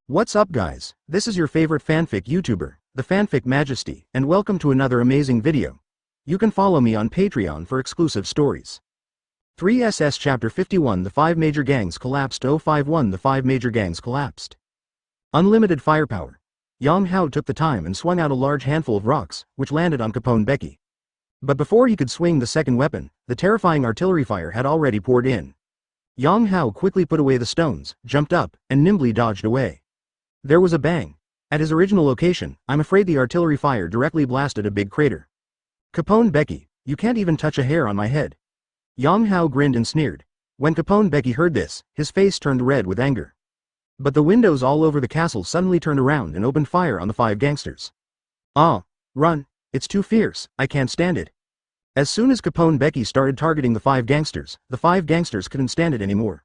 What's up guys, this is your favorite fanfic YouTuber, the Fanfic Majesty, and welcome to another amazing video. You can follow me on Patreon for exclusive stories. 3SS Chapter 51 The 5 Major Gangs Collapsed 051 The 5 Major Gangs Collapsed. Unlimited firepower. Yang Hao took the time and swung out a large handful of rocks, which landed on Capone Becky. But before he could swing the second weapon, the terrifying artillery fire had already poured in. Yang Hao quickly put away the stones, jumped up, and nimbly dodged away. There was a bang. At his original location, I'm afraid the artillery fire directly blasted a big crater. Capone Becky, you can't even touch a hair on my head. Yang Hao grinned and sneered. When Capone Becky heard this, his face turned red with anger. But the windows all over the castle suddenly turned around and opened fire on the 5 gangsters. Ah, run, it's too fierce, I can't stand it. As soon as Capone Becky started targeting the 5 gangsters couldn't stand it anymore.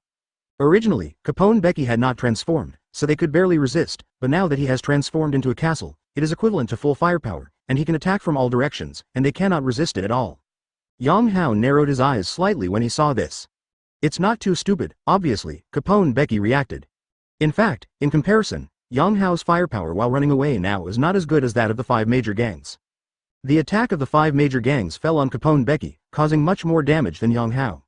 Originally, Capone Becky had not transformed, so they could barely resist, but now that he has transformed into a castle, it is equivalent to full firepower, and he can attack from all directions, and they cannot resist it at all. Yang Hao narrowed his eyes slightly when he saw this. It's not too stupid, obviously, Capone Becky reacted. In fact, in comparison, Yang Hao's firepower while running away now is not as good as that of the 5 major gangs. The attack of the 5 major gangs fell on Capone Becky, causing much more damage than Yang Hao.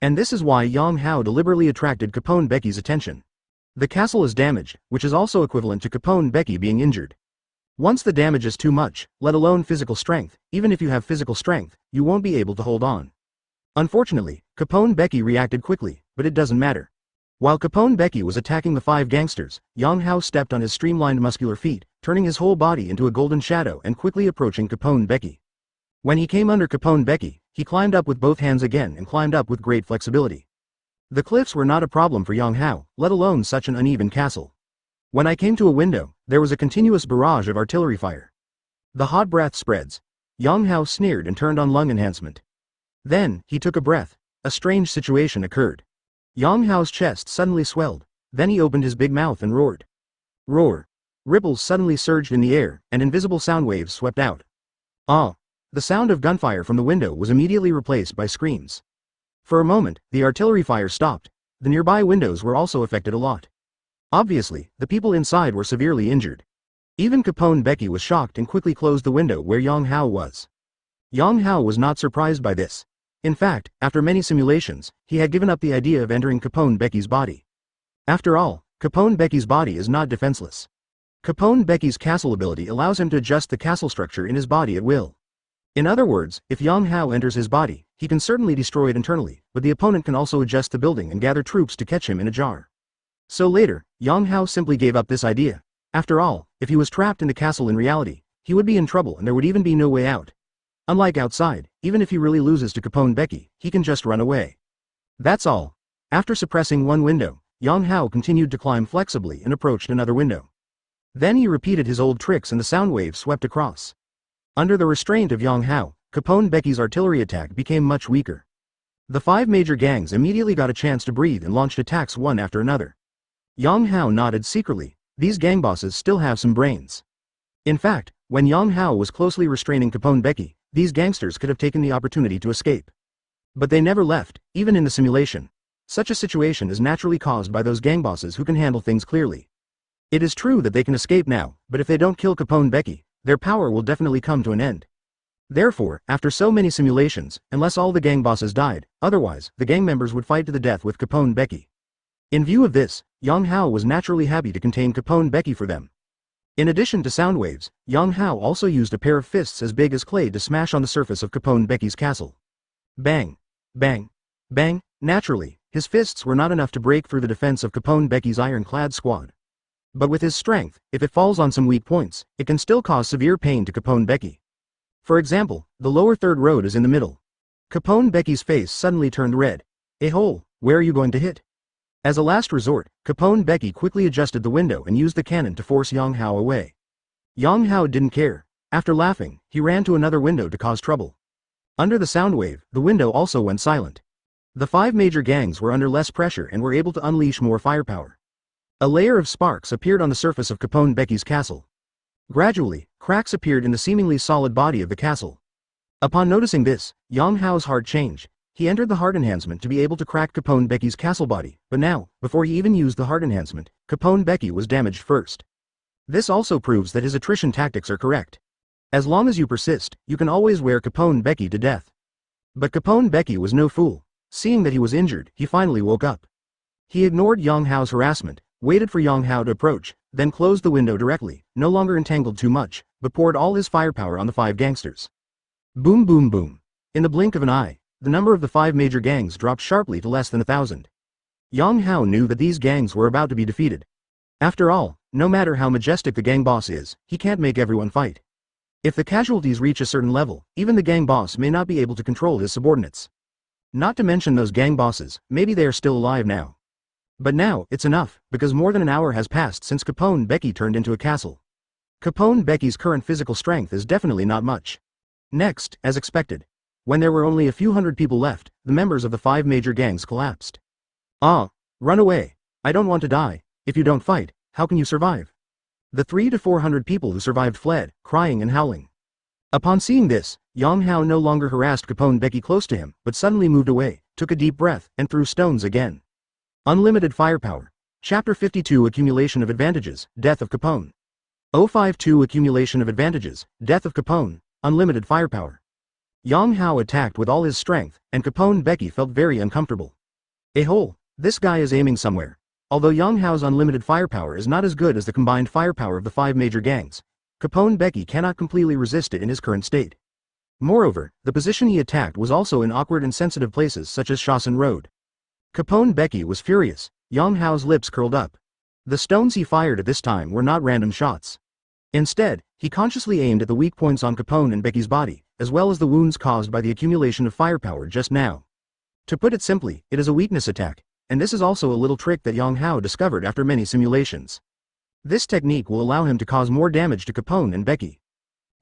And this is why Yang Hao deliberately attracted Capone Becky's attention. The castle is damaged, which is also equivalent to Capone Becky being injured. Once the damage is too much, let alone physical strength, even if you have physical strength, you won't be able to hold on. Unfortunately, Capone Becky reacted quickly, but it doesn't matter. While Capone Becky was attacking the 5 gangsters, Yang Hao stepped on his streamlined muscular feet, turning his whole body into a golden shadow and quickly approaching Capone Becky. When he came under Capone Becky, he climbed up with both hands again and climbed up with great flexibility. The cliffs were not a problem for Yang Hao, let alone such an uneven castle. When I came to a window, there was a continuous barrage of artillery fire. The hot breath spreads. Yang Hao sneered and turned on lung enhancement. Then, he took a breath. A strange situation occurred. Yang Hao's chest suddenly swelled. Then he opened his big mouth and roared. Roar. Ripples suddenly surged in the air, and invisible sound waves swept out. Ah! The sound of gunfire from the window was immediately replaced by screams. For a moment, the artillery fire stopped. The nearby windows were also affected a lot. Obviously, the people inside were severely injured. Even Capone Becky was shocked and quickly closed the window where Yang Hao was. Yang Hao was not surprised by this. In fact, after many simulations, he had given up the idea of entering Capone Becky's body. After all, Capone Becky's body is not defenseless. Capone Becky's castle ability allows him to adjust the castle structure in his body at will. In other words, if Yang Hao enters his body, he can certainly destroy it internally, but the opponent can also adjust the building and gather troops to catch him in a jar. So later, Yang Hao simply gave up this idea. After all, if he was trapped in the castle in reality, he would be in trouble and there would even be no way out. Unlike outside, even if he really loses to Capone Becky, he can just run away. That's all. After suppressing one window, Yang Hao continued to climb flexibly and approached another window. Then he repeated his old tricks and the sound waves swept across. Under the restraint of Yang Hao, Capone Becky's artillery attack became much weaker. The 5 major gangs immediately got a chance to breathe and launched attacks one after another. Yang Hao nodded secretly. These gang bosses still have some brains. In fact, when Yang Hao was closely restraining Capone Becky, these gangsters could have taken the opportunity to escape. But they never left, even in the simulation. Such a situation is naturally caused by those gang bosses who can handle things clearly. It is true that they can escape now, but if they don't kill Capone Becky, their power will definitely come to an end. Therefore, after so many simulations, unless all the gang bosses died, otherwise, the gang members would fight to the death with Capone Becky. In view of this, Yang Hao was naturally happy to contain Capone Becky for them. In addition to sound waves, Yang Hao also used a pair of fists as big as clay to smash on the surface of Capone Becky's castle. Bang! Bang! Bang! Naturally, his fists were not enough to break through the defense of Capone Becky's ironclad squad. But with his strength, if it falls on some weak points, it can still cause severe pain to Capone Becky. For example, the lower third road is in the middle. Capone Becky's face suddenly turned red. A hole, where are you going to hit? As a last resort, Capone Becky quickly adjusted the window and used the cannon to force Yang Hao away. Yang Hao didn't care. After laughing, he ran to another window to cause trouble. Under the sound wave, the window also went silent. The 5 major gangs were under less pressure and were able to unleash more firepower. A layer of sparks appeared on the surface of Capone Becky's castle. Gradually, cracks appeared in the seemingly solid body of the castle. Upon noticing this, Yang Hao's heart changed. He entered the heart enhancement to be able to crack Capone Becky's castle body, but now, before he even used the heart enhancement, Capone Becky was damaged first. This also proves that his attrition tactics are correct. As long as you persist, you can always wear Capone Becky to death. But Capone Becky was no fool. Seeing that he was injured, he finally woke up. He ignored Yang Hao's harassment, waited for Yang Hao to approach, then closed the window directly, no longer entangled too much, but poured all his firepower on the 5 gangsters. Boom boom boom. In the blink of an eye, the number of the 5 major gangs dropped sharply to less than 1,000. Yang Hao knew that these gangs were about to be defeated. After all, no matter how majestic the gang boss is, he can't make everyone fight. If the casualties reach a certain level, even the gang boss may not be able to control his subordinates. Not to mention those gang bosses, maybe they are still alive now. But now, it's enough, because more than an hour has passed since Capone Becky turned into a castle. Capone Becky's current physical strength is definitely not much. Next, as expected, when there were only a few hundred people left, the members of the 5 major gangs collapsed. Ah, run away. I don't want to die. If you don't fight, how can you survive? The 300 to 400 people who survived fled, crying and howling. Upon seeing this, Yang Hao no longer harassed Capone Becky close to him, but suddenly moved away, took a deep breath, and threw stones again. Unlimited firepower. Chapter 52 Accumulation of Advantages, Death of Capone. 052 Accumulation of Advantages, Death of Capone, Unlimited Firepower. Yang Hao attacked with all his strength, and Capone Becky felt very uncomfortable. This guy is aiming somewhere. Although Yang Hao's unlimited firepower is not as good as the combined firepower of the 5 major gangs, Capone Becky cannot completely resist it in his current state. Moreover, the position he attacked was also in awkward and sensitive places such as Shawson Road. Capone Becky was furious. Yang Hao's lips curled up. The stones he fired at this time were not random shots. Instead, he consciously aimed at the weak points on Capone and Becky's body, as well as the wounds caused by the accumulation of firepower just now. To put it simply, it is a weakness attack, and this is also a little trick that Yang Hao discovered after many simulations. This technique will allow him to cause more damage to Capone and Becky.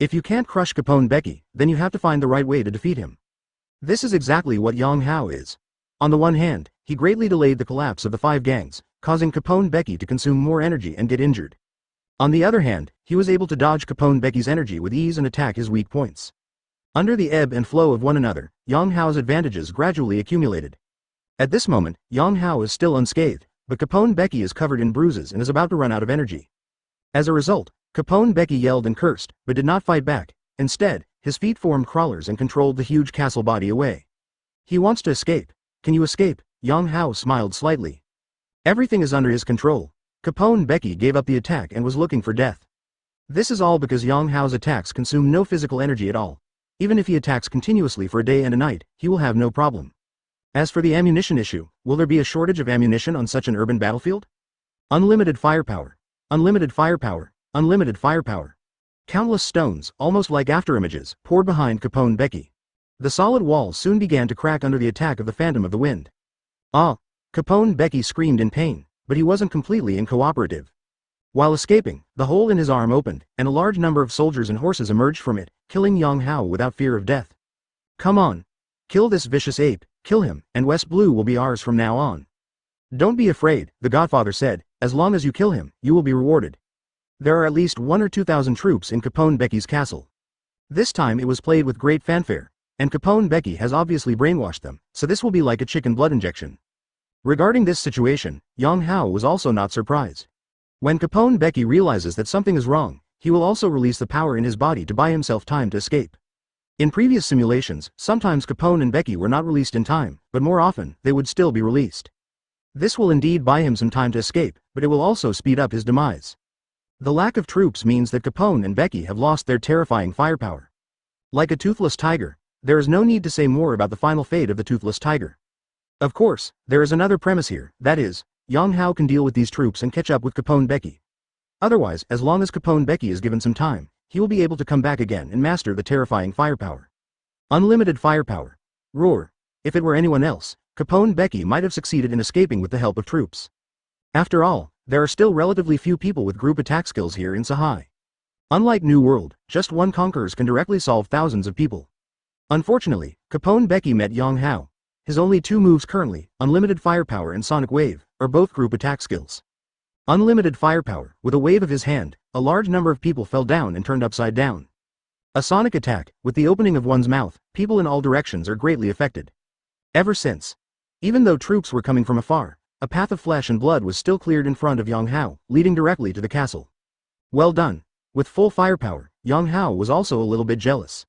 If you can't crush Capone Becky, then you have to find the right way to defeat him. This is exactly what Yang Hao is. On the one hand, he greatly delayed the collapse of the 5 gangs, causing Capone Becky to consume more energy and get injured. On the other hand, he was able to dodge Capone Becky's energy with ease and attack his weak points. Under the ebb and flow of one another, Yang Hao's advantages gradually accumulated. At this moment, Yang Hao is still unscathed, but Capone Becky is covered in bruises and is about to run out of energy. As a result, Capone Becky yelled and cursed, but did not fight back. Instead, his feet formed crawlers and controlled the huge castle body away. He wants to escape. Can you escape? Yang Hao smiled slightly. Everything is under his control. Capone Becky gave up the attack and was looking for death. This is all because Yang Hao's attacks consume no physical energy at all. Even if he attacks continuously for a day and a night, he will have no problem. As for the ammunition issue, will there be a shortage of ammunition on such an urban battlefield? Unlimited firepower. Unlimited firepower. Unlimited firepower. Countless stones, almost like afterimages, poured behind Capone Becky. The solid wall soon began to crack under the attack of the Phantom of the Wind. Ah! Capone Becky screamed in pain, but he wasn't completely uncooperative. While escaping, the hole in his arm opened, and a large number of soldiers and horses emerged from it, killing Yang Hao without fear of death. Come on! Kill this vicious ape, kill him, and West Blue will be ours from now on. Don't be afraid, the Godfather said, as long as you kill him, you will be rewarded. There are at least 1,000 or 2,000 troops in Capone Becky's castle. This time it was played with great fanfare, and Capone Becky has obviously brainwashed them, so this will be like a chicken blood injection. Regarding this situation, Yang Hao was also not surprised. When Capone Becky realizes that something is wrong, he will also release the power in his body to buy himself time to escape. In previous simulations, sometimes Capone and Becky were not released in time, but more often, they would still be released. This will indeed buy him some time to escape, but it will also speed up his demise. The lack of troops means that Capone and Becky have lost their terrifying firepower. Like a toothless tiger, there is no need to say more about the final fate of the toothless tiger. Of course, there is another premise here, that is, Yang Hao can deal with these troops and catch up with Capone Becky. Otherwise, as long as Capone Becky is given some time, he will be able to come back again and master the terrifying firepower. Unlimited firepower. Roar. If it were anyone else, Capone Becky might have succeeded in escaping with the help of troops. After all, there are still relatively few people with group attack skills here in Sahai. Unlike New World, just one conquerors can directly solve thousands of people. Unfortunately, Capone Becky met Yang Hao. His only 2 moves currently, Unlimited Firepower and Sonic Wave, are both group attack skills. Unlimited Firepower, with a wave of his hand, a large number of people fell down and turned upside down. A Sonic Attack, with the opening of one's mouth, people in all directions are greatly affected. Ever since. Even though troops were coming from afar, a path of flesh and blood was still cleared in front of Yang Hao, leading directly to the castle. Well done. With full firepower, Yang Hao was also a little bit jealous.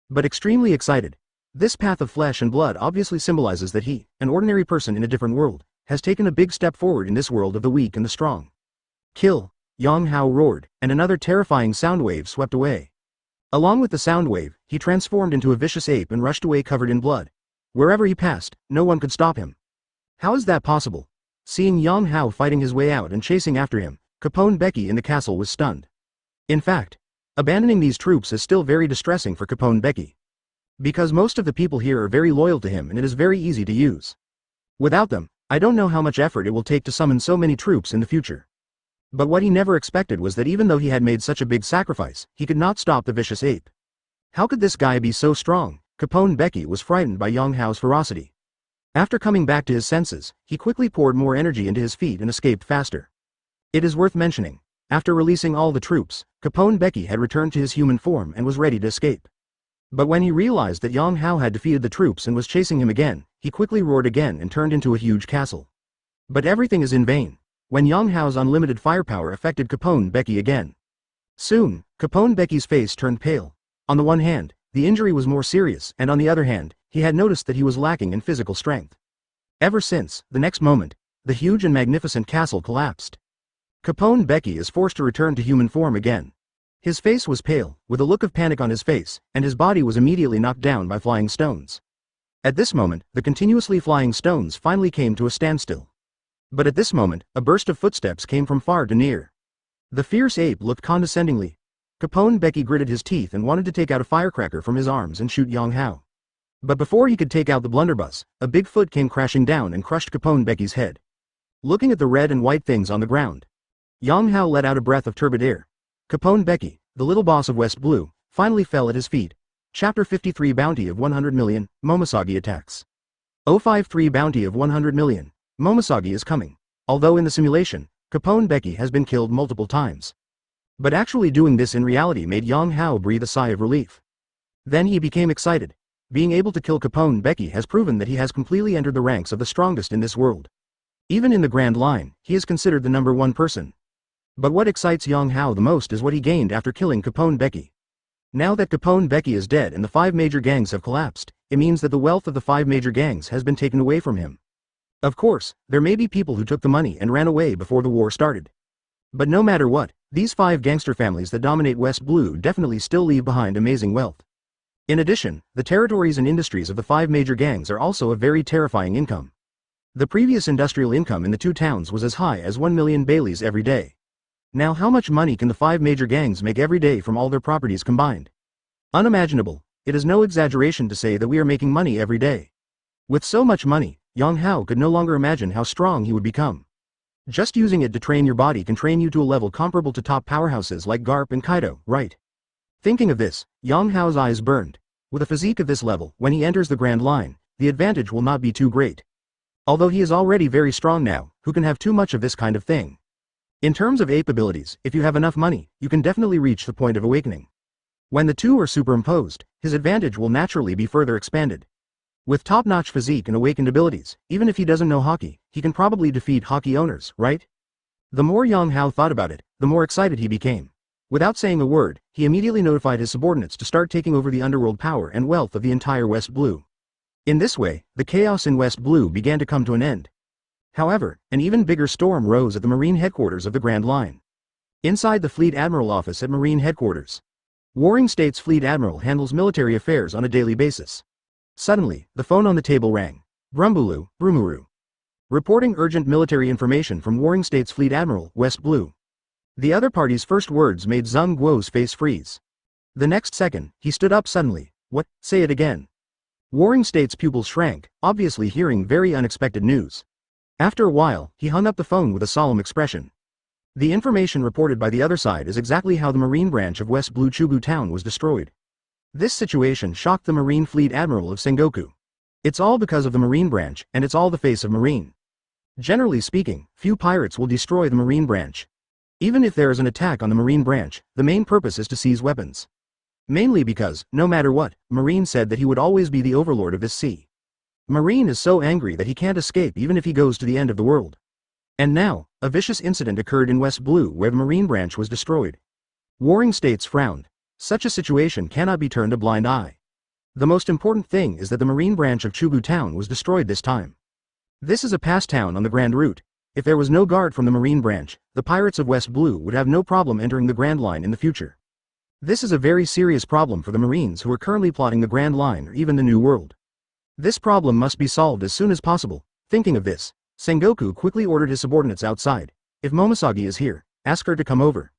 But extremely excited. This path of flesh and blood obviously symbolizes that he, an ordinary person in a different world, has taken a big step forward in this world of the weak and the strong. Kill! Yang Hao roared, and another terrifying sound wave swept away. Along with the sound wave, he transformed into a vicious ape and rushed away covered in blood. Wherever he passed, no one could stop him. How is that possible? Seeing Yang Hao fighting his way out and chasing after him, Capone Becky in the castle was stunned. In fact, abandoning these troops is still very distressing for Capone Becky. Because most of the people here are very loyal to him and it is very easy to use. Without them, I don't know how much effort it will take to summon so many troops in the future. But what he never expected was that even though he had made such a big sacrifice, he could not stop the vicious ape. How could this guy be so strong? Capone Becky was frightened by Yang Hao's ferocity. After coming back to his senses, he quickly poured more energy into his feet and escaped faster. It is worth mentioning, after releasing all the troops, Capone Becky had returned to his human form and was ready to escape. But when he realized that Yang Hao had defeated the troops and was chasing him again, he quickly roared again and turned into a huge castle. But everything is in vain. When Yang Hao's unlimited firepower affected Capone Becky again. Soon, Capone Becky's face turned pale. On the one hand, the injury was more serious, and on the other hand, he had noticed that he was lacking in physical strength. Ever since, the next moment, the huge and magnificent castle collapsed. Capone Becky is forced to return to human form again. His face was pale, with a look of panic on his face, and his body was immediately knocked down by flying stones. At this moment, the continuously flying stones finally came to a standstill. But at this moment, a burst of footsteps came from far to near. The fierce ape looked condescendingly. Capone Becky gritted his teeth and wanted to take out a firecracker from his arms and shoot Yang Hao. But before he could take out the blunderbuss, a big foot came crashing down and crushed Capone Becky's head. Looking at the red and white things on the ground, Yang Hao let out a breath of turbid air. Capone Becky, the little boss of West Blue, finally fell at his feet. Chapter 53 Bounty of 100 million, Momisagi attacks. 053 Bounty of 100 million. Momisagi is coming. Although in the simulation, Capone Becky has been killed multiple times. But actually doing this in reality made Yang Hao breathe a sigh of relief. Then he became excited. Being able to kill Capone Becky has proven that he has completely entered the ranks of the strongest in this world. Even in the Grand Line, he is considered the #1 person. But what excites Yang Hao the most is what he gained after killing Capone Becky. Now that Capone Becky is dead and the 5 major gangs have collapsed, it means that the wealth of the 5 major gangs has been taken away from him. Of course, there may be people who took the money and ran away before the war started. But no matter what, these 5 gangster families that dominate West Blue definitely still leave behind amazing wealth. In addition, the territories and industries of the 5 major gangs are also a very terrifying income. The previous industrial income in the 2 towns was as high as 1 million Baileys every day. Now how much money can the 5 major gangs make every day from all their properties combined? Unimaginable. It is no exaggeration to say that we are making money every day. With so much money, Yang Hao could no longer imagine how strong he would become. Just using it to train your body can train you to a level comparable to top powerhouses like Garp and Kaido, right? Thinking of this, Yang Hao's eyes burned. With a physique of this level, when he enters the Grand Line, the advantage will not be too great. Although he is already very strong now, who can have too much of this kind of thing? In terms of ape abilities, if you have enough money, you can definitely reach the point of awakening. When the two are superimposed, his advantage will naturally be further expanded. With top-notch physique and awakened abilities, even if he doesn't know hockey, he can probably defeat hockey owners, right? The more Yang Hao thought about it, the more excited he became. Without saying a word, he immediately notified his subordinates to start taking over the underworld power and wealth of the entire West Blue. In this way, the chaos in West Blue began to come to an end. However, an even bigger storm rose at the Marine headquarters of the Grand Line. Inside the Fleet Admiral office at Marine headquarters, Warring States Fleet Admiral handles military affairs on a daily basis. Suddenly, the phone on the table rang. Brumbulu, Brumuru. Reporting urgent military information from Warring States Fleet Admiral, West Blue. The other party's first words made Zheng Guo's face freeze. The next second, he stood up suddenly. What? Say it again. Warring States' pupils shrank, obviously hearing very unexpected news. After a while, he hung up the phone with a solemn expression. The information reported by the other side is exactly how the Marine branch of West Blue Chubu Town was destroyed. This situation shocked the Marine Fleet Admiral of Sengoku. It's all because of the Marine branch, and it's all the face of Marine. Generally speaking, few pirates will destroy the Marine branch. Even if there is an attack on the Marine branch, the main purpose is to seize weapons. Mainly because, no matter what, Marine said that he would always be the overlord of this sea. Marine is so angry that he can't escape even if he goes to the end of the world. And now, a vicious incident occurred in West Blue where the Marine branch was destroyed. Warring States frowned. Such a situation cannot be turned a blind eye. The most important thing is that the Marine branch of Chugu Town was destroyed this time. This is a pass town on the Grand Route. If there was no guard from the Marine branch, the pirates of West Blue would have no problem entering the Grand Line in the future. This is a very serious problem for the Marines who are currently plotting the Grand Line or even the New World. This problem must be solved as soon as possible. Thinking of this, Sengoku quickly ordered his subordinates outside. If Momisagi is here, ask her to come over.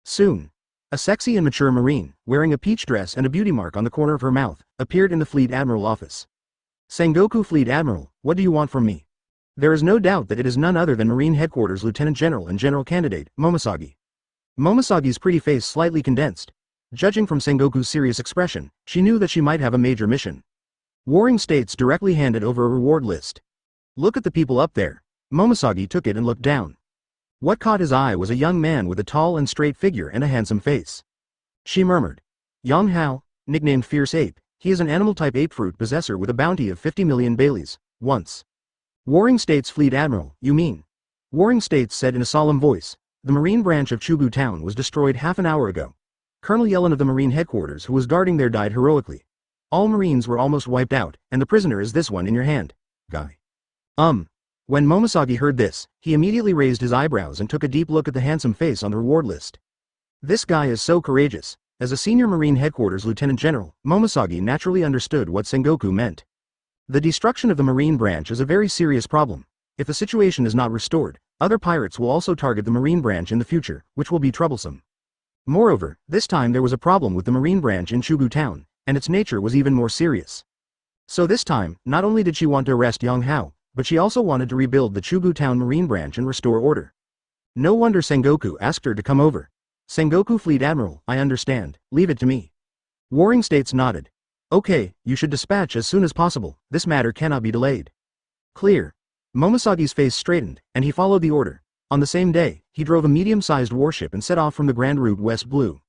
Soon, a sexy and mature Marine, wearing a peach dress and a beauty mark on the corner of her mouth, appeared in the Fleet Admiral office. Sengoku Fleet Admiral, what do you want from me? There is no doubt that it is none other than Marine Headquarters Lieutenant General and General Candidate, Momisagi. Momisagi's pretty face slightly condensed. Judging from Sengoku's serious expression, she knew that she might have a major mission. Warring States directly handed over a reward list. Look at the people up there. Momisagi took it and looked down. What caught his eye was a young man with a tall and straight figure and a handsome face. She murmured. Yang Hao, nicknamed Fierce Ape, he is an animal-type ape fruit possessor with a bounty of 50 million Baileys, once. Warring States Fleet Admiral, you mean? Warring States said in a solemn voice. The Marine branch of Chugu Town was destroyed half an hour ago. Colonel Yellen of the Marine Headquarters who was guarding there died heroically. All Marines were almost wiped out, and the prisoner is this one in your hand, guy. When Momisagi heard this, he immediately raised his eyebrows and took a deep look at the handsome face on the reward list. This guy is so courageous. As a senior Marine Headquarters Lieutenant General, Momisagi naturally understood what Sengoku meant. The destruction of the Marine branch is a very serious problem. If the situation is not restored, other pirates will also target the Marine branch in the future, which will be troublesome. Moreover, this time there was a problem with the Marine branch in Chugu Town, and its nature was even more serious. So this time, not only did she want to arrest Yang Hao, but she also wanted to rebuild the Chugu Town Marine branch and restore order. No wonder Sengoku asked her to come over. Sengoku Fleet Admiral, I understand, leave it to me. Warring States nodded. Okay, you should dispatch as soon as possible, this matter cannot be delayed. Clear. Momisagi's face straightened, and he followed the order. On the same day, he drove a medium-sized warship and set off from the Grand Route West Blue.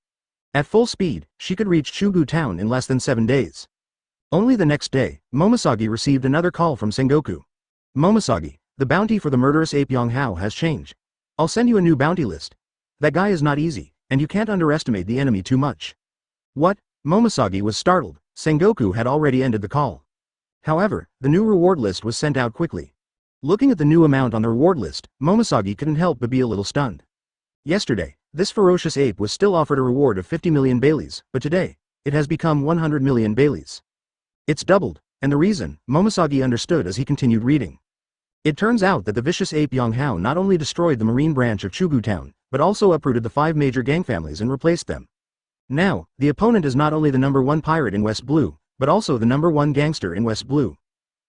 At full speed, she could reach Chugu Town in less than 7 days. Only the next day, Momisagi received another call from Sengoku. Momisagi, the bounty for the murderous ape Yang Hao has changed. I'll send you a new bounty list. That guy is not easy, and you can't underestimate the enemy too much. What? Momisagi was startled. Sengoku had already ended the call. However, the new reward list was sent out quickly. Looking at the new amount on the reward list, Momisagi couldn't help but be a little stunned. Yesterday, this ferocious ape was still offered a reward of 50 million Baileys, but today, it has become 100 million Baileys. It's doubled, and the reason, Momisagi understood as he continued reading. It turns out that the vicious ape Yang Hao not only destroyed the Marine branch of Chugu Town, but also uprooted the 5 major gang families and replaced them. Now, the opponent is not only the #1 pirate in West Blue, but also the #1 gangster in West Blue.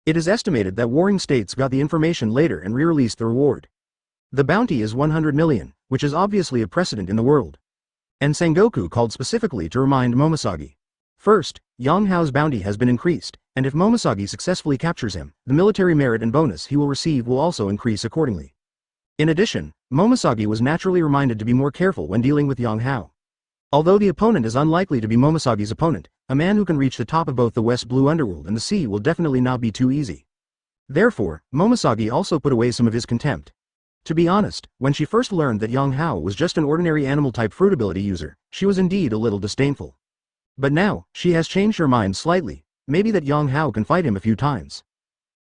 It is estimated that Warring States got the information later and re-released the reward. The bounty is 100 million, which is obviously a precedent in the world. And Sengoku called specifically to remind Momisagi. First, Yang Hao's bounty has been increased, and if Momisagi successfully captures him, the military merit and bonus he will receive will also increase accordingly. In addition, Momisagi was naturally reminded to be more careful when dealing with Yang Hao. Although the opponent is unlikely to be Momisagi's opponent, a man who can reach the top of both the West Blue underworld and the sea will definitely not be too easy. Therefore, Momisagi also put away some of his contempt. To be honest, when she first learned that Yang Hao was just an ordinary animal-type fruit ability user, she was indeed a little disdainful. But now, she has changed her mind slightly, maybe that Yang Hao can fight him a few times.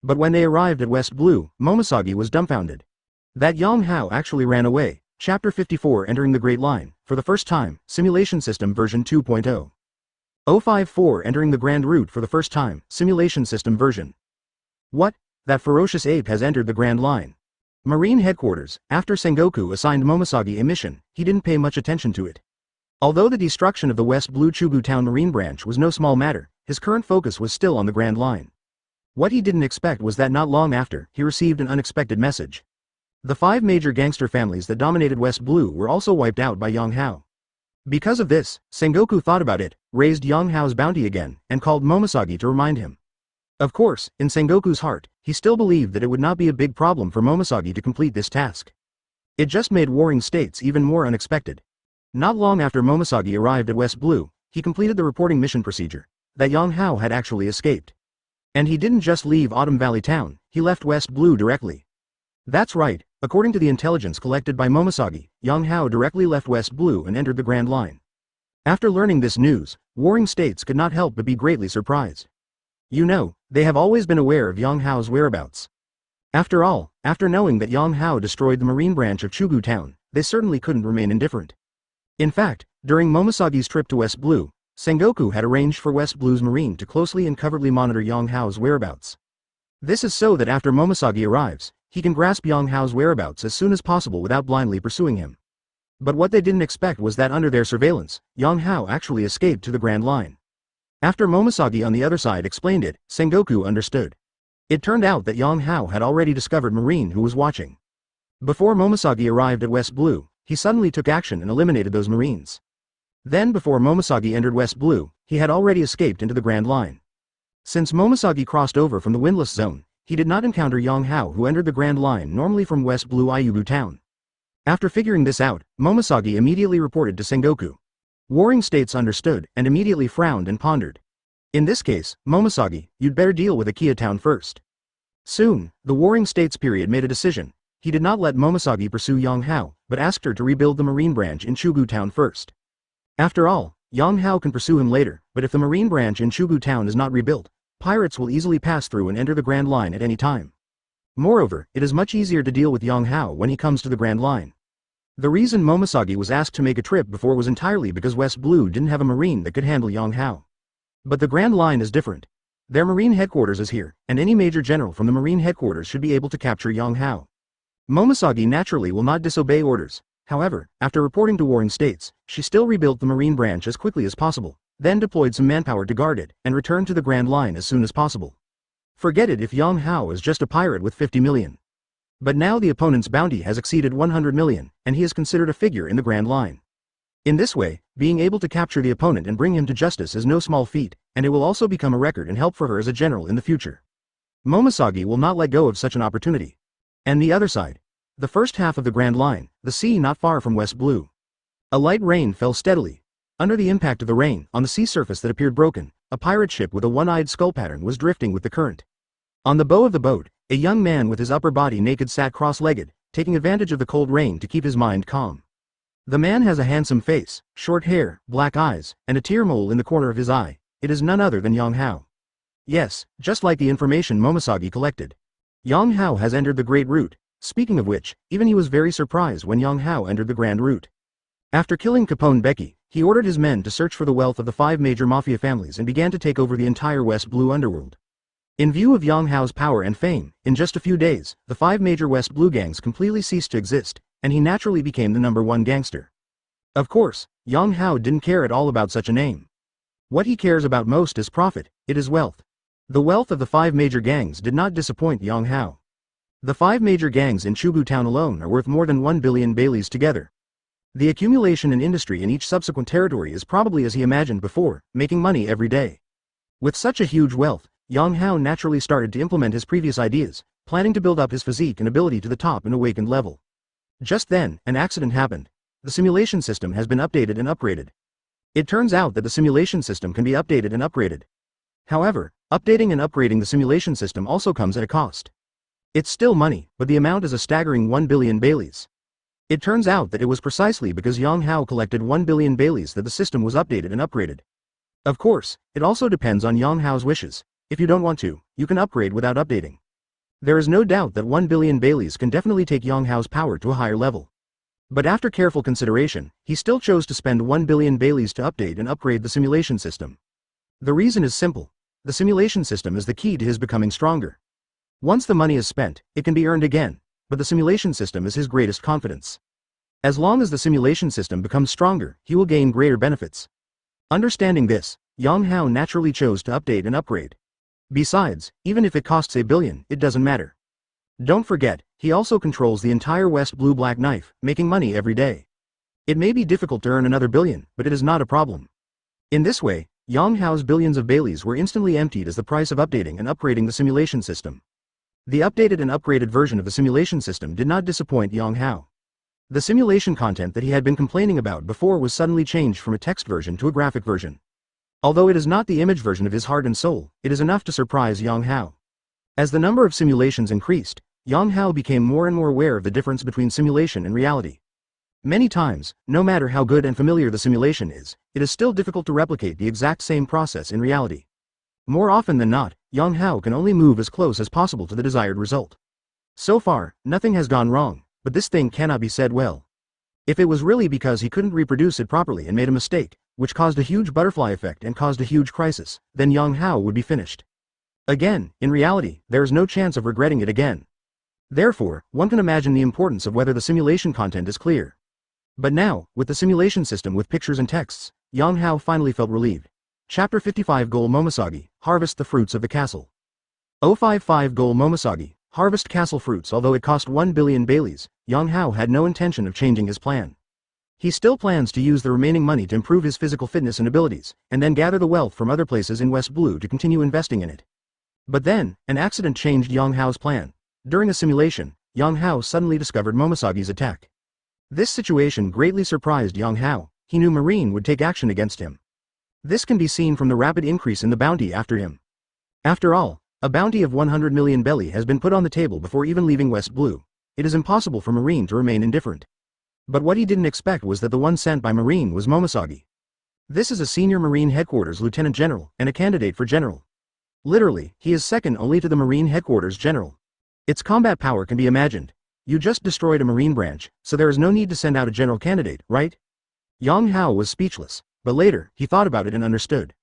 But when they arrived at West Blue, Momisagi was dumbfounded. That Yang Hao actually ran away. Chapter 54 Entering the Great Line, for the first time, Simulation System version 2.0. 054 Entering the Grand Route for the first time, Simulation System version. What? That ferocious ape has entered the Grand Line. Marine Headquarters, after Sengoku assigned Momisagi a mission, he didn't pay much attention to it. Although the destruction of the West Blue Chugu Town Marine branch was no small matter, his current focus was still on the Grand Line. What he didn't expect was that not long after, he received an unexpected message. The 5 major gangster families that dominated West Blue were also wiped out by Yang Hao. Because of this, Sengoku thought about it, raised Yang Hao's bounty again, and called Momisagi to remind him. Of course, in Sengoku's heart, he still believed that it would not be a big problem for Momisagi to complete this task. It just made Warring States even more unexpected. Not long after Momisagi arrived at West Blue, he completed the reporting mission procedure, that Yang Hao had actually escaped. And he didn't just leave Autumn Valley Town, he left West Blue directly. That's right, according to the intelligence collected by Momisagi, Yang Hao directly left West Blue and entered the Grand Line. After learning this news, warring states could not help but be greatly surprised. You know, they have always been aware of Yang Hao's whereabouts. After all, after knowing that Yang Hao destroyed the marine branch of Chugu Town, they certainly couldn't remain indifferent. In fact, during Momosagi's trip to West Blue, Sengoku had arranged for West Blue's marine to closely and covertly monitor Yang Hao's whereabouts. This is so that after Momosagi arrives, he can grasp Yang Hao's whereabouts as soon as possible without blindly pursuing him. But what they didn't expect was that under their surveillance, Yang Hao actually escaped to the Grand Line. After Momosagi on the other side explained it, Sengoku understood. It turned out that Yang Hao had already discovered Marine who was watching. Before Momosagi arrived at West Blue, he suddenly took action and eliminated those Marines. Then before Momosagi entered West Blue, he had already escaped into the Grand Line. Since Momosagi crossed over from the windless zone, he did not encounter Yang Hao who entered the Grand Line normally from West Blue Ayubu Town. After figuring this out, Momosagi immediately reported to Sengoku. Warring states understood and immediately frowned and pondered. In this case, Momosagi, you'd better deal with Akia Town first. Soon, the warring states period made a decision. He did not let Momosagi pursue Yang Hao, but asked her to rebuild the marine branch in Chugu Town first. After all, Yang Hao can pursue him later, but if the marine branch in Chugu Town is not rebuilt, pirates will easily pass through and enter the Grand Line at any time. Moreover, it is much easier to deal with Yang Hao when he comes to the Grand Line. The reason Momosagi was asked to make a trip before was entirely because West Blue didn't have a marine that could handle Yang Hao. But the Grand Line is different. Their marine headquarters is here, and any major general from the marine headquarters should be able to capture Yang Hao. Momosagi naturally will not disobey orders. However, after reporting to warring states, she still rebuilt the marine branch as quickly as possible, then deployed some manpower to guard it, and returned to the Grand Line as soon as possible. Forget it if Yang Hao is just a pirate with 50 million. But now the opponent's bounty has exceeded 100 million, and he is considered a figure in the Grand Line. In this way, being able to capture the opponent and bring him to justice is no small feat, and it will also become a record and help for her as a general in the future. Momosagi will not let go of such an opportunity. And the other side. The first half of the Grand Line, the sea not far from West Blue. A light rain fell steadily. Under the impact of the rain, on the sea surface that appeared broken, a pirate ship with a one-eyed skull pattern was drifting with the current. On the bow of the boat, a young man with his upper body naked sat cross-legged, taking advantage of the cold rain to keep his mind calm. The man has a handsome face, short hair, black eyes, and a tear mole in the corner of his eye. It is none other than Yang Hao. Yes, just like the information Momosagi collected. Yang Hao has entered the Great Route. Speaking of which, even he was very surprised when Yang Hao entered the Grand Route. After killing Capone Becky, he ordered his men to search for the wealth of the 5 major mafia families and began to take over the entire West Blue underworld. In view of Yang Hao's power and fame, in just a few days, the 5 major West Blue gangs completely ceased to exist, and he naturally became the #1 gangster. Of course, Yang Hao didn't care at all about such a name. What he cares about most is profit, it is wealth. The wealth of the 5 major gangs did not disappoint Yang Hao. The 5 major gangs in Chugu Town alone are worth more than 1 billion baileys together. The accumulation in industry in each subsequent territory is probably as he imagined before, making money every day. With such a huge wealth, Yang Hao naturally started to implement his previous ideas, planning to build up his physique and ability to the top and awakened level. Just then, an accident happened. The simulation system has been updated and upgraded. It turns out that the simulation system can be updated and upgraded. However, updating and upgrading the simulation system also comes at a cost. It's still money, but the amount is a staggering 1 billion baileys. It turns out that it was precisely because Yang Hao collected 1 billion baileys that the system was updated and upgraded. Of course, it also depends on Yang Hao's wishes. If you don't want to, you can upgrade without updating. There is no doubt that 1 billion baileys can definitely take Yang Hao's power to a higher level. But after careful consideration, he still chose to spend 1 billion baileys to update and upgrade the simulation system. The reason is simple. The simulation system is the key to his becoming stronger. Once the money is spent, it can be earned again, but the simulation system is his greatest confidence. As long as the simulation system becomes stronger, he will gain greater benefits. Understanding this, Yang Hao naturally chose to update and upgrade. Besides, even if it costs a billion, it doesn't matter. Don't forget, he also controls the entire West Blue Black Knife, making money every day. It may be difficult to earn another billion, but it is not a problem. In this way, Yang Hao's billions of baileys were instantly emptied as the price of updating and upgrading the simulation system. The updated and upgraded version of the simulation system did not disappoint Yang Hao. The simulation content that he had been complaining about before was suddenly changed from a text version to a graphic version. Although it is not the image version of his heart and soul, it is enough to surprise Yang Hao. As the number of simulations increased, Yang Hao became more and more aware of the difference between simulation and reality. Many times, no matter how good and familiar the simulation is, it is still difficult to replicate the exact same process in reality. More often than not, Yang Hao can only move as close as possible to the desired result. So far, nothing has gone wrong, but this thing cannot be said well. If it was really because he couldn't reproduce it properly and made a mistake, which caused a huge butterfly effect and caused a huge crisis, then Yang Hao would be finished. Again, in reality, there is no chance of regretting it again. Therefore, one can imagine the importance of whether the simulation content is clear. But now, with the simulation system with pictures and texts, Yang Hao finally felt relieved. Chapter 55 Goal Momoshagi, Harvest the Fruits of the Castle. 055 Goal Momoshagi, Harvest Castle Fruits. Although it cost 1 billion Baileys, Yang Hao had no intention of changing his plan. He still plans to use the remaining money to improve his physical fitness and abilities, and then gather the wealth from other places in West Blue to continue investing in it. But then, an accident changed Yang Hao's plan. During a simulation, Yang Hao suddenly discovered Momoshagi's attack. This situation greatly surprised Yang Hao. He knew Marine would take action against him. This can be seen from the rapid increase in the bounty after him. After all, a bounty of 100 million belly has been put on the table before even leaving West Blue. It is impossible for Marine to remain indifferent. But what he didn't expect was that the one sent by Marine was Momoshagi. This is a senior Marine headquarters lieutenant general and a candidate for general. Literally, he is second only to the Marine headquarters general. Its combat power can be imagined. You just destroyed a Marine branch, so there is no need to send out a general candidate, right? Yang Hao was speechless, but later, he thought about it and understood.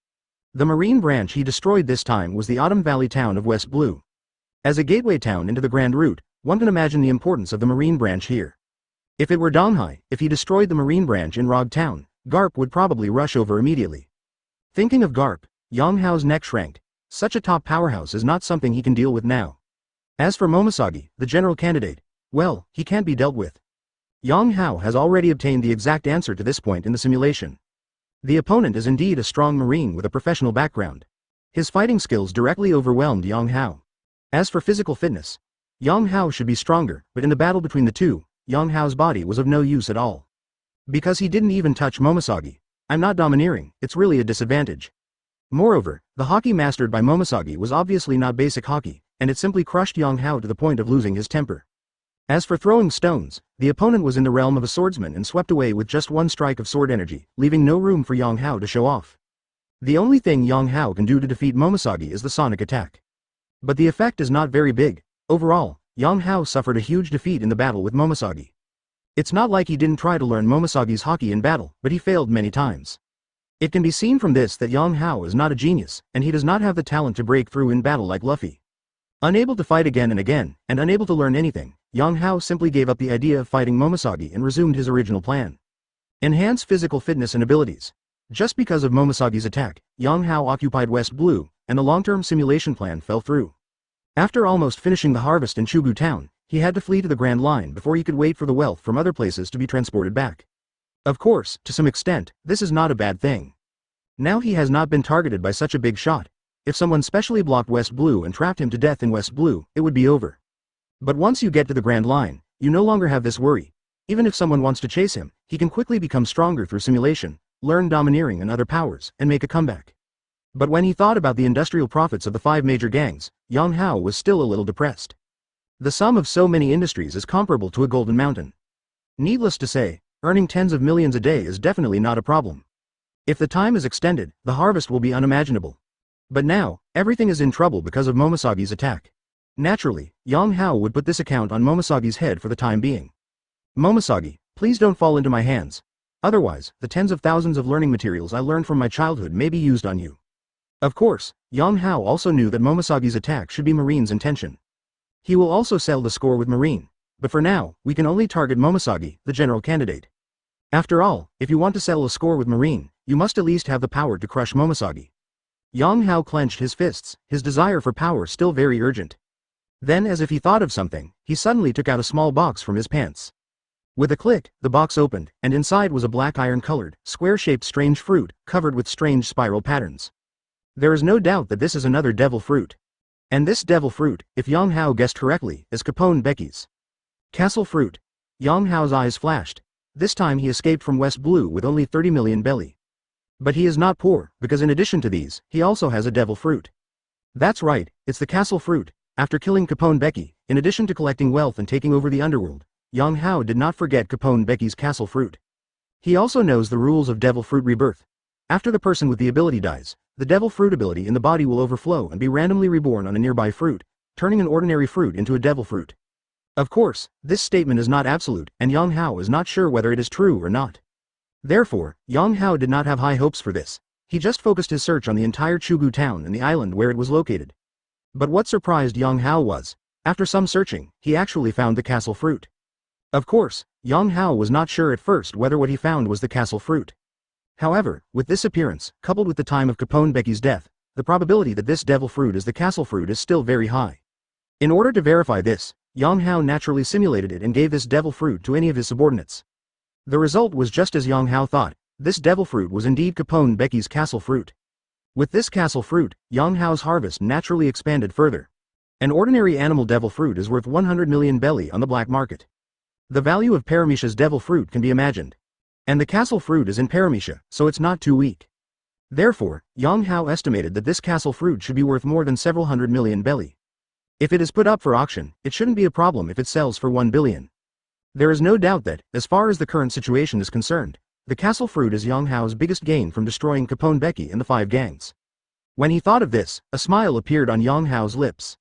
The Marine branch he destroyed this time was the Autumn Valley town of West Blue. As a gateway town into the Grand Route, one can imagine the importance of the Marine branch here. If it were Donghai, if he destroyed the Marine branch in Rog Town, Garp would probably rush over immediately. Thinking of Garp, Yang Hao's neck shrank. Such a top powerhouse is not something he can deal with now. As for Momoshagi, the general candidate, well, he can't be dealt with. Yang Hao has already obtained the exact answer to this point in the simulation. The opponent is indeed a strong Marine with a professional background. His fighting skills directly overwhelmed Yang Hao. As for physical fitness, Yang Hao should be stronger, but in the battle between the two, Yang Hao's body was of no use at all. Because he didn't even touch Momoshagi. I'm not domineering, it's really a disadvantage. Moreover, the hockey mastered by Momoshagi was obviously not basic hockey, and it simply crushed Yang Hao to the point of losing his temper. As for throwing stones, the opponent was in the realm of a swordsman and swept away with just one strike of sword energy, leaving no room for Yang Hao to show off. The only thing Yang Hao can do to defeat Momoshagi is the sonic attack. But the effect is not very big. Overall, Yang Hao suffered a huge defeat in the battle with Momoshagi. It's not like he didn't try to learn Momoshagi's hockey in battle, but he failed many times. It can be seen from this that Yang Hao is not a genius, and he does not have the talent to break through in battle like Luffy. Unable to fight again and again, and unable to learn anything, Yang Hao simply gave up the idea of fighting Momoshagi and resumed his original plan. Enhance physical fitness and abilities. Just because of Momoshagi's attack, Yang Hao occupied West Blue, and the long-term simulation plan fell through. After almost finishing the harvest in Chugu Town, he had to flee to the Grand Line before he could wait for the wealth from other places to be transported back. Of course, to some extent, this is not a bad thing. Now he has not been targeted by such a big shot. If someone specially blocked West Blue and trapped him to death in West Blue, it would be over. But once you get to the Grand Line, you no longer have this worry. Even if someone wants to chase him, he can quickly become stronger through simulation, learn domineering and other powers, and make a comeback. But when he thought about the industrial profits of the 5 major gangs, Yang Hao was still a little depressed. The sum of so many industries is comparable to a golden mountain. Needless to say, earning tens of millions a day is definitely not a problem. If the time is extended, the harvest will be unimaginable. But now, everything is in trouble because of Momoshagi's attack. Naturally, Yang Hao would put this account on Momoshagi's head for the time being. Momoshagi, please don't fall into my hands. Otherwise, the tens of thousands of learning materials I learned from my childhood may be used on you. Of course, Yang Hao also knew that Momoshagi's attack should be Marine's intention. He will also settle the score with Marine, but for now, we can only target Momoshagi, the general candidate. After all, if you want to settle a score with Marine, you must at least have the power to crush Momoshagi. Yang Hao clenched his fists, his desire for power still very urgent. Then, as if he thought of something, he suddenly took out a small box from his pants. With a click, the box opened, and inside was a black iron-colored, square-shaped strange fruit, covered with strange spiral patterns. There is no doubt that this is another devil fruit. And this devil fruit, if Yang Hao guessed correctly, is Capone Becky's castle fruit. Yang Hao's eyes flashed. This time he escaped from West Blue with only 30 million belly. But he is not poor, because in addition to these, he also has a devil fruit. That's right, it's the castle fruit. After killing Capone Becky, in addition to collecting wealth and taking over the underworld, Yang Hao did not forget Capone Becky's castle fruit. He also knows the rules of devil fruit rebirth. After the person with the ability dies, the devil fruit ability in the body will overflow and be randomly reborn on a nearby fruit, turning an ordinary fruit into a devil fruit. Of course, this statement is not absolute, and Yang Hao is not sure whether it is true or not. Therefore, Yang Hao did not have high hopes for this. He just focused his search on the entire Chugu town and the island where it was located. But what surprised Yang Hao was, after some searching, he actually found the castle fruit. Of course, Yang Hao was not sure at first whether what he found was the castle fruit. However, with this appearance, coupled with the time of Capone Becky's death, the probability that this devil fruit is the castle fruit is still very high. In order to verify this, Yang Hao naturally simulated it and gave this devil fruit to any of his subordinates. The result was just as Yang Hao thought. This devil fruit was indeed Capone Becky's castle fruit. With this castle fruit, Yang Hao's harvest naturally expanded further. An ordinary animal devil fruit is worth 100 million belly on the black market. The value of Paramecia's devil fruit can be imagined. And the castle fruit is in Paramecia, so it's not too weak. Therefore, Yang Hao estimated that this castle fruit should be worth more than several hundred million belly. If it is put up for auction, it shouldn't be a problem if it sells for 1 billion. There is no doubt that, as far as the current situation is concerned, the castle fruit is Yang Hao's biggest gain from destroying Capone Becky and the 5 gangs. When he thought of this, a smile appeared on Yang Hao's lips.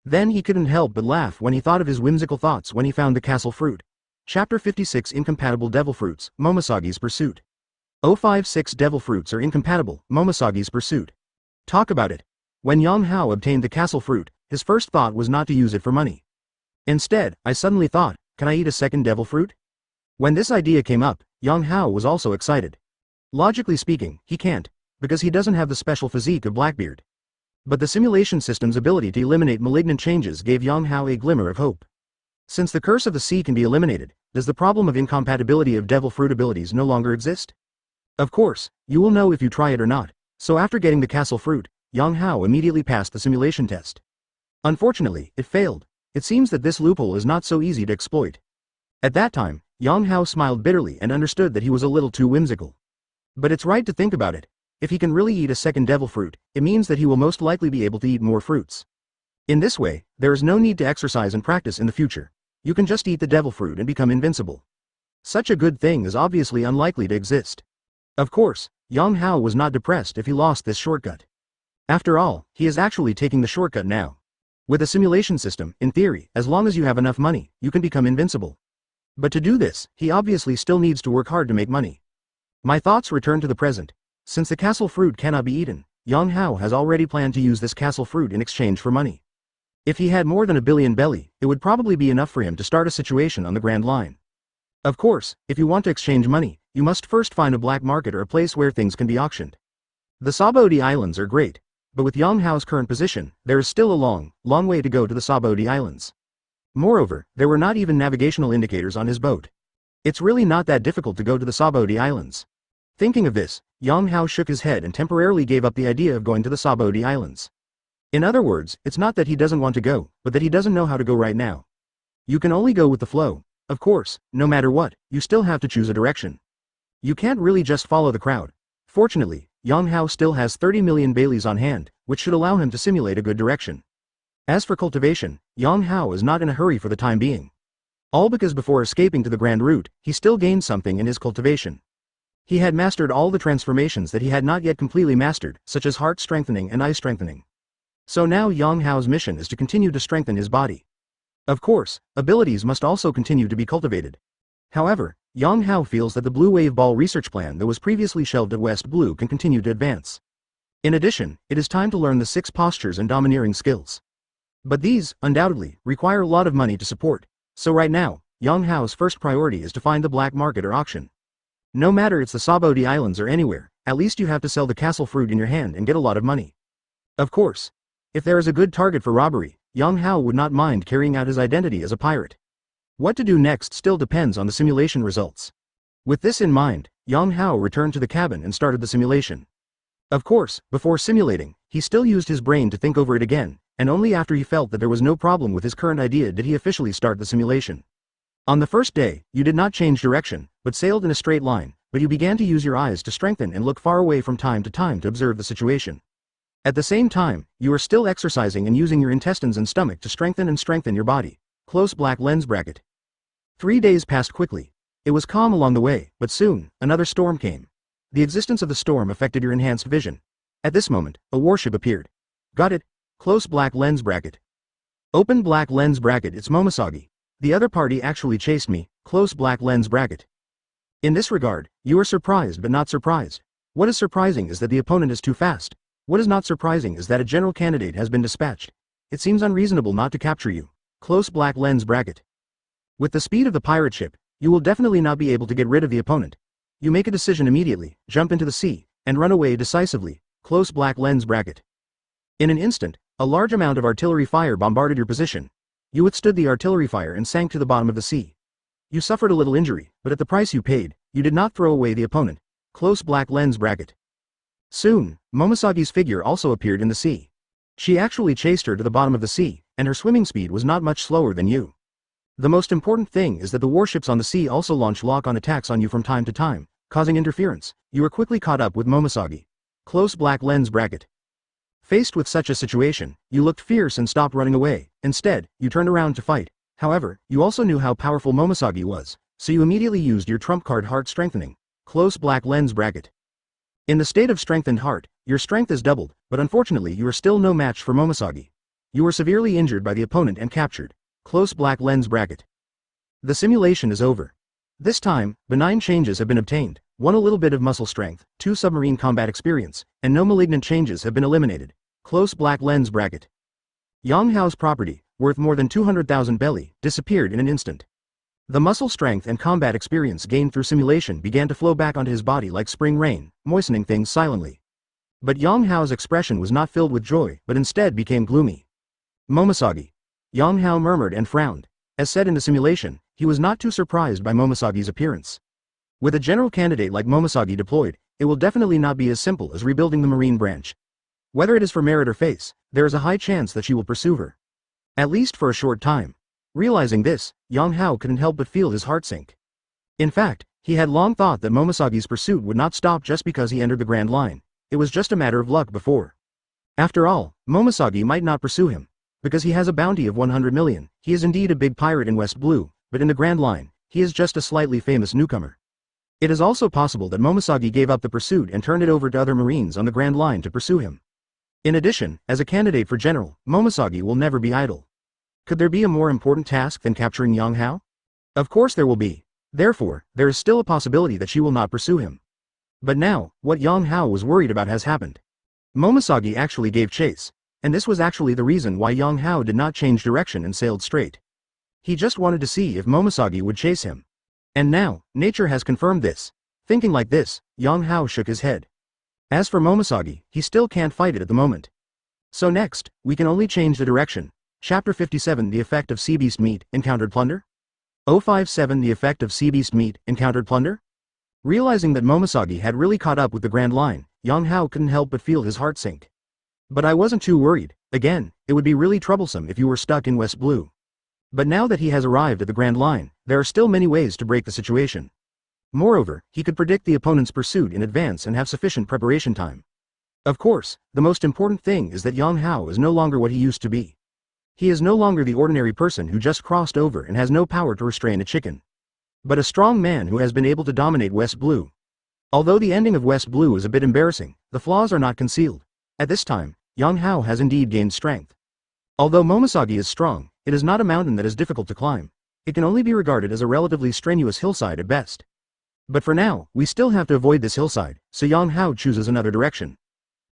Then he couldn't help but laugh when he thought of his whimsical thoughts when he found the castle fruit. Chapter 56 Incompatible Devil Fruits, Momosagi's Pursuit. 056 Devil Fruits are incompatible, Momosagi's Pursuit. Talk about it. When Yang Hao obtained the castle fruit, his first thought was not to use it for money. Instead, I suddenly thought, can I eat a second devil fruit? When this idea came up, Yang Hao was also excited. Logically speaking, he can't, because he doesn't have the special physique of Blackbeard. But the simulation system's ability to eliminate malignant changes gave Yang Hao a glimmer of hope. Since the curse of the sea can be eliminated, does the problem of incompatibility of devil fruit abilities no longer exist? Of course, you will know if you try it or not, so after getting the castle fruit, Yang Hao immediately passed the simulation test. Unfortunately, it failed. It seems that this loophole is not so easy to exploit. At that time, Yang Hao smiled bitterly and understood that he was a little too whimsical. But it's right to think about it. If he can really eat a second devil fruit, it means that he will most likely be able to eat more fruits. In this way, there is no need to exercise and practice in the future. You can just eat the devil fruit and become invincible. Such a good thing is obviously unlikely to exist. Of course, Yang Hao was not depressed if he lost this shortcut. After all, he is actually taking the shortcut now. With a simulation system, in theory, as long as you have enough money, you can become invincible. But to do this, he obviously still needs to work hard to make money. My thoughts return to the present. Since the castle fruit cannot be eaten, Yang Hao has already planned to use this castle fruit in exchange for money. If he had more than 1 billion belly, it would probably be enough for him to start a situation on the Grand Line. Of course, if you want to exchange money, you must first find a black market or a place where things can be auctioned. The Sabaody Islands are great, but with Yang Hao's current position, there is still a long way to go to the Sabaody Islands. Moreover, there were not even navigational indicators on his boat. It's really not that difficult to go to the Sabaody Islands. Thinking of this, Yang Hao shook his head and temporarily gave up the idea of going to the Sabaody Islands. In other words, it's not that he doesn't want to go, but that he doesn't know how to go right now. You can only go with the flow. Of course, no matter what, you still have to choose a direction. You can't really just follow the crowd. Fortunately, Yang Hao still has 30 million baileys on hand, which should allow him to simulate a good direction. As for cultivation, Yang Hao is not in a hurry for the time being. All because before escaping to the Grand Route, he still gained something in his cultivation. He had mastered all the transformations that he had not yet completely mastered, such as heart strengthening and eye strengthening. So now Yang Hao's mission is to continue to strengthen his body. Of course, abilities must also continue to be cultivated. However, Yang Hao feels that the Blue Wave Ball research plan that was previously shelved at West Blue can continue to advance. In addition, it is time to learn the 6 postures and domineering skills. But these, undoubtedly, require a lot of money to support, so right now, Yang Hao's first priority is to find the black market or auction. No matter it's the Sabaody Islands or anywhere, at least you have to sell the castle fruit in your hand and get a lot of money. Of course, if there is a good target for robbery, Yang Hao would not mind carrying out his identity as a pirate. What to do next still depends on the simulation results. With this in mind, Yang Hao returned to the cabin and started the simulation. Of course, before simulating, he still used his brain to think over it again, and only after he felt that there was no problem with his current idea did he officially start the simulation. On the first day, you did not change direction, but sailed in a straight line, but you began to use your eyes to strengthen and look far away from time to time to observe the situation. At the same time, you are still exercising and using your intestines and stomach to strengthen your body. Close black lens bracket. 3 days passed quickly. It was calm along the way, but soon, another storm came. The existence of the storm affected your enhanced vision. At this moment, a warship appeared. Got it? Close black lens bracket. Open black lens bracket. It's Momisagi. The other party actually chased me. Close black lens bracket. In this regard, you are surprised but not surprised. What is surprising is that the opponent is too fast. What is not surprising is that a general candidate has been dispatched. It seems unreasonable not to capture you. Close black lens bracket. With the speed of the pirate ship, you will definitely not be able to get rid of the opponent. You make a decision immediately, jump into the sea, and run away decisively. Close black lens bracket. In an instant, a large amount of artillery fire bombarded your position. You withstood the artillery fire and sank to the bottom of the sea. You suffered a little injury, but at the price you paid, you did not throw away the opponent. Close black lens bracket. Soon, Momisagi's figure also appeared in the sea. She actually chased her to the bottom of the sea, and her swimming speed was not much slower than you. The most important thing is that the warships on the sea also launch lock-on attacks on you from time to time, causing interference. You were quickly caught up with Momisagi. Close black lens bracket. Faced with such a situation, you looked fierce and stopped running away. Instead, you turned around to fight. However, you also knew how powerful Momisagi was, so you immediately used your trump card heart strengthening. Close black lens bracket. In the state of strengthened heart, your strength is doubled, but unfortunately you are still no match for Momisagi. You were severely injured by the opponent and captured. Close black lens bracket. The simulation is over. This time, benign changes have been obtained. 1. A little bit of muscle strength, 2. Submarine combat experience, and no malignant changes have been eliminated. Close black lens bracket. Yang Hao's property, worth more than 200,000 belly, disappeared in an instant. The muscle strength and combat experience gained through simulation began to flow back onto his body like spring rain, moistening things silently. But Yang Hao's expression was not filled with joy, but instead became gloomy. Momisagi. Yang Hao murmured and frowned. As said in the simulation, he was not too surprised by Momisagi's appearance. With a general candidate like Momisagi deployed, it will definitely not be as simple as rebuilding the marine branch. Whether it is for merit or face, there is a high chance that she will pursue her. At least for a short time. Realizing this, Yang Hao couldn't help but feel his heart sink. In fact, he had long thought that Momisagi's pursuit would not stop just because he entered the Grand Line. It was just a matter of luck before. After all, Momisagi might not pursue him. Because he has a bounty of 100 million, he is indeed a big pirate in West Blue, but in the Grand Line, he is just a slightly famous newcomer. It is also possible that Momisagi gave up the pursuit and turned it over to other marines on the Grand Line to pursue him. In addition, as a candidate for general, Momisagi will never be idle. Could there be a more important task than capturing Yang Hao? Of course there will be. Therefore, there is still a possibility that she will not pursue him. But now, what Yang Hao was worried about has happened. Momisagi actually gave chase. And this was actually the reason why Yang Hao did not change direction and sailed straight. He just wanted to see if Momisagi would chase him. And now, nature has confirmed this. Thinking like this, Yang Hao shook his head. As for Momisagi, he still can't fight it at the moment. So next, we can only change the direction. Chapter 57 The effect of sea beast meat, encountered plunder? 057 The effect of sea beast meat, encountered plunder? Realizing that Momisagi had really caught up with the Grand Line, Yang Hao couldn't help but feel his heart sink. But I wasn't too worried. Again, it would be really troublesome if you were stuck in West Blue. But now that he has arrived at the Grand Line, there are still many ways to break the situation. Moreover, he could predict the opponent's pursuit in advance and have sufficient preparation time. Of course, the most important thing is that Yang Hao is no longer what he used to be. He is no longer the ordinary person who just crossed over and has no power to restrain a chicken. But a strong man who has been able to dominate West Blue. Although the ending of West Blue is a bit embarrassing, the flaws are not concealed. At this time, Yang Hao has indeed gained strength. Although Momisagi is strong, it is not a mountain that is difficult to climb. It can only be regarded as a relatively strenuous hillside at best. But for now, we still have to avoid this hillside, so Yang Hao chooses another direction.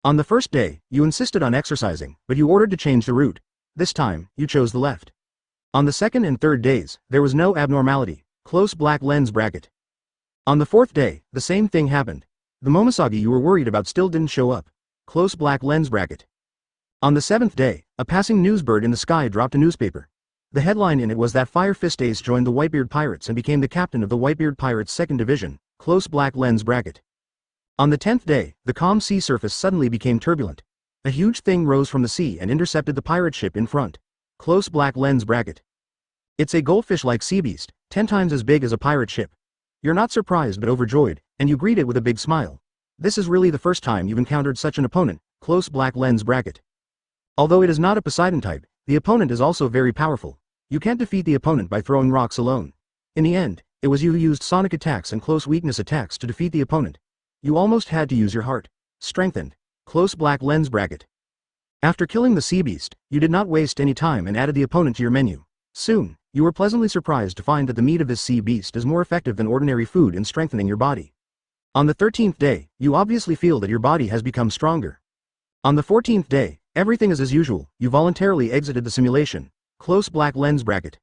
On the first day, you insisted on exercising, but you ordered to change the route. This time, you chose the left. On the second and third days, there was no abnormality. Close black lens bracket. On the fourth day, the same thing happened. The Momisagi you were worried about still didn't show up. Close black lens bracket. On the seventh day, a passing newsbird in the sky dropped a newspaper. The headline in it was that Fire Fist Ace joined the Whitebeard Pirates and became the captain of the Whitebeard Pirates' 2nd Division. Close black lens bracket. On the 10th day, the calm sea surface suddenly became turbulent. A huge thing rose from the sea and intercepted the pirate ship in front. Close black lens bracket. It's a goldfish-like sea beast, 10 times as big as a pirate ship. You're not surprised but overjoyed. and you greet it with a big smile. This is really the first time you've encountered such an opponent, close black lens bracket. Although it is not a Poseidon type, the opponent is also very powerful. You can't defeat the opponent by throwing rocks alone. In the end, it was you who used sonic attacks and close weakness attacks to defeat the opponent. You almost had to use your heart. Strengthened. Close black lens bracket. After killing the sea beast, you did not waste any time and added the opponent to your menu. Soon, you were pleasantly surprised to find that the meat of this sea beast is more effective than ordinary food in strengthening your body. On the 13th day, you obviously feel that your body has become stronger. On the 14th day, everything is as usual, you voluntarily exited the simulation. Close black lens bracket.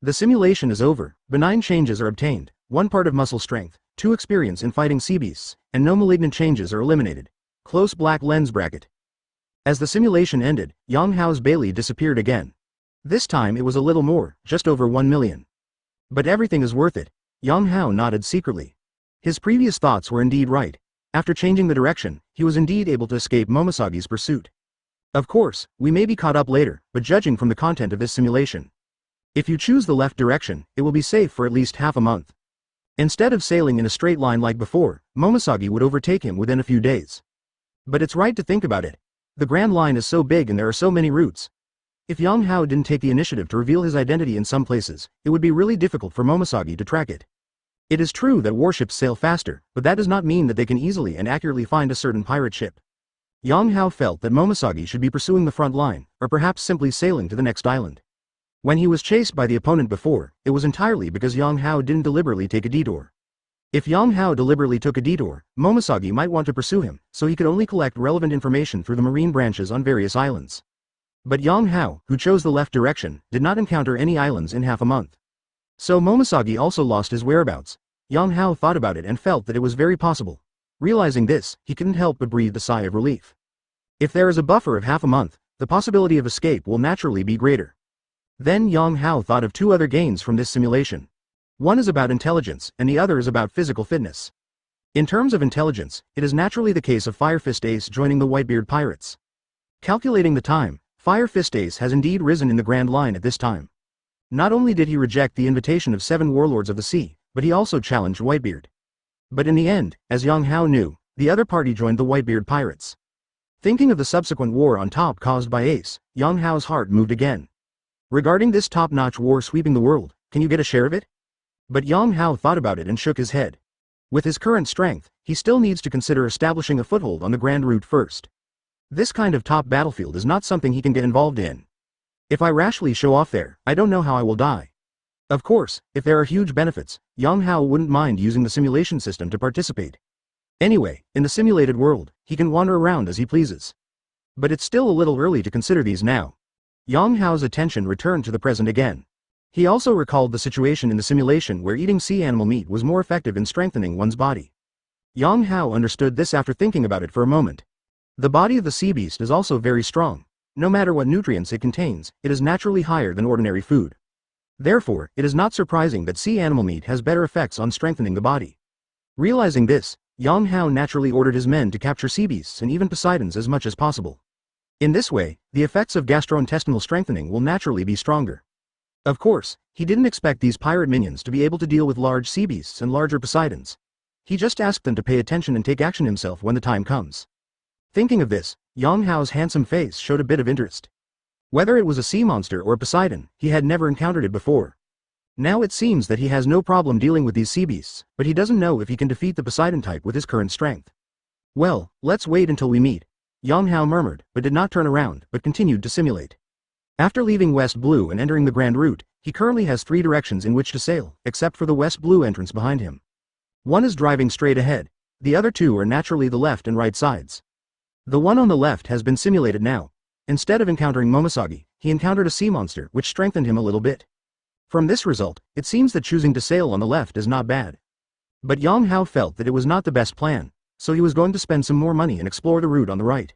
The simulation is over, benign changes are obtained, 1 part of muscle strength, 2 experience in fighting sea beasts, and no malignant changes are eliminated. Close black lens bracket. As the simulation ended, Yang Hao's Bailey disappeared again. This time it was a little more, just over 1 million. But everything is worth it. Yang Hao nodded secretly. His previous thoughts were indeed right. After changing the direction, he was indeed able to escape Momosagi's pursuit. Of course, we may be caught up later, but judging from the content of this simulation, if you choose the left direction, it will be safe for at least half a month. Instead of sailing in a straight line like before, Momosagi would overtake him within a few days. But it's right to think about it. The Grand Line is so big and there are so many routes. If Yang Hao didn't take the initiative to reveal his identity in some places, it would be really difficult for Momosagi to track it. It is true that warships sail faster, but that does not mean that they can easily and accurately find a certain pirate ship. Yang Hao felt that Momosagi should be pursuing the front line, or perhaps simply sailing to the next island. When he was chased by the opponent before, it was entirely because Yang Hao didn't deliberately take a detour. If Yang Hao deliberately took a detour, Momosagi might want to pursue him, so he could only collect relevant information through the marine branches on various islands. But Yang Hao, who chose the left direction, did not encounter any islands in half a month. So Momosagi also lost his whereabouts. Yang Hao thought about it and felt that it was very possible. Realizing this, he couldn't help but breathe a sigh of relief. If there is a buffer of half a month, the possibility of escape will naturally be greater. Then Yang Hao thought of 2 other gains from this simulation. One is about intelligence, and the other is about physical fitness. In terms of intelligence, it is naturally the case of Fire Fist Ace joining the Whitebeard Pirates. Calculating the time, Fire Fist Ace has indeed risen in the Grand Line at this time. Not only did he reject the invitation of 7 warlords of the sea, but he also challenged Whitebeard. But in the end, as Yang Hao knew, the other party joined the Whitebeard Pirates. Thinking of the subsequent war on top caused by Ace, Yang Hao's heart moved again. Regarding this top-notch war sweeping the world, can you get a share of it? But Yang Hao thought about it and shook his head. With his current strength, he still needs to consider establishing a foothold on the Grand Route first. This kind of top battlefield is not something he can get involved in. If I rashly show off there, I don't know how I will die. Of course, if there are huge benefits, Yang Hao wouldn't mind using the simulation system to participate. Anyway, in the simulated world, he can wander around as he pleases. But it's still a little early to consider these now. Yang Hao's attention returned to the present again. He also recalled the situation in the simulation where eating sea animal meat was more effective in strengthening one's body. Yang Hao understood this after thinking about it for a moment. The body of the sea beast is also very strong. No matter what nutrients it contains, it is naturally higher than ordinary food. Therefore, it is not surprising that sea animal meat has better effects on strengthening the body. Realizing this, Yang Hao naturally ordered his men to capture sea beasts and even Poseidons as much as possible. In this way, the effects of gastrointestinal strengthening will naturally be stronger. Of course, he didn't expect these pirate minions to be able to deal with large sea beasts and larger Poseidons. He just asked them to pay attention and take action himself when the time comes. Thinking of this, Yang Hao's handsome face showed a bit of interest. Whether it was a sea monster or a Poseidon, he had never encountered it before. Now it seems that he has no problem dealing with these sea beasts, but he doesn't know if he can defeat the Poseidon type with his current strength. Well, let's wait until we meet, Yang Hao murmured, but did not turn around, but continued to simulate. After leaving West Blue and entering the Grand Route, he currently has 3 directions in which to sail, except for the West Blue entrance behind him. One is driving straight ahead, the other 2 are naturally the left and right sides. The one on the left has been simulated now. Instead of encountering Momosagi, he encountered a sea monster which strengthened him a little bit. From this result, it seems that choosing to sail on the left is not bad. But Yang Hao felt that it was not the best plan, so he was going to spend some more money and explore the route on the right.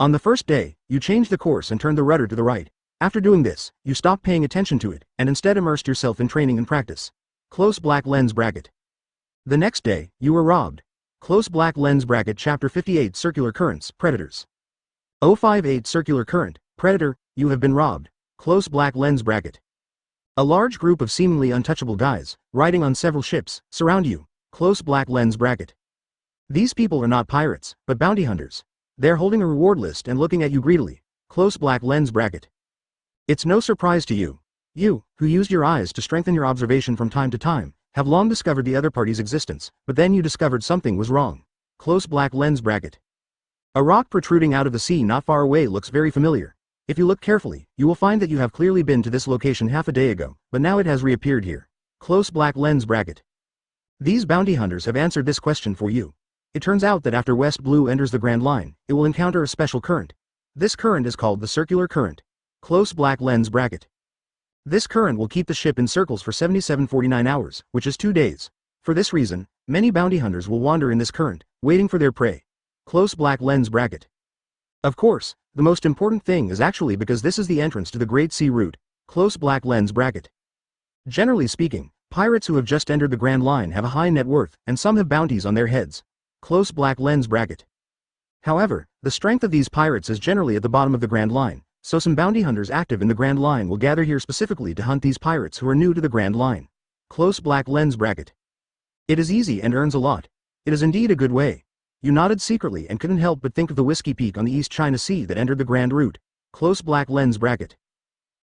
On the first day, you changed the course and turned the rudder to the right. After doing this, you stopped paying attention to it, and instead immersed yourself in training and practice. Close black lens bracket. The next day, you were robbed. Close black lens bracket Chapter 58 Circular Currents, Predators. 058 Circular Current, Predator, you have been robbed. Close black lens bracket. A large group of seemingly untouchable guys, riding on several ships, surround you. Close black lens bracket. These people are not pirates, but bounty hunters. They're holding a reward list and looking at you greedily. Close black lens bracket. It's no surprise to you. You, who used your eyes to strengthen your observation from time to time, have long discovered the other party's existence, but then you discovered something was wrong. Close black lens bracket. A rock protruding out of the sea not far away looks very familiar. If you look carefully, you will find that you have clearly been to this location half a day ago, but now it has reappeared here. Close black lens bracket. These bounty hunters have answered this question for you. It turns out that after West Blue enters the Grand Line, it will encounter a special current. This current is called the circular current. Close black lens bracket. This current will keep the ship in circles for 7749 hours, which is 2 days. For this reason, many bounty hunters will wander in this current, waiting for their prey. Close black lens bracket. Of course, the most important thing is actually because this is the entrance to the Great Sea Route. Close black lens bracket. Generally speaking, pirates who have just entered the Grand Line have a high net worth, and some have bounties on their heads. Close black lens bracket. However, the strength of these pirates is generally at the bottom of the Grand Line, so some bounty hunters active in the Grand Line will gather here specifically to hunt these pirates who are new to the Grand Line. Close black lens bracket. It is easy and earns a lot. It is indeed a good way. You nodded secretly and couldn't help but think of the Whiskey Peak on the East China Sea that entered the Grand Route. Close black lens bracket.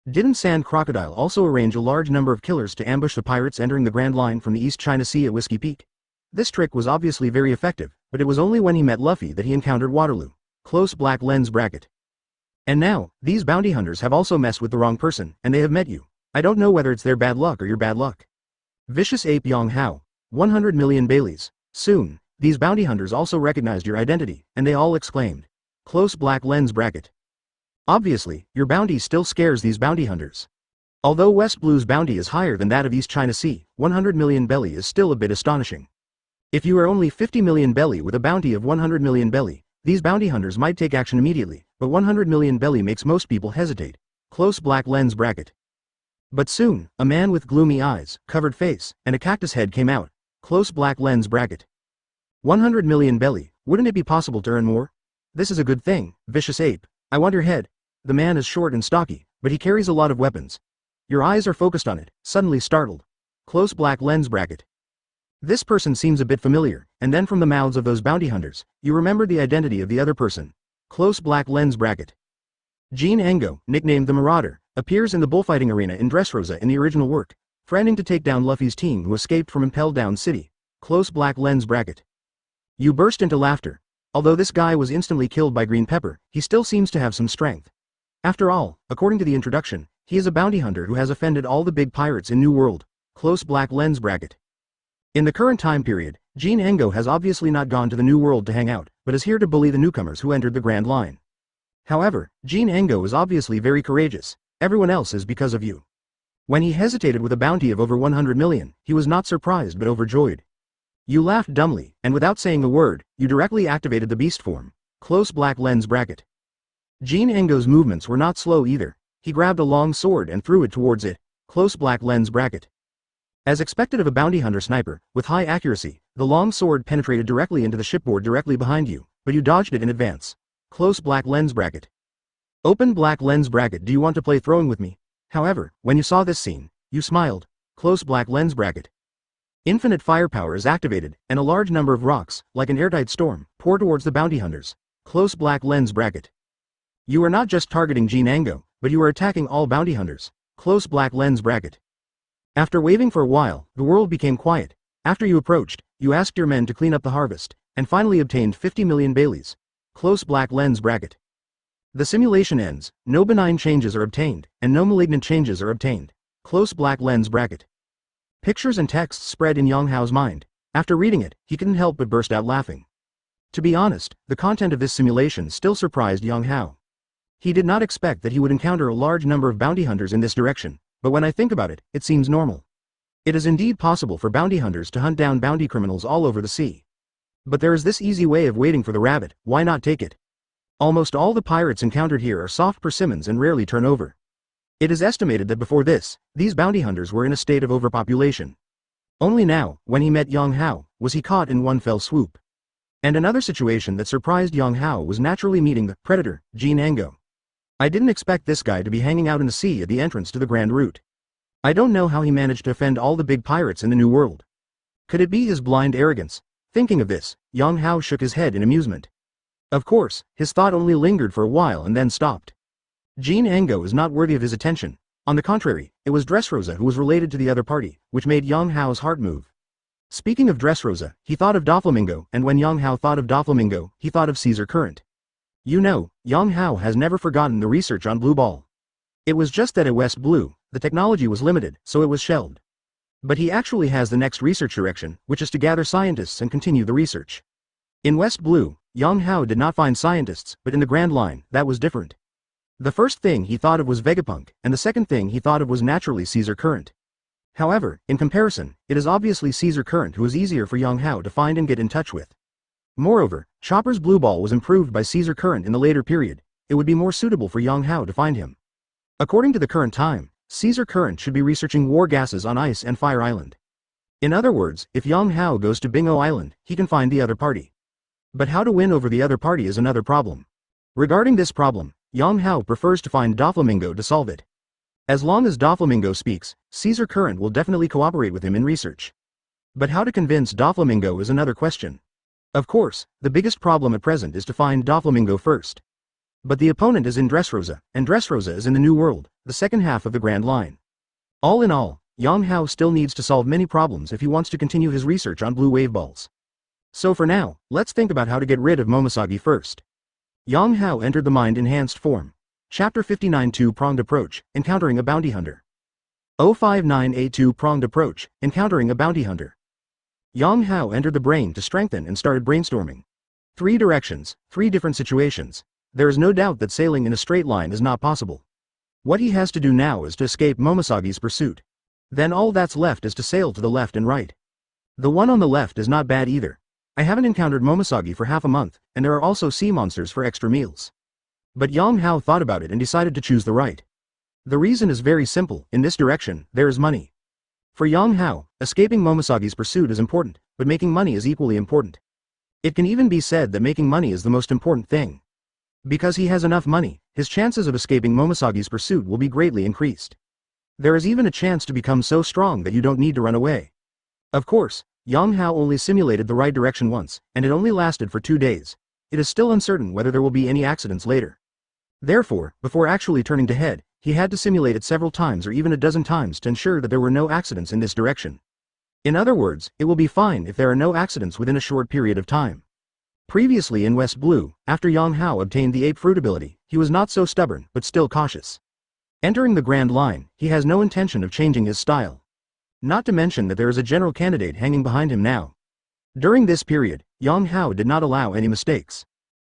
Didn't Sand Crocodile also arrange a large number of killers to ambush the pirates entering the Grand Line from the East China Sea at Whiskey Peak? This trick was obviously very effective, but it was only when he met Luffy that he encountered Waterloo. Close black lens bracket. And now, these bounty hunters have also messed with the wrong person, and they have met you. I don't know whether it's their bad luck or your bad luck. Vicious Ape Yong Hao. 100 million Baileys. Soon, these bounty hunters also recognized your identity, and they all exclaimed. Close black lens bracket. Obviously, your bounty still scares these bounty hunters. Although West Blue's bounty is higher than that of East China Sea, 100 million belly is still a bit astonishing. If you are only 50 million belly with a bounty of 100 million belly, these bounty hunters might take action immediately, but 100 million belly makes most people hesitate. Close black lens bracket. But soon, a man with gloomy eyes, covered face, and a cactus head came out. Close black lens bracket. 100 million belly, wouldn't it be possible to earn more? This is a good thing, Vicious Ape. I want your head. The man is short and stocky, but he carries a lot of weapons. Your eyes are focused on it, suddenly startled. Close black lens bracket. This person seems a bit familiar, and then from the mouths of those bounty hunters, you remember the identity of the other person. Close black lens bracket. Jean Engo, nicknamed the Marauder, appears in the bullfighting arena in Dressrosa in the original work, friending to take down Luffy's team who escaped from Impel Down City. Close black lens bracket. You burst into laughter. Although this guy was instantly killed by Green Pepper, he still seems to have some strength. After all, according to the introduction, he is a bounty hunter who has offended all the big pirates in New World. Close black lens bracket. In the current time period, Jean Engo has obviously not gone to the New World to hang out, but is here to bully the newcomers who entered the Grand Line. However, Jean Engo is obviously very courageous. Everyone else is because of you. When he hesitated with a bounty of over 100 million, he was not surprised but overjoyed. You laughed dumbly, and without saying a word, you directly activated the beast form. Close black lens bracket. Jean Engo's movements were not slow either. He grabbed a long sword and threw it towards it. Close black lens bracket. As expected of a bounty hunter sniper, with high accuracy, the long sword penetrated directly into the shipboard directly behind you, but you dodged it in advance. Close black lens bracket. Open black lens bracket. Do you want to play throwing with me? However, when you saw this scene, you smiled. Close black lens bracket. Infinite firepower is activated, and a large number of rocks, like an airtight storm, pour towards the bounty hunters. Close black lens bracket. You are not just targeting Jean Engo, but you are attacking all bounty hunters. Close black lens bracket. After waving for a while, the world became quiet. After you approached, you asked your men to clean up the harvest, and finally obtained 50 million Baileys. Close black lens bracket. The simulation ends, no benign changes are obtained, and no malignant changes are obtained. Close black lens bracket. Pictures and texts spread in Yong Hao's mind. After reading it, he couldn't help but burst out laughing. To be honest, the content of this simulation still surprised Yong Hao. He did not expect that he would encounter a large number of bounty hunters in this direction, but when I think about it, it seems normal. It is indeed possible for bounty hunters to hunt down bounty criminals all over the sea. But there is this easy way of waiting for the rabbit, why not take it? Almost all the pirates encountered here are soft persimmons and rarely turn over. It is estimated that before this, these bounty hunters were in a state of overpopulation. Only now, when he met Yong Hao, was he caught in one fell swoop. And another situation that surprised Yong Hao was naturally meeting the predator, Jean Engo. I didn't expect this guy to be hanging out in the sea at the entrance to the Grand Route. I don't know how he managed to offend all the big pirates in the New World. Could it be his blind arrogance? Thinking of this, Yang Hao shook his head in amusement. Of course, his thought only lingered for a while and then stopped. Jean Ango is not worthy of his attention. On the contrary, it was Dressrosa who was related to the other party, which made Yang Hao's heart move. Speaking of Dressrosa, he thought of Doflamingo, and when Yang Hao thought of Doflamingo, he thought of Caesar Current. You know, Yang Hao has never forgotten the research on Blue Ball. It was just that at West Blue, the technology was limited, so it was shelved. But he actually has the next research direction, which is to gather scientists and continue the research. In West Blue, Yang Hao did not find scientists, but in the Grand Line, that was different. The first thing he thought of was Vegapunk, and the second thing he thought of was naturally Caesar Current. However, in comparison, it is obviously Caesar Current who is easier for Yang Hao to find and get in touch with. Moreover, Chopper's Blue Ball was improved by Caesar Current in the later period. It would be more suitable for Yang Hao to find him. According to the current time, Caesar Current should be researching war gases on Ice and Fire Island. In other words, if Yang Hao goes to Bingo Island, he can find the other party. But how to win over the other party is another problem. Regarding this problem, Yang Hao prefers to find Doflamingo to solve it. As long as Doflamingo speaks, Caesar Current will definitely cooperate with him in research. But how to convince Doflamingo is another question. Of course, the biggest problem at present is to find Doflamingo first. But the opponent is in Dressrosa, and Dressrosa is in the New World, the second half of the Grand Line. All in all, Yang Hao still needs to solve many problems if he wants to continue his research on blue wave balls. So for now, let's think about how to get rid of Momisagi first. Yang Hao entered the mind-enhanced form. Chapter 59 Two-Pronged Approach, Encountering a Bounty Hunter. 059A Two-Pronged Approach, Encountering a Bounty Hunter. Yang Hao entered the brain to strengthen and started brainstorming. 3 directions, 3 different situations. There is no doubt that sailing in a straight line is not possible. What he has to do now is to escape Momisagi's pursuit. Then all that's left is to sail to the left and right. The one on the left is not bad either. I haven't encountered Momisagi for half a month, and there are also sea monsters for extra meals. But Yang Hao thought about it and decided to choose the right. The reason is very simple. In this direction, there is money. For Yang Hao, escaping Momisagi's pursuit is important, but making money is equally important. It can even be said that making money is the most important thing. Because he has enough money, his chances of escaping Momisagi's pursuit will be greatly increased. There is even a chance to become so strong that you don't need to run away. Of course, Yang Hao only simulated the right direction once, and it only lasted for 2 days. It is still uncertain whether there will be any accidents later. Therefore, before actually turning to head, he had to simulate it several times or even a dozen times to ensure that there were no accidents in this direction. In other words, it will be fine if there are no accidents within a short period of time. Previously in West Blue, after Yang Hao obtained the ape fruit ability, he was not so stubborn, but still cautious. Entering the Grand Line, he has no intention of changing his style. Not to mention that there is a general candidate hanging behind him now. During this period, Yang Hao did not allow any mistakes.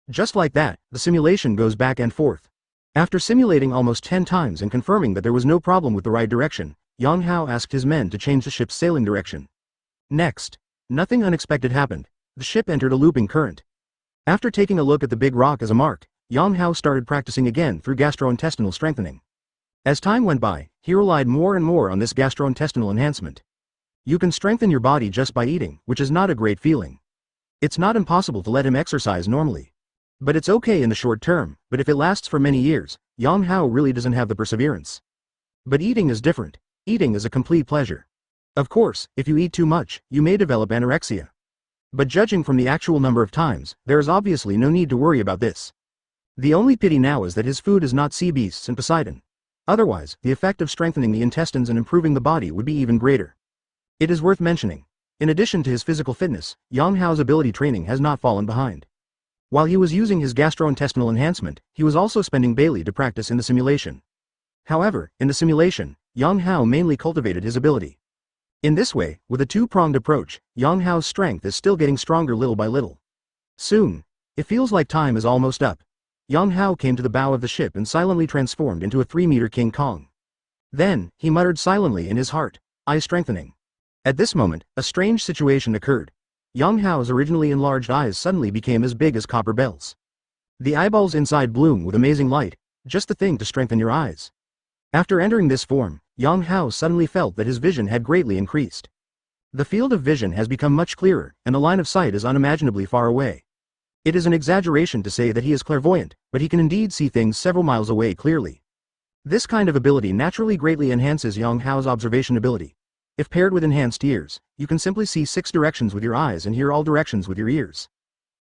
Just like that, the simulation goes back and forth. After simulating almost 10 times and confirming that there was no problem with the right direction, Yang Hao asked his men to change the ship's sailing direction. Next, nothing unexpected happened. The ship entered a looping current. After taking a look at the big rock as a mark, Yang Hao started practicing again through gastrointestinal strengthening. As time went by, he relied more and more on this gastrointestinal enhancement. You can strengthen your body just by eating, which is not a great feeling. It's not impossible to let him exercise normally. But it's okay in the short term, but if it lasts for many years, Yang Hao really doesn't have the perseverance. But eating is different. Eating is a complete pleasure. Of course, if you eat too much, you may develop anorexia. But judging from the actual number of times, there is obviously no need to worry about this. The only pity now is that his food is not sea beasts and Poseidon. Otherwise, the effect of strengthening the intestines and improving the body would be even greater. It is worth mentioning. In addition to his physical fitness, Yang Hao's ability training has not fallen behind. While he was using his gastrointestinal enhancement, he was also spending Bailey to practice in the simulation. However, in the simulation, Yang Hao mainly cultivated his ability. In this way, with a two-pronged approach, Yang Hao's strength is still getting stronger little by little. Soon, it feels like time is almost up. Yang Hao came to the bow of the ship and silently transformed into a 3-meter King Kong. Then, he muttered silently in his heart, "Eye strengthening." At this moment, a strange situation occurred. Yang Hao's originally enlarged eyes suddenly became as big as copper bells. The eyeballs inside bloom with amazing light, just the thing to strengthen your eyes. After entering this form, Yang Hao suddenly felt that his vision had greatly increased. The field of vision has become much clearer, and the line of sight is unimaginably far away. It is an exaggeration to say that he is clairvoyant, but he can indeed see things several miles away clearly. This kind of ability naturally greatly enhances Yang Hao's observation ability. If paired with enhanced ears, you can simply see 6 directions with your eyes and hear all directions with your ears.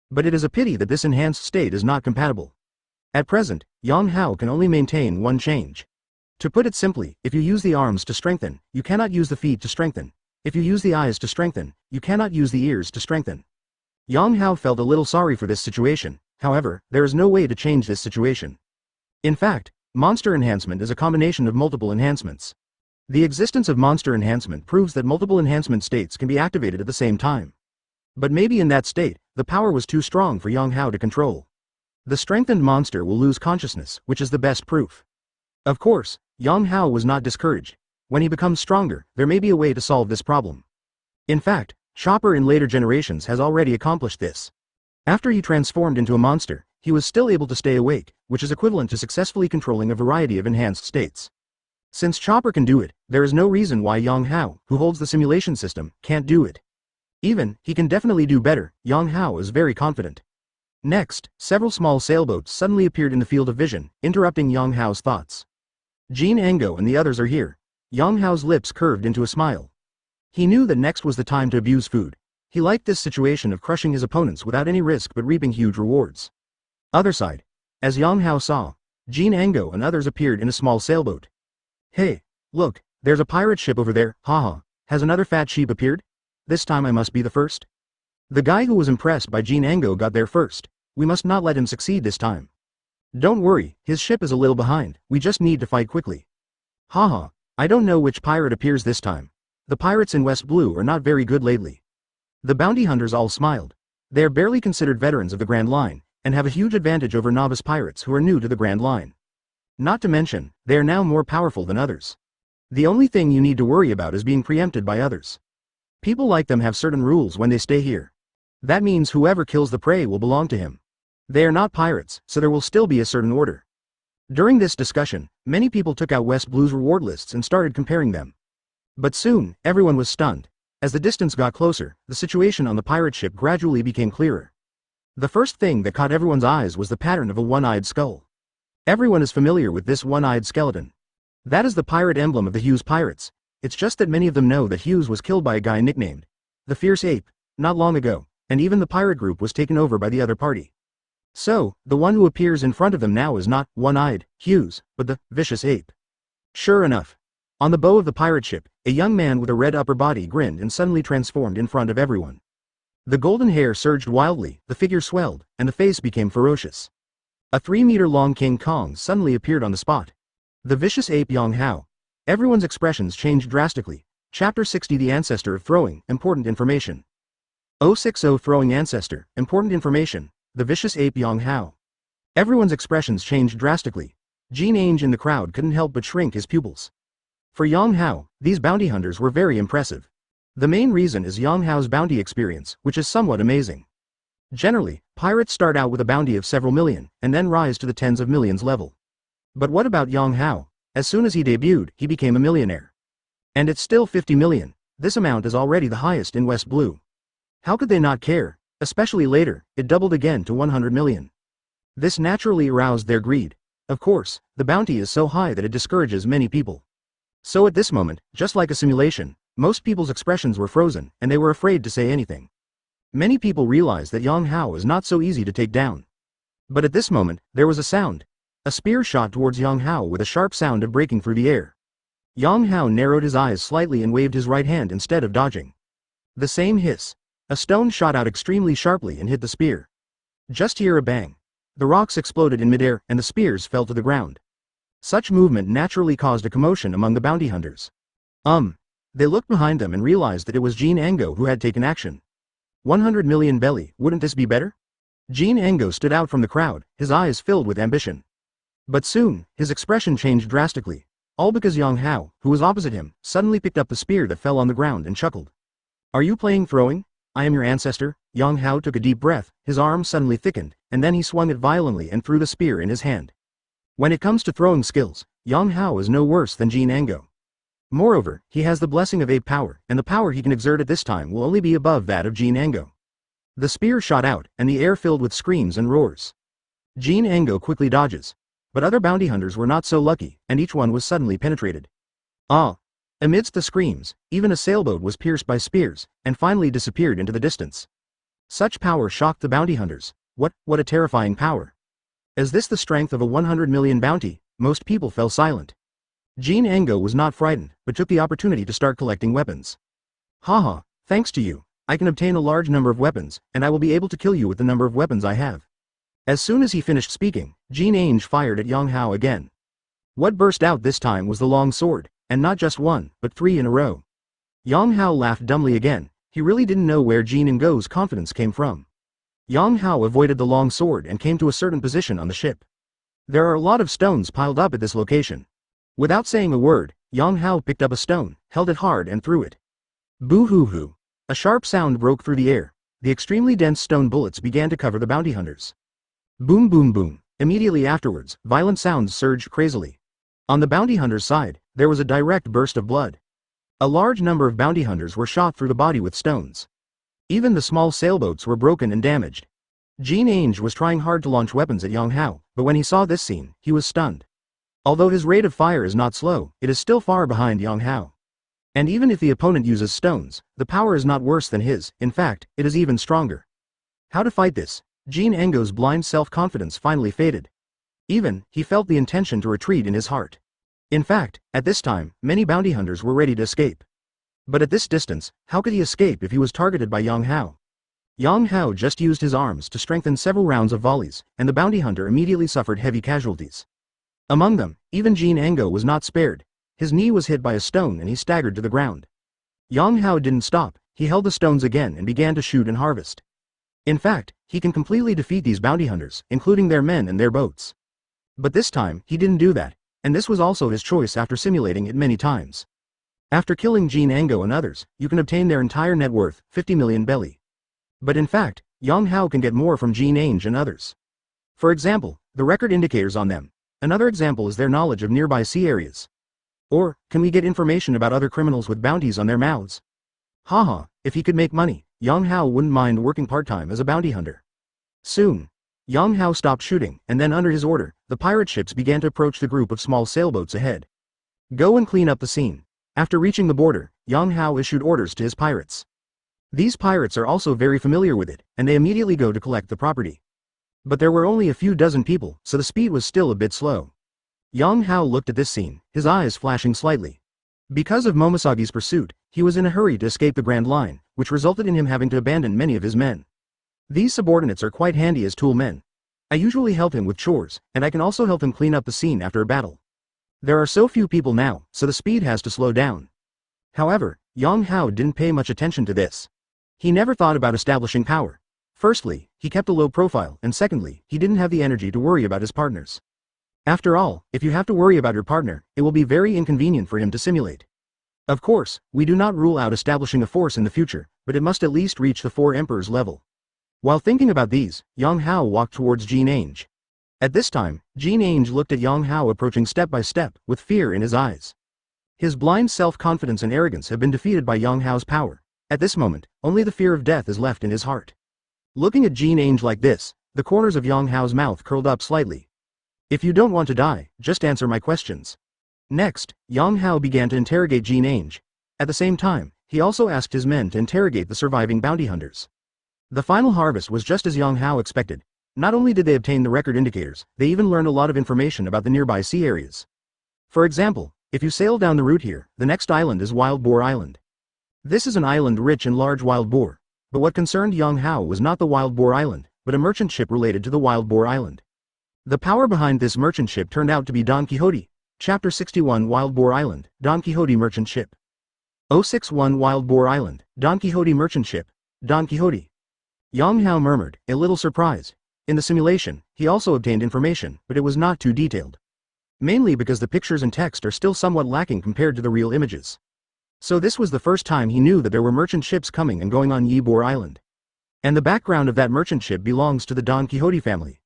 But it is a pity that this enhanced state is not compatible. At present, Yang Hao can only maintain one change. To put it simply, if you use the arms to strengthen, you cannot use the feet to strengthen. If you use the eyes to strengthen, you cannot use the ears to strengthen. Yang Hao felt a little sorry for this situation, however, there is no way to change this situation. In fact, monster enhancement is a combination of multiple enhancements. The existence of monster enhancement proves that multiple enhancement states can be activated at the same time. But maybe in that state, the power was too strong for Yang Hao to control. The strengthened monster will lose consciousness, which is the best proof. Of course, Yang Hao was not discouraged. When he becomes stronger, there may be a way to solve this problem. In fact, Chopper in later generations has already accomplished this. After he transformed into a monster, he was still able to stay awake, which is equivalent to successfully controlling a variety of enhanced states. Since Chopper can do it, there is no reason why Yang Hao, who holds the simulation system, can't do it. Even, he can definitely do better. Yang Hao is very confident. Next, several small sailboats suddenly appeared in the field of vision, interrupting Yang Hao's thoughts. Jean Ango and the others are here. Yang Hao's lips curved into a smile. He knew that next was the time to abuse food. He liked this situation of crushing his opponents without any risk but reaping huge rewards. Other side. As Yang Hao saw, Jean Ango and others appeared in a small sailboat. Hey, look, there's a pirate ship over there, haha. Has another fat sheep appeared? This time I must be the first. The guy who was impressed by Jean Ango got there first. We must not let him succeed this time. Don't worry, his ship is a little behind, we just need to fight quickly. Haha, I don't know which pirate appears this time. The pirates in West Blue are not very good lately. The bounty hunters all smiled. They are barely considered veterans of the Grand Line, and have a huge advantage over novice pirates who are new to the Grand Line. Not to mention, they are now more powerful than others. The only thing you need to worry about is being preempted by others. People like them have certain rules when they stay here. That means whoever kills the prey will belong to him. They are not pirates, so there will still be a certain order. During this discussion, many people took out West Blue's reward lists and started comparing them. But soon, everyone was stunned. As the distance got closer, the situation on the pirate ship gradually became clearer. The first thing that caught everyone's eyes was the pattern of a one-eyed skull. Everyone is familiar with this one-eyed skeleton. That is the pirate emblem of the Hughes Pirates. It's just that many of them know that Hughes was killed by a guy nicknamed the Fierce Ape not long ago, and even the pirate group was taken over by the other party. So, the one who appears in front of them now is not one-eyed Hughes, but the vicious ape. Sure enough. On the bow of the pirate ship, a young man with a red upper body grinned and suddenly transformed in front of everyone. The golden hair surged wildly, the figure swelled, and the face became ferocious. A 3-meter-long King Kong suddenly appeared on the spot. The vicious ape Yang Hao. Everyone's expressions changed drastically. Chapter 60 The Ancestor of Throwing, Important Information. 060 Throwing Ancestor, Important Information. The vicious ape Yang Hao. Everyone's expressions changed drastically. Jean Ange in the crowd couldn't help but shrink his pupils. For Yang Hao, these bounty hunters were very impressive. The main reason is Yang Hao's bounty experience, which is somewhat amazing. Generally, pirates start out with a bounty of several million, and then rise to the tens of millions level. But what about Yang Hao? As soon as he debuted, he became a millionaire. And it's still 50 million. This amount is already the highest in West Blue. How could they not care? Especially later, it doubled again to 100 million. This naturally aroused their greed. Of course, the bounty is so high that it discourages many people. So at this moment, just like a simulation, most people's expressions were frozen, and they were afraid to say anything. Many people realized that Yang Hao is not so easy to take down. But at this moment, there was a sound. A spear shot towards Yang Hao with a sharp sound of breaking through the air. Yang Hao narrowed his eyes slightly and waved his right hand instead of dodging. The same hiss. A stone shot out extremely sharply and hit the spear. Just hear a bang. The rocks exploded in midair and the spears fell to the ground. Such movement naturally caused a commotion among the bounty hunters. They looked behind them and realized that it was Jean Ango who had taken action. 100 million belly, wouldn't this be better? Jean Ango stood out from the crowd, his eyes filled with ambition. But soon, his expression changed drastically. All because Yang Hao, who was opposite him, suddenly picked up the spear that fell on the ground and chuckled. Are you playing throwing? I am your ancestor. Yang Hao took a deep breath, his arm suddenly thickened, and then he swung it violently and threw the spear in his hand. When it comes to throwing skills, Yang Hao is no worse than Jean Ango. Moreover, he has the blessing of ape power, and the power he can exert at this time will only be above that of Jean Ango. The spear shot out, and the air filled with screams and roars. Jean Ango quickly dodges. But other bounty hunters were not so lucky, and each one was suddenly penetrated. A Amidst the screams, even a sailboat was pierced by spears, and finally disappeared into the distance. Such power shocked the bounty hunters. What a terrifying power. Is this the strength of a 100 million bounty? Most people fell silent. Jean Ango was not frightened, but took the opportunity to start collecting weapons. Haha, thanks to you, I can obtain a large number of weapons, and I will be able to kill you with the number of weapons I have. As soon as he finished speaking, Jean Ange fired at Yang Hao again. What burst out this time was the long sword, and not just one, but 3 in a row. Yang Hao laughed dumbly again. He really didn't know where Jean Ango's confidence came from. Yang Hao avoided the long sword and came to a certain position on the ship. There are a lot of stones piled up at this location. Without saying a word, Yang Hao picked up a stone, held it hard and threw it. Boo-hoo-hoo. A sharp sound broke through the air. The extremely dense stone bullets began to cover the bounty hunters. Boom boom boom. Immediately afterwards, violent sounds surged crazily. On the bounty hunter's side, there was a direct burst of blood. A large number of bounty hunters were shot through the body with stones. Even the small sailboats were broken and damaged. Jean Ange was trying hard to launch weapons at Yang Hao, but when he saw this scene, he was stunned. Although his rate of fire is not slow, it is still far behind Yang Hao. And even if the opponent uses stones, the power is not worse than his. In fact, it is even stronger. How to fight this? Jean Ango's blind self-confidence finally faded. Even, he felt the intention to retreat in his heart. In fact, at this time, many bounty hunters were ready to escape. But at this distance, how could he escape if he was targeted by Yang Hao? Yang Hao just used his arms to strengthen several rounds of volleys, and the bounty hunter immediately suffered heavy casualties. Among them, even Jean Ango was not spared. His knee was hit by a stone and he staggered to the ground. Yang Hao didn't stop. He held the stones again and began to shoot and harvest. In fact, he can completely defeat these bounty hunters, including their men and their boats. But this time, he didn't do that, and this was also his choice after simulating it many times. After killing Jean Ango and others, you can obtain their entire net worth, 50 million belly. But in fact, Yang Hao can get more from Jean Ange and others. For example, the record indicators on them. Another example is their knowledge of nearby sea areas. Or, can we get information about other criminals with bounties on their mouths? Haha, if he could make money, Yang Hao wouldn't mind working part-time as a bounty hunter. Soon, Yang Hao stopped shooting, and then under his order, the pirate ships began to approach the group of small sailboats ahead. Go and clean up the scene. After reaching the border, Yang Hao issued orders to his pirates. These pirates are also very familiar with it, and they immediately go to collect the property. But there were only a few dozen people, so the speed was still a bit slow. Yang Hao looked at this scene, his eyes flashing slightly. Because of Momosagi's pursuit, he was in a hurry to escape the Grand Line, which resulted in him having to abandon many of his men. These subordinates are quite handy as tool men. I usually help him with chores, and I can also help him clean up the scene after a battle. There are so few people now, so the speed has to slow down. However, Yang Hao didn't pay much attention to this. He never thought about establishing power. Firstly, he kept a low profile, and secondly, he didn't have the energy to worry about his partners. After all, if you have to worry about your partner, it will be very inconvenient for him to simulate. Of course, we do not rule out establishing a force in the future, but it must at least reach the 4 emperors level. While thinking about these, Yang Hao walked towards Jean Ange. At this time, Jean Ange looked at Yang Hao approaching step by step, with fear in his eyes. His blind self-confidence and arrogance have been defeated by Yang Hao's power. At this moment, only the fear of death is left in his heart. Looking at Jean Ange like this, the corners of Yang Hao's mouth curled up slightly. If you don't want to die, just answer my questions. Next, Yang Hao began to interrogate Jean Ange. At the same time, he also asked his men to interrogate the surviving bounty hunters. The final harvest was just as Yang Hao expected. Not only did they obtain the record indicators, they even learned a lot of information about the nearby sea areas. For example, if you sail down the route here, the next island is Wild Boar Island. This is an island rich in large wild boar. But what concerned Yang Hao was not the Wild Boar Island, but a merchant ship related to the Wild Boar Island. The power behind this merchant ship turned out to be Donquixote. Chapter 61 Wild Boar Island, Donquixote Merchant Ship. 061 Wild Boar Island, Donquixote Merchant Ship, Donquixote. Yang Hao murmured, a little surprised. In the simulation, he also obtained information, but it was not too detailed. Mainly because the pictures and text are still somewhat lacking compared to the real images. So this was the first time he knew that there were merchant ships coming and going on Yi Boar Island. And the background of that merchant ship belongs to the Donquixote family.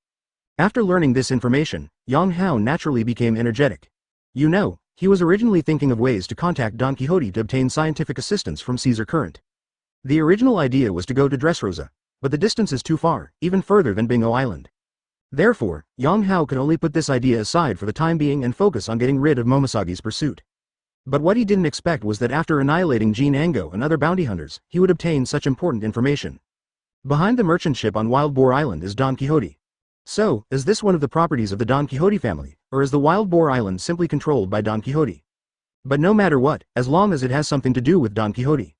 After learning this information, Yang Hao naturally became energetic. You know, he was originally thinking of ways to contact Donquixote to obtain scientific assistance from Caesar Current. The original idea was to go to Dressrosa, but the distance is too far, even further than Bingo Island. Therefore, Yang Hao could only put this idea aside for the time being and focus on getting rid of Momosagi's pursuit. But what he didn't expect was that after annihilating Jean Ango and other bounty hunters, he would obtain such important information. Behind the merchant ship on Wild Boar Island is Donquixote. So, is this one of the properties of the Donquixote family, or is the Wild Boar Island simply controlled by Donquixote? But no matter what, as long as it has something to do with Donquixote.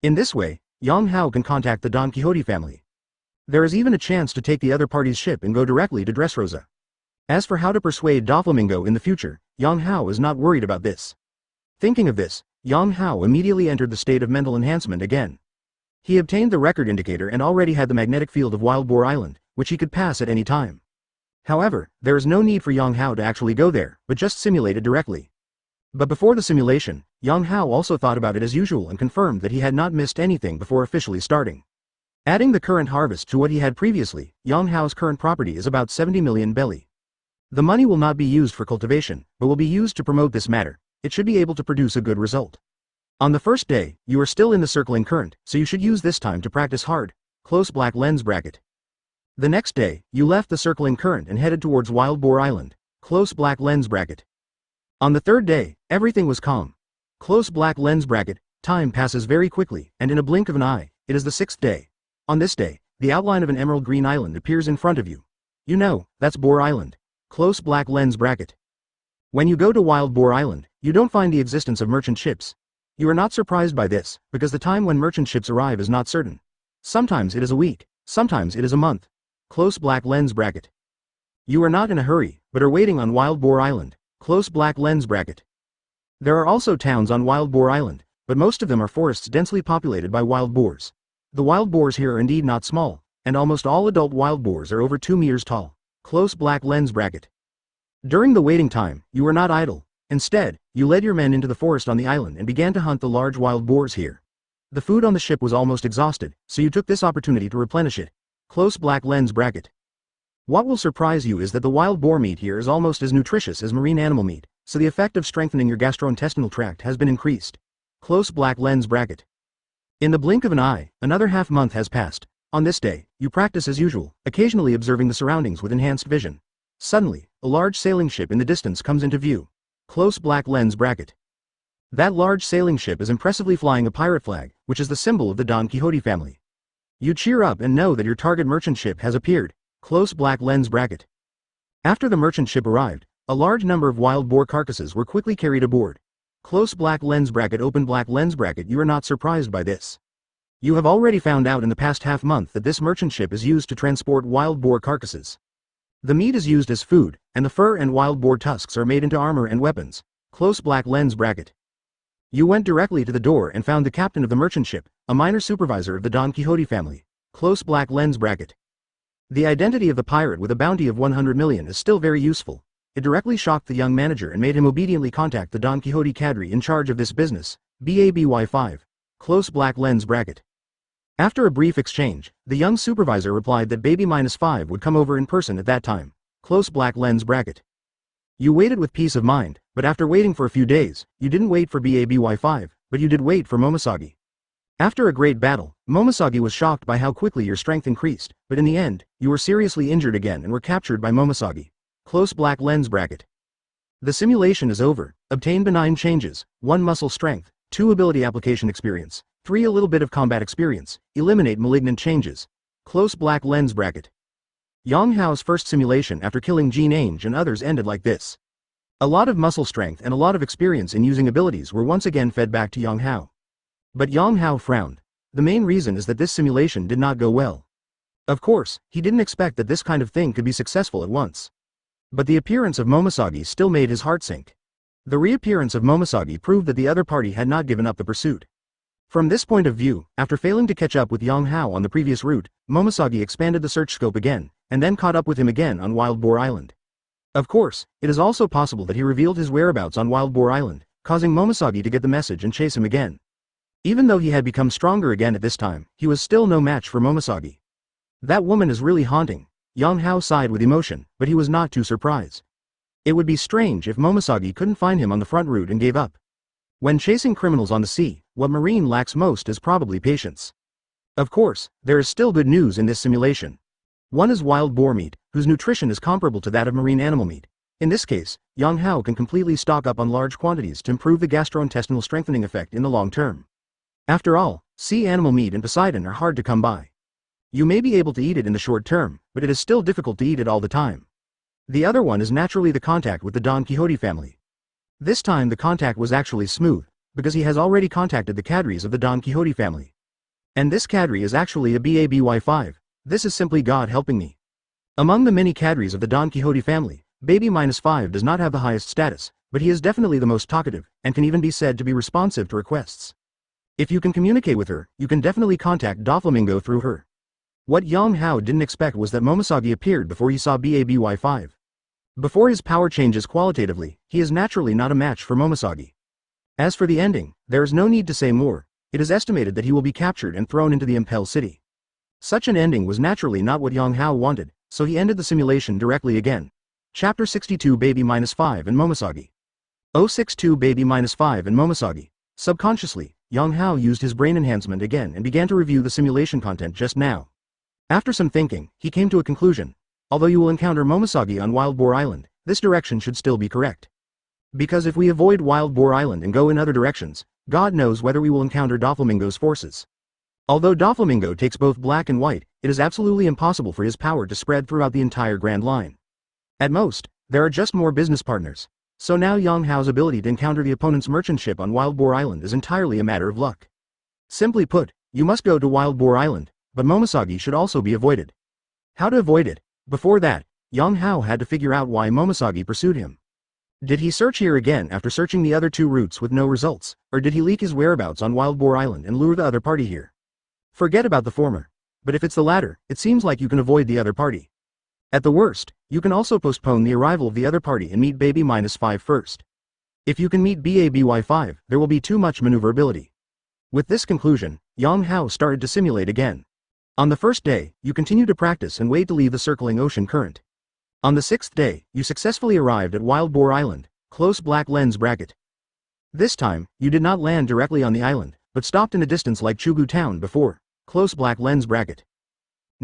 In this way, Yang Hao can contact the Donquixote family. There is even a chance to take the other party's ship and go directly to Dressrosa. As for how to persuade Doflamingo in the future, Yang Hao is not worried about this. Thinking of this, Yang Hao immediately entered the state of mental enhancement again. He obtained the record indicator and already had the magnetic field of Wild Boar Island, which he could pass at any time. However, there is no need for Yang Hao to actually go there, but just simulate it directly. But before the simulation, Yang Hao also thought about it as usual and confirmed that he had not missed anything before officially starting. Adding the current harvest to what he had previously, Yang Hao's current property is about 70 million belly. The money will not be used for cultivation, but will be used to promote this matter. It should be able to produce a good result. On the first day, you are still in the circling current, so you should use this time to practice hard. Close black lens bracket. The next day, you left the circling current and headed towards Wild Boar Island. Close black lens bracket. On the third day, everything was calm. Close black lens bracket. Time passes very quickly, and in a blink of an eye, it is the sixth day. On this day, the outline of an emerald green island appears in front of you. You know, that's Boar Island. Close black lens bracket. When you go to Wild Boar Island, you don't find the existence of merchant ships. You are not surprised by this, because the time when merchant ships arrive is not certain. Sometimes it is a week, sometimes it is a month. Close black lens bracket. You are not in a hurry, but are waiting on Wild Boar Island. Close black lens bracket. There are also towns on Wild Boar Island, but most of them are forests densely populated by wild boars. The wild boars here are indeed not small, and almost all adult wild boars are over 2 meters tall. Close black lens bracket. During the waiting time, you were not idle. Instead, you led your men into the forest on the island and began to hunt the large wild boars here. The food on the ship was almost exhausted, so you took this opportunity to replenish it. Close black lens bracket. What will surprise you is that the wild boar meat here is almost as nutritious as marine animal meat, so the effect of strengthening your gastrointestinal tract has been increased. Close black lens bracket. In the blink of an eye, another half month has passed. On this day, you practice as usual, occasionally observing the surroundings with enhanced vision. Suddenly, a large sailing ship in the distance comes into view. Close black lens bracket. That large sailing ship is impressively flying a pirate flag, which is the symbol of the Donquixote family. You cheer up and know that your target merchant ship has appeared. Close black lens bracket. After the merchant ship arrived, a large number of wild boar carcasses were quickly carried aboard. Close black lens bracket. Open black lens bracket. You are not surprised by this. You have already found out in the past half month that this merchant ship is used to transport wild boar carcasses. The meat is used as food, and the fur and wild boar tusks are made into armor and weapons. Close black lens bracket. You went directly to the door and found the captain of the merchant ship, a minor supervisor of the Donquixote family. Close black lens bracket. The identity of the pirate with a bounty of 100 million is still very useful. It directly shocked the young manager and made him obediently contact the Donquixote cadre in charge of this business, BABY5. Close black lens bracket. After a brief exchange, the young supervisor replied that baby-5 would come over in person at that time. Close black lens bracket. You waited with peace of mind, but after waiting for a few days, you didn't wait for BABY5, but you did wait for Momisagi. After a great battle, Momisagi was shocked by how quickly your strength increased, but in the end, you were seriously injured again and were captured by Momisagi. Close black lens bracket. The simulation is over. Obtain benign changes, 1 muscle strength, 2 ability application experience, 3 a little bit of combat experience, eliminate malignant changes. Close black lens bracket. Yang Hao's first simulation after killing Jean Ange and others ended like this. A lot of muscle strength and a lot of experience in using abilities were once again fed back to Yang Hao. But Yang Hao frowned. The main reason is that this simulation did not go well. Of course, he didn't expect that this kind of thing could be successful at once. But the appearance of Momisagi still made his heart sink. The reappearance of Momisagi proved that the other party had not given up the pursuit. From this point of view, after failing to catch up with Yang Hao on the previous route, Momisagi expanded the search scope again, and then caught up with him again on Wild Boar Island. Of course, it is also possible that he revealed his whereabouts on Wild Boar Island, causing Momisagi to get the message and chase him again. Even though he had become stronger again at this time, he was still no match for Momisagi. That woman is really haunting. Yang Hao sighed with emotion, but he was not too surprised. It would be strange if Momisagi couldn't find him on the front route and gave up. When chasing criminals on the sea, what Marine lacks most is probably patience. Of course, there is still good news in this simulation. One is wild boar meat, whose nutrition is comparable to that of marine animal meat. In this case, Yang Hao can completely stock up on large quantities to improve the gastrointestinal strengthening effect in the long term. After all, sea animal meat and Poseidon are hard to come by. You may be able to eat it in the short term, but it is still difficult to eat it all the time. The other one is naturally the contact with the Donquixote family. This time the contact was actually smooth, because he has already contacted the cadres of the Donquixote family. And this cadre is actually a BABY5, this is simply God helping me. Among the many cadres of the Donquixote family, Baby-5 does not have the highest status, but he is definitely the most talkative, and can even be said to be responsive to requests. If you can communicate with her, you can definitely contact Doflamingo through her. What Yang Hao didn't expect was that Momisagi appeared before he saw BABY5. Before his power changes qualitatively, he is naturally not a match for Momisagi. As for the ending, there is no need to say more, it is estimated that he will be captured and thrown into the Impel City. Such an ending was naturally not what Yang Hao wanted, so he ended the simulation directly again. Chapter 62 Baby-5 and Momisagi. 062 Baby-5 and Momisagi. Subconsciously, Yang Hao used his brain enhancement again and began to review the simulation content just now. After some thinking, he came to a conclusion. Although you will encounter Momisagi on Wild Boar Island, this direction should still be correct. Because if we avoid Wild Boar Island and go in other directions, God knows whether we will encounter Doflamingo's forces. Although Doflamingo takes both black and white, it is absolutely impossible for his power to spread throughout the entire Grand Line. At most, there are just more business partners. So now Yang Hao's ability to encounter the opponent's merchant ship on Wild Boar Island is entirely a matter of luck. Simply put, you must go to Wild Boar Island, but Momisagi should also be avoided. How to avoid it? Before that, Yang Hao had to figure out why Momisagi pursued him. Did he search here again after searching the other two routes with no results, or did he leak his whereabouts on Wild Boar Island and lure the other party here? Forget about the former. But if it's the latter, it seems like you can avoid the other party. At the worst, you can also postpone the arrival of the other party and meet Baby-5 first. If you can meet BABY5, there will be too much maneuverability. With this conclusion, Yang Hao started to simulate again. On the first day, you continue to practice and wait to leave the circling ocean current. On the sixth day, you successfully arrived at Wild Boar Island, close black lens bracket. This time, you did not land directly on the island, but stopped in a distance like Chugu Town before, close black lens bracket.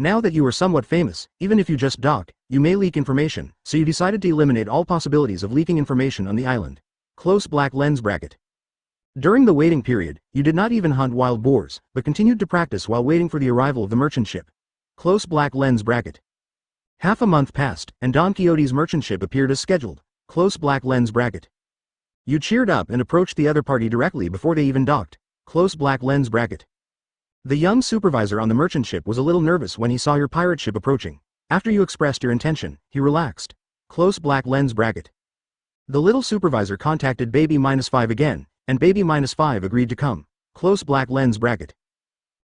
Now that you are somewhat famous, even if you just dock, you may leak information, so you decided to eliminate all possibilities of leaking information on the island. Close black lens bracket. During the waiting period, you did not even hunt wild boars, but continued to practice while waiting for the arrival of the merchant ship. Close black lens bracket. Half a month passed, and Donquixote's merchant ship appeared as scheduled. Close black lens bracket. You cheered up and approached the other party directly before they even docked. Close black lens bracket. The young supervisor on the merchant ship was a little nervous when he saw your pirate ship approaching. After you expressed your intention, he relaxed. Close black lens bracket. The little supervisor contacted Baby-5 again, and Baby-5 agreed to come. Close black lens bracket.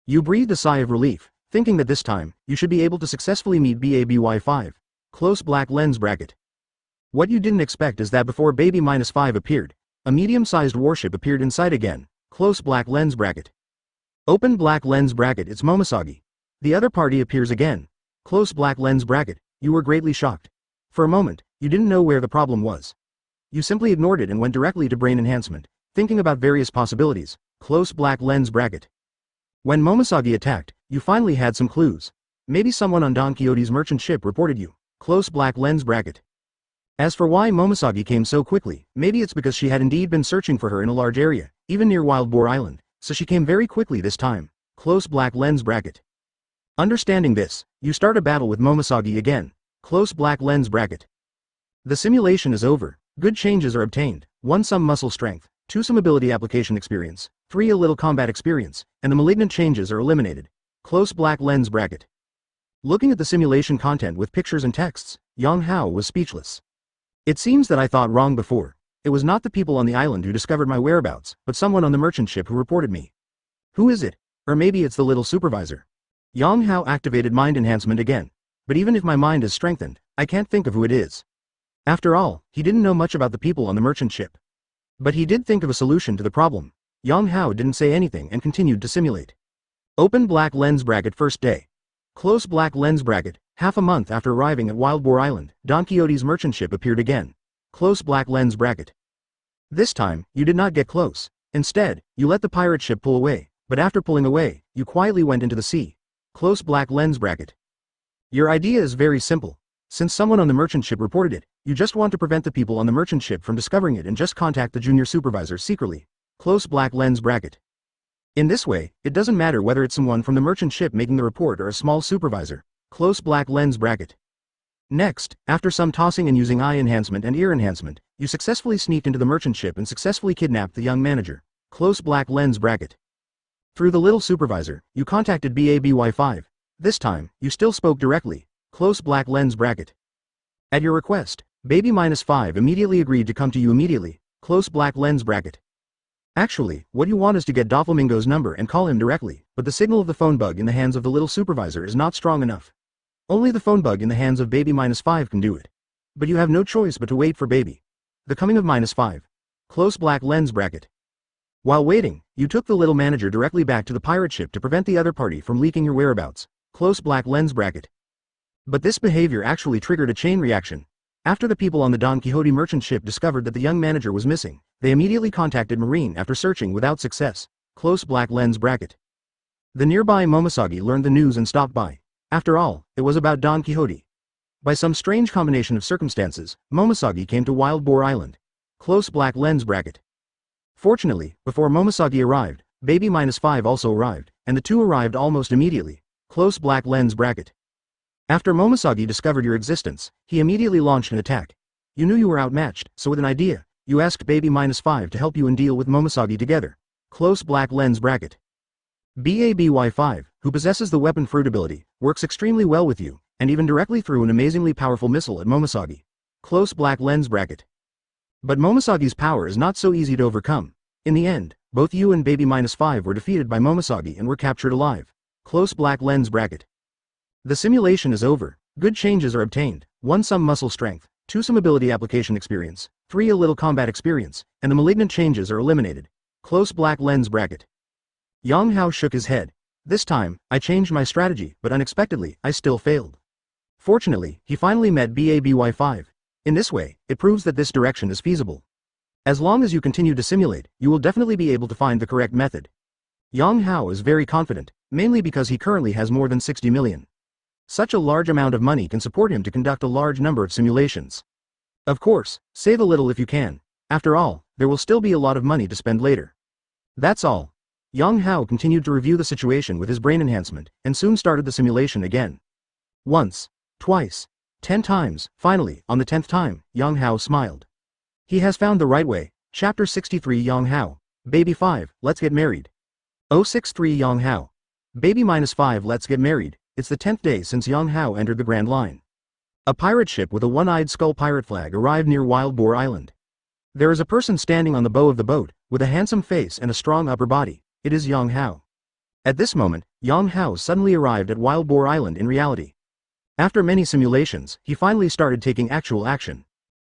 You breathed a sigh of relief, thinking that this time, you should be able to successfully meet BABY5. Close black lens bracket. What you didn't expect is that before Baby-5 appeared, a medium-sized warship appeared in sight again. Close black lens bracket. Open black lens bracket. It's Momisagi. The other party appears again. Close black lens bracket. You were greatly shocked. For a moment, you didn't know where the problem was. You simply ignored it and went directly to brain enhancement, thinking about various possibilities. Close black lens bracket. When Momisagi attacked, you finally had some clues. Maybe someone on Donquixote's merchant ship reported you. Close black lens bracket. As for why Momisagi came so quickly, maybe it's because she had indeed been searching for her in a large area, even near Wild Boar Island, so she came very quickly this time. Close black lens bracket. Understanding this, you start a battle with Momisagi again. Close black lens bracket. The simulation is over. Good changes are obtained. 1 some muscle strength, 2 some ability application experience, 3 a little combat experience, and the malignant changes are eliminated. Close black lens bracket. Looking at the simulation content with pictures and texts, Yang Hao was speechless. It seems that I thought wrong before. It was not the people on the island who discovered my whereabouts, but someone on the merchant ship who reported me. Who is it? Or maybe it's the little supervisor. Yang Hao activated mind enhancement again. But even if my mind is strengthened, I can't think of who it is. After all, he didn't know much about the people on the merchant ship. But he did think of a solution to the problem. Yang Hao didn't say anything and continued to simulate. Open black lens bracket first day. Close black lens bracket. Half a month after arriving at Wild Boar Island, Donquixote's merchant ship appeared again. Close black lens bracket. This time, you did not get close. Instead, you let the pirate ship pull away, but after pulling away, you quietly went into the sea. Close black lens bracket. Your idea is very simple. Since someone on the merchant ship reported it, You just want to prevent the people on the merchant ship from discovering it and just contact the junior supervisor secretly. Close black lens bracket. In this way, it doesn't matter whether it's someone from the merchant ship making the report or a small supervisor. Close black lens bracket. Next, after some tossing and using eye enhancement and ear enhancement, you successfully sneaked into the merchant ship and successfully kidnapped the young manager. Close black lens bracket. Through the little supervisor, you contacted BABY5. This time, you still spoke directly. Close black lens bracket. At your request, Baby-5 immediately agreed to come to you immediately. Close black lens bracket. Actually, what you want is to get Doflamingo's number and call him directly, but the signal of the phone bug in the hands of the little supervisor is not strong enough. Only the phone bug in the hands of Baby-5 can do it. But you have no choice but to wait for Baby. The coming of -5. Close black lens bracket. While waiting, you took the little manager directly back to the pirate ship to prevent the other party from leaking your whereabouts. Close black lens bracket. But this behavior actually triggered a chain reaction. After the people on the Donquixote merchant ship discovered that the young manager was missing, they immediately contacted Marine after searching without success. Close black lens bracket. The nearby Momisagi learned the news and stopped by. After all, it was about Donquixote. By some strange combination of circumstances, Momisagi came to Wild Boar Island. Close black lens bracket. Fortunately, before Momisagi arrived, Baby-5 also arrived, and the two arrived almost immediately. Close black lens bracket. After Momisagi discovered your existence, he immediately launched an attack. You knew you were outmatched, so with an idea, you asked Baby-5 to help you and deal with Momisagi together. Close black lens bracket. BABY5, who possesses the weapon fruit ability, works extremely well with you, and even directly threw an amazingly powerful missile at Momisagi. Close black lens bracket. But Momisagi's power is not so easy to overcome. In the end, both you and Baby-5 were defeated by Momisagi and were captured alive. Close black lens bracket. The simulation is over. Good changes are obtained. 1 some muscle strength, 2 some ability application experience, 3 a little combat experience, and the malignant changes are eliminated. Close black lens bracket. Yang Hao shook his head. This time, I changed my strategy, but unexpectedly, I still failed. Fortunately, he finally met BABY5. In this way, it proves that this direction is feasible. As long as you continue to simulate, you will definitely be able to find the correct method. Yang Hao is very confident, mainly because he currently has more than 60 million. Such a large amount of money can support him to conduct a large number of simulations. Of course, save a little if you can. After all, there will still be a lot of money to spend later. That's all. Yang Hao continued to review the situation with his brain enhancement, and soon started the simulation again. Once, twice, 10 times, finally, on the 10th time, Yang Hao smiled. He has found the right way. Chapter 63 Yang Hao. Baby-5, let's get married. 063 Yang Hao. Baby-5 let's get married. It's the 10th day since Yang Hao entered the Grand Line. A pirate ship with a one-eyed skull pirate flag arrived near Wild Boar Island. There is a person standing on the bow of the boat, with a handsome face and a strong upper body. It is Yang Hao. At this moment, Yang Hao suddenly arrived at Wild Boar Island in reality. After many simulations, he finally started taking actual action.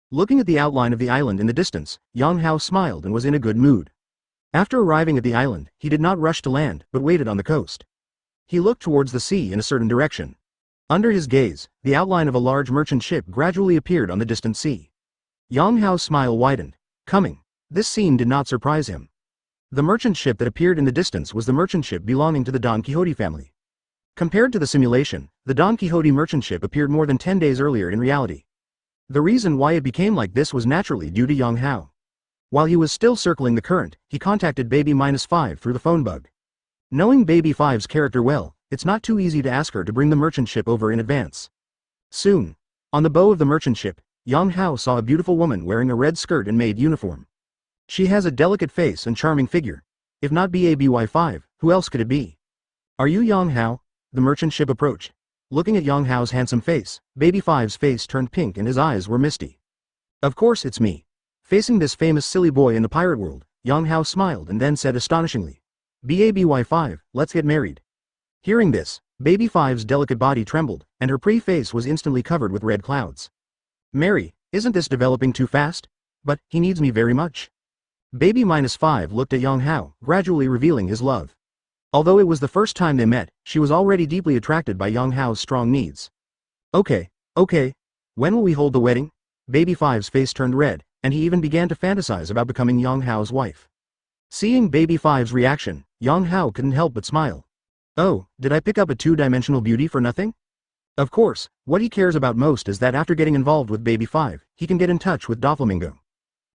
Looking at the outline of the island in the distance, Yang Hao smiled and was in a good mood. After arriving at the island, he did not rush to land, but waited on the coast. He looked towards the sea in a certain direction. Under his gaze, the outline of a large merchant ship gradually appeared on the distant sea. Yang Hao's smile widened. Coming. This scene did not surprise him. The merchant ship that appeared in the distance was the merchant ship belonging to the Donquixote family. Compared to the simulation, the Donquixote merchant ship appeared more than 10 days earlier in reality. The reason why it became like this was naturally due to Yang Hao. While he was still circling the current, he contacted Baby-5 through the phone bug. Knowing Baby-5's character well, it's not too easy to ask her to bring the merchant ship over in advance. Soon, on the bow of the merchant ship, Yang Hao saw a beautiful woman wearing a red skirt and maid uniform. She has a delicate face and charming figure. If not Baby-5, who else could it be? Are you Yang Hao? The merchant ship approached. Looking at Yang Hao's handsome face, Baby-5's face turned pink and his eyes were misty. Of course it's me. Facing this famous silly boy in the pirate world, Yang Hao smiled and then said astonishingly, Baby-5, let's get married. Hearing this, Baby-5's delicate body trembled, and her pretty face was instantly covered with red clouds. Mary, isn't this developing too fast? But, he needs me very much. Baby-5 looked at Yang Hao, gradually revealing his love. Although it was the first time they met, she was already deeply attracted by Yang Hao's strong needs. Okay. When will we hold the wedding? Baby-5's face turned red, and he even began to fantasize about becoming Yang Hao's wife. Seeing Baby-5's reaction, Yang Hao couldn't help but smile. Oh, did I pick up a 2-dimensional beauty for nothing? Of course, what he cares about most is that after getting involved with Baby 5, he can get in touch with Doflamingo.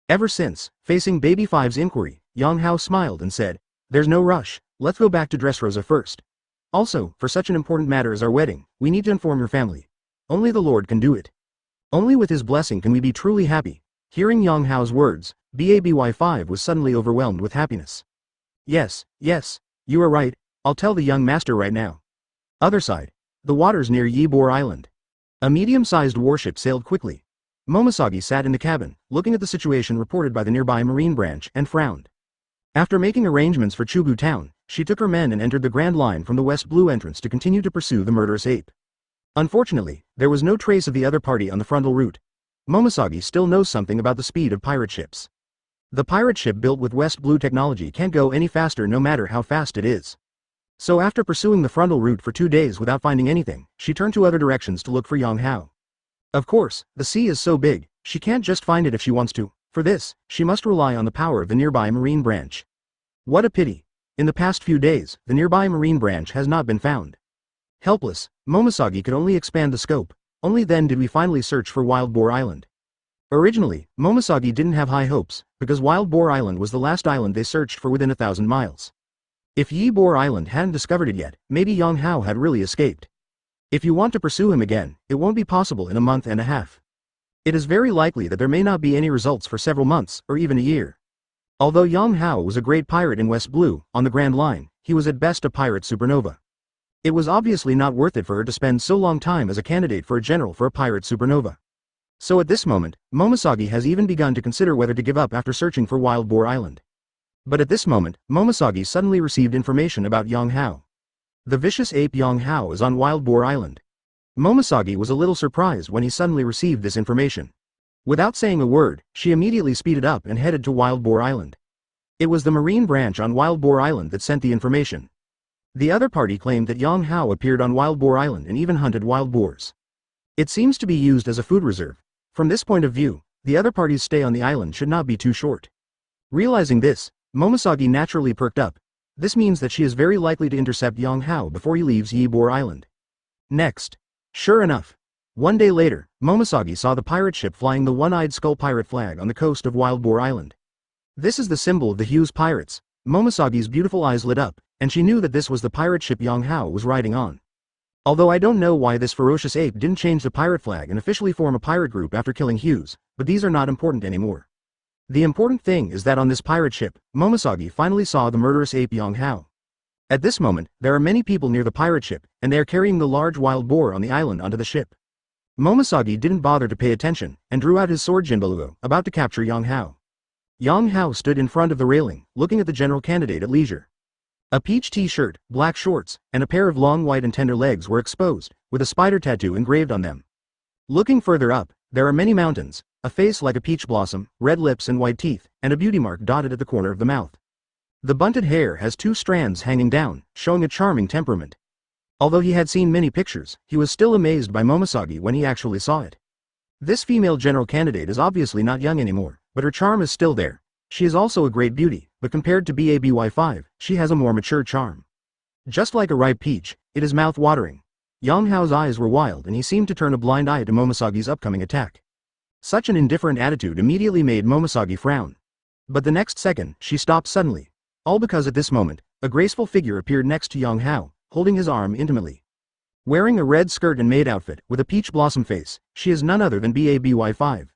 Ever since, facing Baby 5's inquiry, Yang Hao smiled and said, "There's no rush, let's go back to Dressrosa first. Also, for such an important matter as our wedding, we need to inform your family. Only the Lord can do it. Only with his blessing can we be truly happy." Hearing Yang Hao's words, Baby5 was suddenly overwhelmed with happiness. Yes, you are right, I'll tell the young master right now. Other side. The waters near Ybor Island. A medium-sized warship sailed quickly. Momisagi sat in the cabin, looking at the situation reported by the nearby marine branch, and frowned. After making arrangements for Chubu town, she took her men and entered the Grand Line from the West Blue entrance to continue to pursue the murderous ape. Unfortunately, there was no trace of the other party on the frontal route. Momisagi still knows something about the speed of pirate ships. The pirate ship built with West Blue technology can't go any faster no matter how fast it is. So after pursuing the frontal route for 2 days without finding anything, she turned to other directions to look for Yang Hao. Of course, the sea is so big, she can't just find it if she wants to. For this, she must rely on the power of the nearby marine branch. What a pity. In the past few days, the nearby marine branch has not been found. Helpless, Momisagi could only expand the scope. Only then did we finally search for Wild Boar Island. Originally, Momisagi didn't have high hopes, because Wild Boar Island was the last island they searched for within 1,000 miles. If Ybor Island hadn't discovered it yet, maybe Yang Hao had really escaped. If you want to pursue him again, it won't be possible in a month and a half. It is very likely that there may not be any results for several months, or even a year. Although Yang Hao was a great pirate in West Blue, on the Grand Line, he was at best a pirate supernova. It was obviously not worth it for her to spend so long time as a candidate for a general for a pirate supernova. So at this moment, Momisagi has even begun to consider whether to give up after searching for Wild Boar Island. But at this moment, Momisagi suddenly received information about Yang Hao. The vicious ape Yang Hao is on Wild Boar Island. Momisagi was a little surprised when he suddenly received this information. Without saying a word, she immediately speeded up and headed to Wild Boar Island. It was the marine branch on Wild Boar Island that sent the information. The other party claimed that Yang Hao appeared on Wild Boar Island and even hunted wild boars. It seems to be used as a food reserve. From this point of view, the other party's stay on the island should not be too short. Realizing this, Momisagi naturally perked up. This means that she is very likely to intercept Yang Hao before he leaves Ybor Island. Next. Sure enough. 1 day later, Momisagi saw the pirate ship flying the one-eyed skull pirate flag on the coast of Wild Boar Island. This is the symbol of the Hughes pirates. Momisagi's beautiful eyes lit up, and she knew that this was the pirate ship Yang Hao was riding on. Although I don't know why this ferocious ape didn't change the pirate flag and officially form a pirate group after killing Hughes, but these are not important anymore. The important thing is that on this pirate ship, Momisagi finally saw the murderous ape Yang Hao. At this moment, there are many people near the pirate ship, and they are carrying the large wild boar on the island onto the ship. Momisagi didn't bother to pay attention, and drew out his sword Jinbaluo, about to capture Yang Hao. Yang Hao stood in front of the railing, looking at the general candidate at leisure. A peach t-shirt, black shorts, and a pair of long white and tender legs were exposed, with a spider tattoo engraved on them. Looking further up, there are many mountains, a face like a peach blossom, red lips and white teeth, and a beauty mark dotted at the corner of the mouth. The bunted hair has 2 strands hanging down, showing a charming temperament. Although he had seen many pictures, he was still amazed by Momisagi when he actually saw it. This female general candidate is obviously not young anymore, but her charm is still there. She is also a great beauty, but compared to Baby5, she has a more mature charm. Just like a ripe peach, it is mouth-watering. Yang Hao's eyes were wild and he seemed to turn a blind eye to Momisagi's upcoming attack. Such an indifferent attitude immediately made Momisagi frown. But the next second, she stopped suddenly. All because at this moment, a graceful figure appeared next to Yang Hao, holding his arm intimately. Wearing a red skirt and maid outfit, with a peach blossom face, she is none other than Baby5.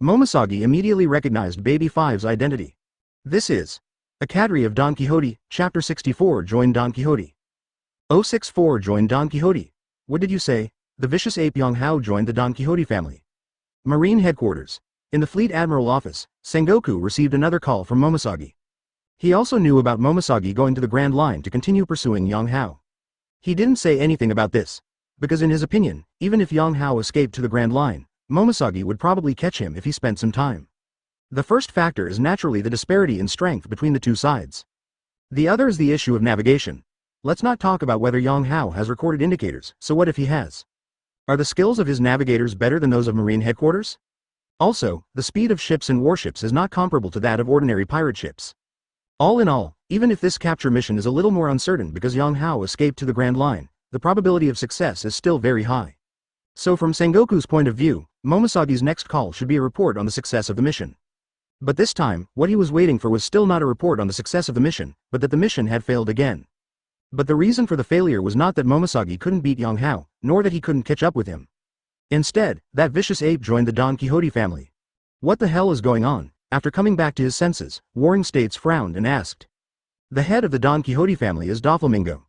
Momisagi immediately recognized Baby5's identity. This is a cadre of Don Quixote. Chapter 64 joined Don Quixote. 064 joined Don Quixote. What did you say? The vicious ape Yang Hao joined the Don Quixote family. Marine headquarters. In the Fleet Admiral office, Sengoku received another call from Momisagi. He also knew about Momisagi going to the Grand Line to continue pursuing Yang Hao. He didn't say anything about this, because in his opinion, even if Yang Hao escaped to the Grand Line, Momisagi would probably catch him if he spent some time. The first factor is naturally the disparity in strength between the two sides. The other is the issue of navigation. Let's not talk about whether Yang Hao has recorded indicators, so what if he has? Are the skills of his navigators better than those of Marine headquarters? Also, the speed of ships and warships is not comparable to that of ordinary pirate ships. All in all, even if this capture mission is a little more uncertain because Yang Hao escaped to the Grand Line, the probability of success is still very high. So from Sengoku's point of view, Momosagi's next call should be a report on the success of the mission. But this time, what he was waiting for was still not a report on the success of the mission, but that the mission had failed again. But the reason for the failure was not that Momosagi couldn't beat Yang Hao, nor that he couldn't catch up with him. Instead, that vicious ape joined the Donquixote family. What the hell is going on? After coming back to his senses, Warring States frowned and asked. The head of the Donquixote family is Doflamingo.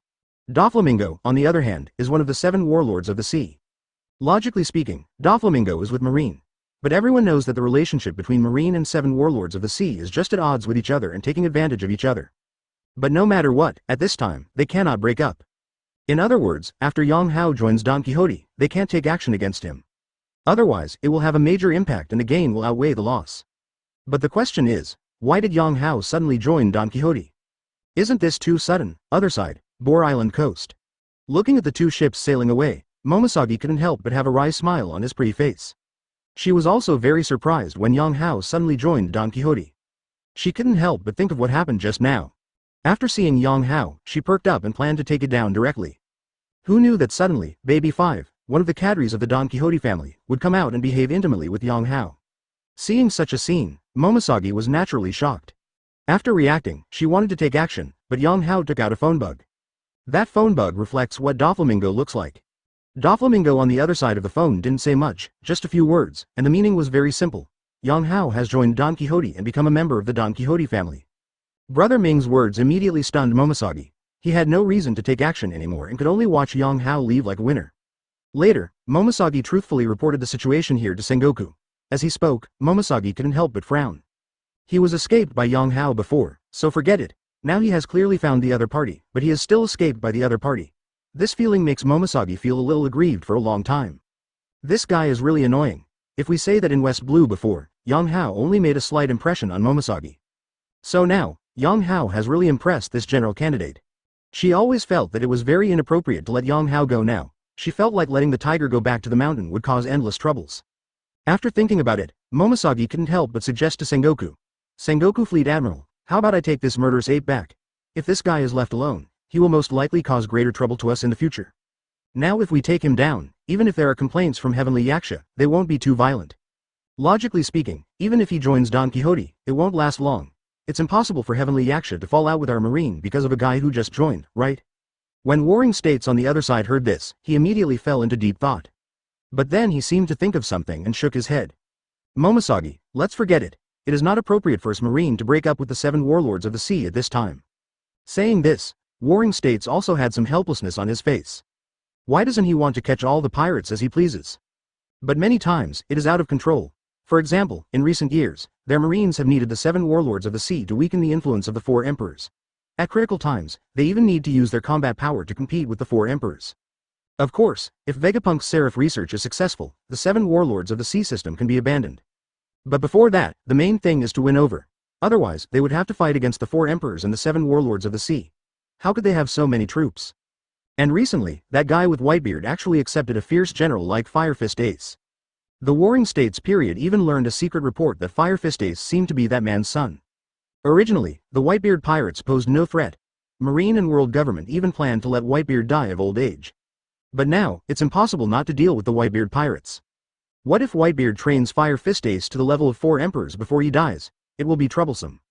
Doflamingo, on the other hand, is one of the 7 warlords of the sea. Logically speaking, Doflamingo is with Marine. But everyone knows that the relationship between Marine and 7 warlords of the sea is just at odds with each other and taking advantage of each other. But no matter what, at this time, they cannot break up. In other words, after Yang Hao joins Donquixote, they can't take action against him. Otherwise, it will have a major impact and the gain will outweigh the loss. But the question is, why did Yang Hao suddenly join Donquixote? Isn't this too sudden? Other side, Boar Island coast. Looking at the 2 ships sailing away, Momosagi couldn't help but have a wry smile on his pretty face. She was also very surprised when Yang Hao suddenly joined Donquixote. She couldn't help but think of what happened just now. After seeing Yang Hao, she perked up and planned to take it down directly. Who knew that suddenly, Baby 5, one of the cadres of the Donquixote family, would come out and behave intimately with Yang Hao? Seeing such a scene, Momosagi was naturally shocked. After reacting, she wanted to take action, but Yang Hao took out a phone bug. That phone bug reflects what Doflamingo looks like. Doflamingo on the other side of the phone didn't say much, just a few words, and the meaning was very simple. Yang Hao has joined Donquixote and become a member of the Donquixote family. Brother Ming's words immediately stunned Momosagi. He had no reason to take action anymore and could only watch Yang Hao leave like a winner. Later, Momosagi truthfully reported the situation here to Sengoku. As he spoke, Momosagi couldn't help but frown. He was escaped by Yang Hao before, so forget it. Now he has clearly found the other party, but he is still escaped by the other party. This feeling makes Momosagi feel a little aggrieved for a long time. This guy is really annoying. If we say that in West Blue before, Yang Hao only made a slight impression on Momosagi. So now, Yang Hao has really impressed this general candidate. She always felt that it was very inappropriate to let Yang Hao go now. She felt like letting the tiger go back to the mountain would cause endless troubles. After thinking about it, Momosagi couldn't help but suggest to Sengoku. Sengoku Fleet Admiral, how about I take this murderous ape back? If this guy is left alone, he will most likely cause greater trouble to us in the future. Now if we take him down, even if there are complaints from Heavenly Yaksha, they won't be too violent. Logically speaking, even if he joins Donquixote, it won't last long. It's impossible for Heavenly Yaksha to fall out with our Marine because of a guy who just joined, right? When Warring States on the other side heard this, he immediately fell into deep thought. But then he seemed to think of something and shook his head. Momosagi, let's forget it. It is not appropriate for us Marine to break up with the 7 warlords of the sea at this time. Saying this, Warring States also had some helplessness on his face. Why doesn't he want to catch all the pirates as he pleases? But many times, it is out of control. For example, in recent years, their Marines have needed the 7 warlords of the sea to weaken the influence of the 4 emperors. At critical times, they even need to use their combat power to compete with the 4 emperors. Of course, if Vegapunk's Seraph research is successful, the 7 warlords of the sea system can be abandoned. But before that, the main thing is to win over. Otherwise, they would have to fight against the 4 emperors and the 7 warlords of the sea. How could they have so many troops? And recently, that guy with Whitebeard actually accepted a fierce general like Firefist Ace. The Warring States period even learned a secret report that Firefist Ace seemed to be that man's son. Originally, the Whitebeard pirates posed no threat. Marine and world government even planned to let Whitebeard die of old age. But now, it's impossible not to deal with the Whitebeard pirates. What if Whitebeard trains Firefist Ace to the level of 4 emperors before he dies? It will be troublesome.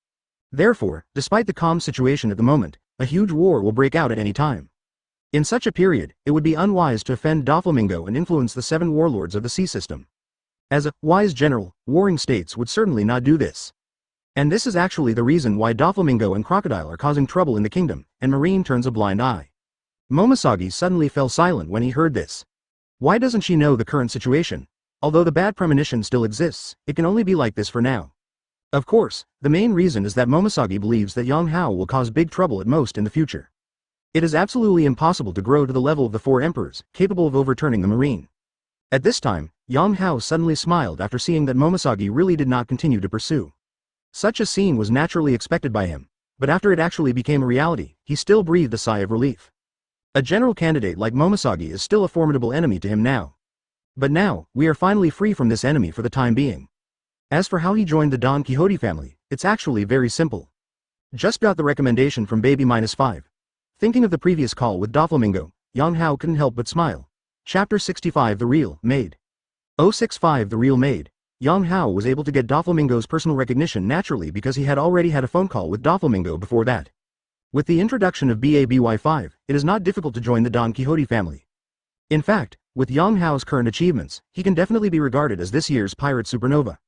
Therefore, despite the calm situation at the moment, a huge war will break out at any time. In such a period, it would be unwise to offend Doflamingo and influence the 7 warlords of the sea system. As a wise general, Warring States would certainly not do this. And this is actually the reason why Doflamingo and Crocodile are causing trouble in the kingdom, and Marine turns a blind eye. Momosagi suddenly fell silent when he heard this. Why doesn't she know the current situation? Although the bad premonition still exists, it can only be like this for now. Of course, the main reason is that Momosagi believes that Yang Hao will cause big trouble at most in the future. It is absolutely impossible to grow to the level of the 4 emperors, capable of overturning the Marine. At this time, Yang Hao suddenly smiled after seeing that Momosagi really did not continue to pursue. Such a scene was naturally expected by him, but after it actually became a reality, he still breathed a sigh of relief. A general candidate like Momosagi is still a formidable enemy to him now. But now, we are finally free from this enemy for the time being. As for how he joined the Donquixote family, it's actually very simple. Just got the recommendation from Baby -5. Thinking of the previous call with Doflamingo, Yang Hao couldn't help but smile. Chapter 65 The Real Maid. 065 The Real Maid. Yang Hao was able to get Doflamingo's personal recognition naturally because he had already had a phone call with Doflamingo before that. With the introduction of BABY5, it is not difficult to join the Donquixote family. In fact, with Yang Hao's current achievements, he can definitely be regarded as this year's pirate supernova.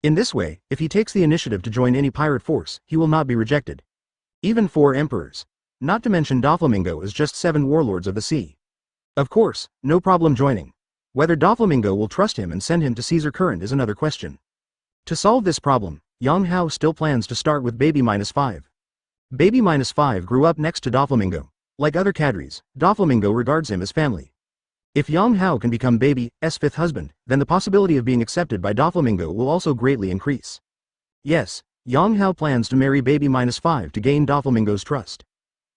In this way, if he takes the initiative to join any pirate force, he will not be rejected. Even 4 emperors. Not to mention Doflamingo is just 7 warlords of the sea. Of course, no problem joining. Whether Doflamingo will trust him and send him to Caesar Current is another question. To solve this problem, Yang Hao still plans to start with Baby-5. Baby-5 grew up next to Doflamingo. Like other cadres, Doflamingo regards him as family. If Yang Hao can become Baby's 5th husband, then the possibility of being accepted by Doflamingo will also greatly increase. Yes, Yang Hao plans to marry Baby-5 to gain Doflamingo's trust.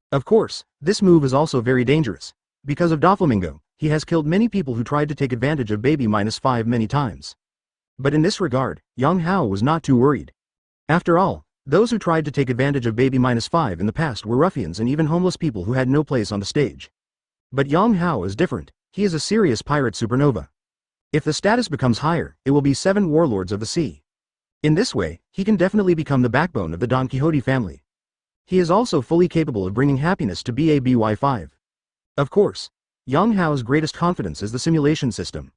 Of course, this move is also very dangerous. Because of Doflamingo, he has killed many people who tried to take advantage of Baby-5 many times. But in this regard, Yang Hao was not too worried. After all, those who tried to take advantage of Baby-5 in the past were ruffians and even homeless people who had no place on the stage. But Yang Hao is different. He is a serious pirate supernova. If the status becomes higher, it will be 7 warlords of the sea. In this way, he can definitely become the backbone of the Donquixote family. He is also fully capable of bringing happiness to BABY5. Of course, Yang Hao's greatest confidence is the simulation system.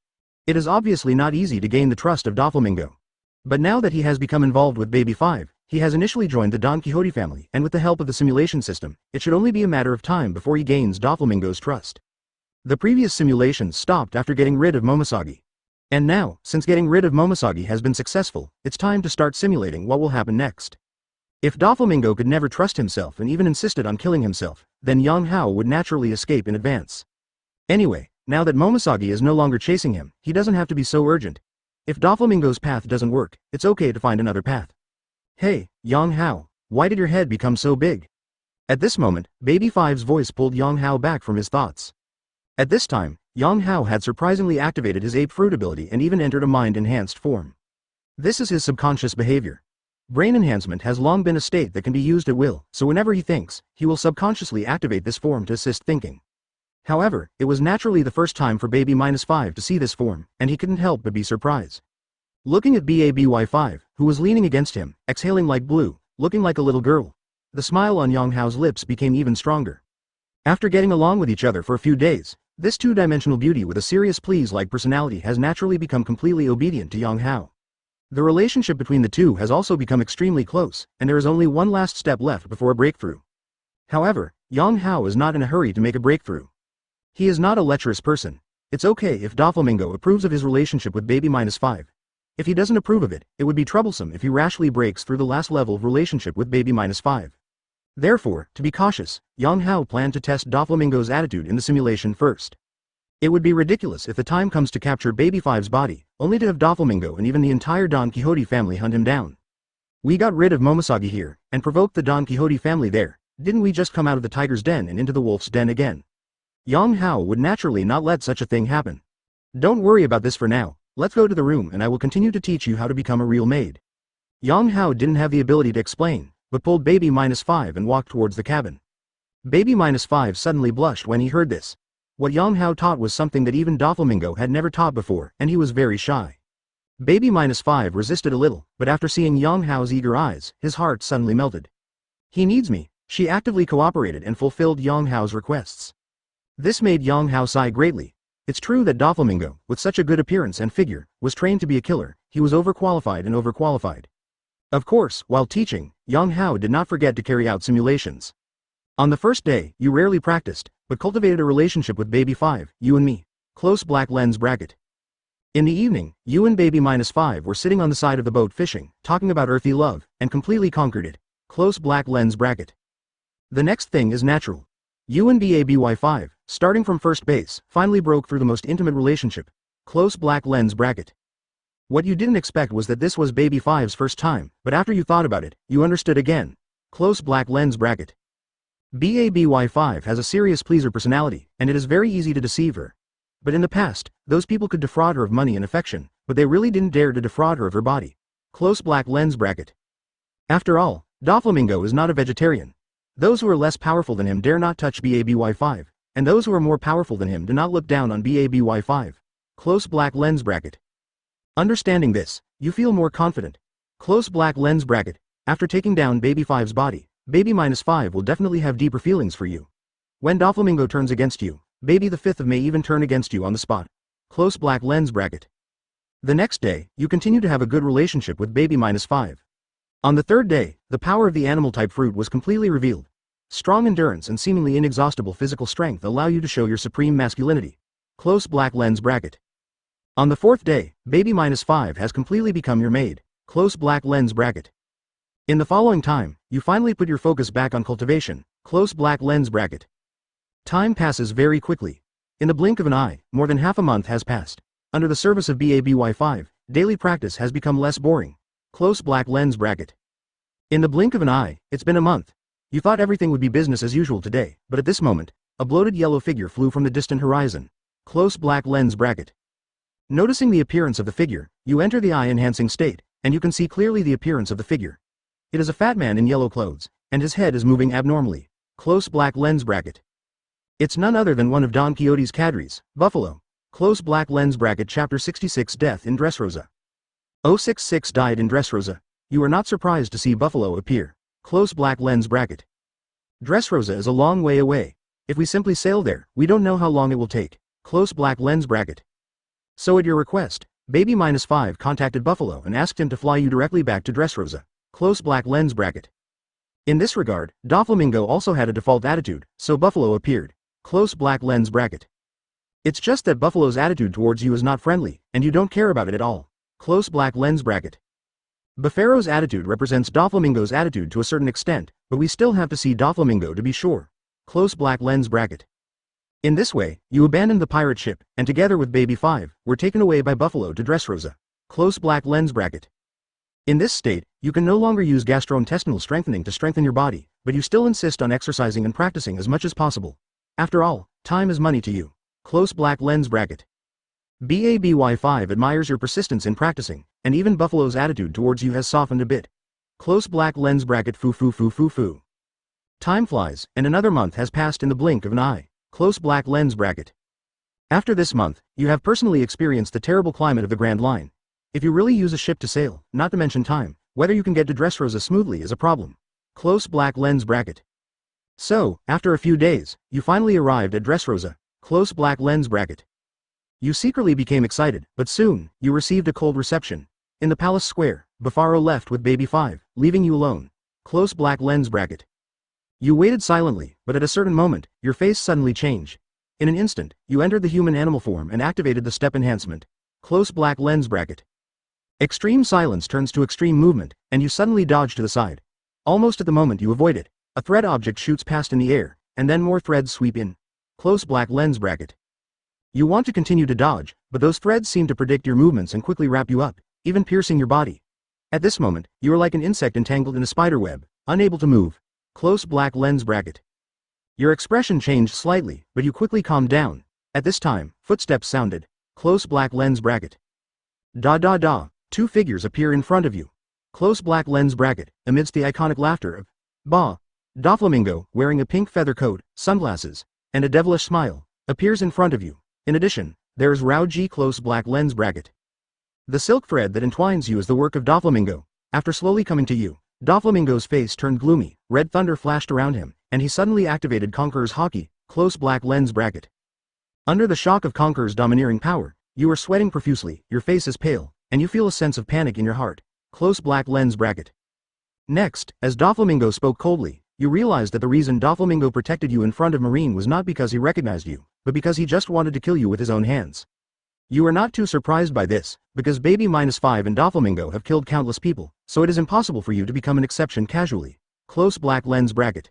It is obviously not easy to gain the trust of Doflamingo. But now that he has become involved with Baby-5, he has initially joined the Donquixote family, and with the help of the simulation system, it should only be a matter of time before he gains Doflamingo's trust. The previous simulations stopped after getting rid of Momisagi. And now, since getting rid of Momisagi has been successful, it's time to start simulating what will happen next. If Doflamingo could never trust himself and even insisted on killing himself, then Yang Hao would naturally escape in advance. Anyway, now that Momisagi is no longer chasing him, he doesn't have to be so urgent. If Doflamingo's path doesn't work, it's okay to find another path. Hey, Yang Hao, why did your head become so big? At this moment, Baby-5's voice pulled Yang Hao back from his thoughts. At this time, Yang Hao had surprisingly activated his ape fruit ability and even entered a mind-enhanced form. This is his subconscious behavior. Brain enhancement has long been a state that can be used at will, so whenever he thinks, he will subconsciously activate this form to assist thinking. However, it was naturally the first time for Baby-5 to see this form, and he couldn't help but be surprised. Looking at BABY5, who was leaning against him, exhaling like blue, looking like a little girl, the smile on Yang Hao's lips became even stronger. After getting along with each other for a few days, this two-dimensional beauty with a serious please-like personality has naturally become completely obedient to Yang Hao. The relationship between the two has also become extremely close, and there is only one last step left before a breakthrough. However, Yang Hao is not in a hurry to make a breakthrough. He is not a lecherous person. It's okay if Doflamingo approves of his relationship with Baby-5. If he doesn't approve of it, it would be troublesome if he rashly breaks through the last level of relationship with Baby-5. Therefore, to be cautious, Yang Hao planned to test Doflamingo's attitude in the simulation first. It would be ridiculous if the time comes to capture Baby-5's body, only to have Doflamingo and even the entire Donquixote family hunt him down. We got rid of Momisagi here, and provoked the Donquixote family there. Didn't we just come out of the tiger's den and into the wolf's den again? Yang Hao would naturally not let such a thing happen. Don't worry about this for now, let's go to the room and I will continue to teach you how to become a real maid. Yang Hao didn't have the ability to explain, but pulled Baby-5 and walked towards the cabin. Baby-5 suddenly blushed when he heard this. What Yang Hao taught was something that even Doflamingo had never taught before, and he was very shy. Baby-5 resisted a little, but after seeing Yang Hao's eager eyes, his heart suddenly melted. He needs me. She actively cooperated and fulfilled Yang Hao's requests. This made Yang Hao sigh greatly. It's true that Doflamingo, with such a good appearance and figure, was trained to be a killer. He was overqualified and overqualified. Of course, while teaching, Yang Hao did not forget to carry out simulations. On the first day, you rarely practiced, but cultivated a relationship with Baby-5, you and me. Close black lens bracket. In the evening, you and Baby-5 were sitting on the side of the boat fishing, talking about earthy love, and completely conquered it. Close black lens bracket. The next thing is natural. You and BABY5, starting from first base, finally broke through the most intimate relationship. Close black lens bracket. What you didn't expect was that this was Baby-5's first time, but after you thought about it, you understood again. Close black lens bracket. BABY5 has a serious pleaser personality, and it is very easy to deceive her. But in the past, those people could defraud her of money and affection, but they really didn't dare to defraud her of her body. Close black lens bracket. After all, Doflamingo is not a vegetarian. Those who are less powerful than him dare not touch BABY5, and those who are more powerful than him do not look down on BABY5. Close black lens bracket. Understanding this, you feel more confident. Close black lens bracket. After taking down Baby 5's body, Baby -5 will definitely have deeper feelings for you. When Doflamingo turns against you, Baby the 5th may even turn against you on the spot. Close black lens bracket. The next day, you continue to have a good relationship with Baby -5. On the third day, the power of the animal-type fruit was completely revealed. Strong endurance and seemingly inexhaustible physical strength allow you to show your supreme masculinity. Close black lens bracket. On the fourth day, Baby -5 has completely become your maid. Close black lens bracket. In the following time, you finally put your focus back on cultivation. Close black lens bracket. Time passes very quickly. In the blink of an eye, more than half a month has passed. Under the service of BABY5, daily practice has become less boring. Close black lens bracket. In the blink of an eye, it's been a month. You thought everything would be business as usual today, but at this moment, a bloated yellow figure flew from the distant horizon. Close black lens bracket. Noticing the appearance of the figure, you enter the eye-enhancing state, and you can see clearly the appearance of the figure. It is a fat man in yellow clothes, and his head is moving abnormally. Close black lens bracket. It's none other than one of Don Quixote's cadres, Buffalo. Close black lens bracket. Chapter 66. Death in Dressrosa. 066 died in Dressrosa. You are not surprised to see Buffalo appear. Close black lens bracket. Dressrosa is a long way away. If we simply sail there, we don't know how long it will take. Close black lens bracket. So at your request, Baby -5 contacted Buffalo and asked him to fly you directly back to Dressrosa. Close black lens bracket. In this regard, Doflamingo also had a default attitude, so Buffalo appeared. Close black lens bracket. It's just that Buffalo's attitude towards you is not friendly, and you don't care about it at all. Close black lens bracket. Buffaro's attitude represents Doflamingo's attitude to a certain extent, but we still have to see Doflamingo to be sure. Close black lens bracket. In this way, you abandoned the pirate ship, and together with Baby 5, were taken away by Buffalo to Dressrosa. Close black lens bracket. In this state, you can no longer use gastrointestinal strengthening to strengthen your body, but you still insist on exercising and practicing as much as possible. After all, time is money to you. Close black lens bracket. BABY5 admires your persistence in practicing, and even Buffalo's attitude towards you has softened a bit. Close black lens bracket. Foo foo foo foo foo. Time flies, and another month has passed in the blink of an eye. Close black lens bracket. After this month, you have personally experienced the terrible climate of the Grand Line. If you really use a ship to sail, not to mention time, whether you can get to Dressrosa smoothly is a problem. Close black lens bracket. So, after a few days, you finally arrived at Dressrosa. Close black lens bracket. You secretly became excited, but soon, you received a cold reception. In the palace square, Buffalo left with Baby 5, leaving you alone. Close black lens bracket. You waited silently, but at a certain moment, your face suddenly changed. In an instant, you entered the human-animal form and activated the step enhancement. Close black lens bracket. Extreme silence turns to extreme movement, and you suddenly dodge to the side. Almost at the moment you avoid it, a thread object shoots past in the air, and then more threads sweep in. Close black lens bracket. You want to continue to dodge, but those threads seem to predict your movements and quickly wrap you up, even piercing your body. At this moment, you are like an insect entangled in a spider web, unable to move. Close black lens bracket. Your expression changed slightly, but you quickly calmed down. At this time, footsteps sounded. Close black lens bracket. Da da da, two figures appear in front of you. Close black lens bracket, amidst the iconic laughter of Bah. Doflamingo, wearing a pink feather coat, sunglasses, and a devilish smile, appears in front of you. In addition, there is Rao-G. Close black lens bracket. The silk thread that entwines you is the work of Doflamingo. After slowly coming to you, Doflamingo's face turned gloomy, red thunder flashed around him, and he suddenly activated Conqueror's Hockey. Close black lens bracket. Under the shock of Conqueror's domineering power, you are sweating profusely, your face is pale, and you feel a sense of panic in your heart. Close black lens bracket. Next, as Doflamingo spoke coldly, you realized that the reason Doflamingo protected you in front of Marine was not because he recognized you, but because he just wanted to kill you with his own hands. You are not too surprised by this, because Baby -5 and Doflamingo have killed countless people, so it is impossible for you to become an exception casually. Close black lens bracket.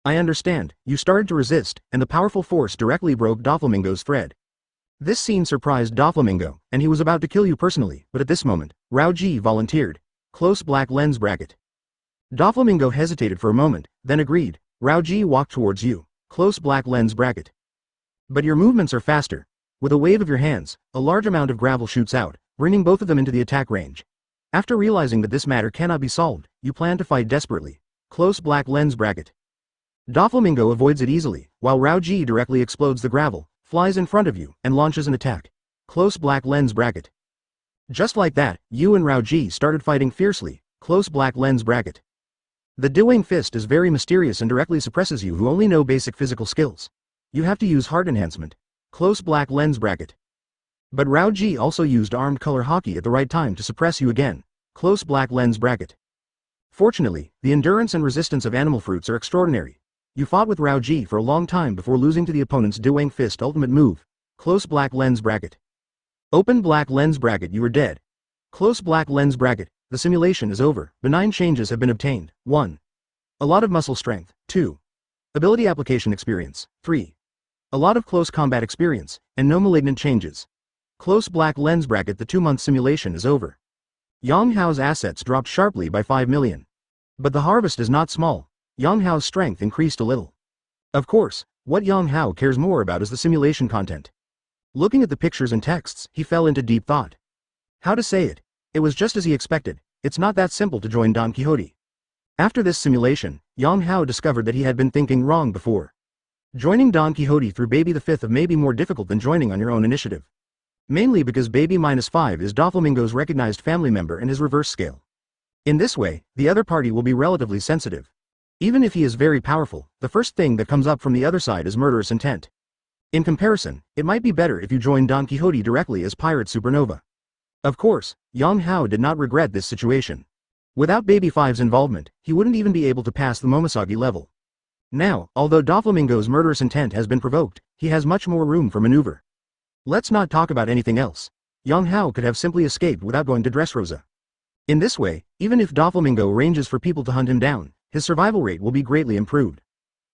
I understand, you started to resist, and the powerful force directly broke Doflamingo's thread. This scene surprised Doflamingo, and he was about to kill you personally, but at this moment, Rao-G volunteered. Close black lens bracket. Doflamingo hesitated for a moment, then agreed. Rao-G walked towards you. Close black lens bracket. But your movements are faster. With a wave of your hands, a large amount of gravel shoots out, bringing both of them into the attack range. After realizing that this matter cannot be solved, you plan to fight desperately. Close black lens bracket. Doflamingo avoids it easily, while Rao Ji directly explodes the gravel, flies in front of you, and launches an attack. Close black lens bracket. Just like that, you and Rao Ji started fighting fiercely. Close black lens bracket. The Doing Fist is very mysterious and directly suppresses you who only know basic physical skills. You have to use heart enhancement. Close black lens bracket. But Rao Ji also used armed color hockey at the right time to suppress you again. Close black lens bracket. Fortunately, the endurance and resistance of animal fruits are extraordinary. You fought with Rao Ji for a long time before losing to the opponent's Doing Fist ultimate move. Close black lens bracket. Open black lens bracket. You are dead. Close black lens bracket. The simulation is over. Benign changes have been obtained. 1. A lot of muscle strength. 2. Ability application experience. 3. A lot of close combat experience, and no malignant changes. Close black lens bracket. The 2-month simulation is over. Yang Hao's assets dropped sharply by 5 million. But the harvest is not small. Yang Hao's strength increased a little. Of course, what Yang Hao cares more about is the simulation content. Looking at the pictures and texts, he fell into deep thought. How to say it? It was just as he expected. It's not that simple to join Donquixote. After this simulation, Yang Hao discovered that he had been thinking wrong before. Joining Donquixote through Baby the Fifth may be more difficult than joining on your own initiative. Mainly because Baby -5 is Doflamingo's recognized family member and his reverse scale. In this way, the other party will be relatively sensitive. Even if he is very powerful, the first thing that comes up from the other side is murderous intent. In comparison, it might be better if you join Donquixote directly as Pirate Supernova. Of course, Yang Hao did not regret this situation. Without Baby 5's involvement, he wouldn't even be able to pass the Momisagi level. Now, although Doflamingo's murderous intent has been provoked, he has much more room for maneuver. Let's not talk about anything else. Yang Hao could have simply escaped without going to Dressrosa. In this way, even if Doflamingo arranges for people to hunt him down, his survival rate will be greatly improved.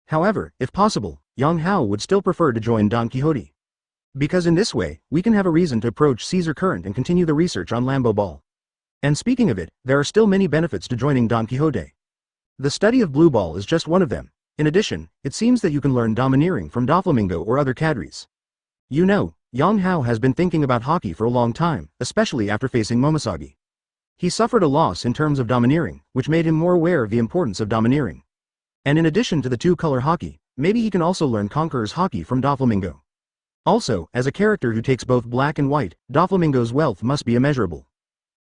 However, if possible, Yang Hao would still prefer to join Donquixote. Because in this way, we can have a reason to approach Caesar Current and continue the research on Lambo Ball. And speaking of it, there are still many benefits to joining Donquixote. The study of Blue Ball is just one of them. In addition, it seems that you can learn domineering from Doflamingo or other cadres. You know, Yang Hao has been thinking about hockey for a long time, especially after facing Momisagi. He suffered a loss in terms of domineering, which made him more aware of the importance of domineering. And in addition to the two-color hockey, maybe he can also learn Conqueror's hockey from Doflamingo. Also, as a character who takes both black and white, Doflamingo's wealth must be immeasurable.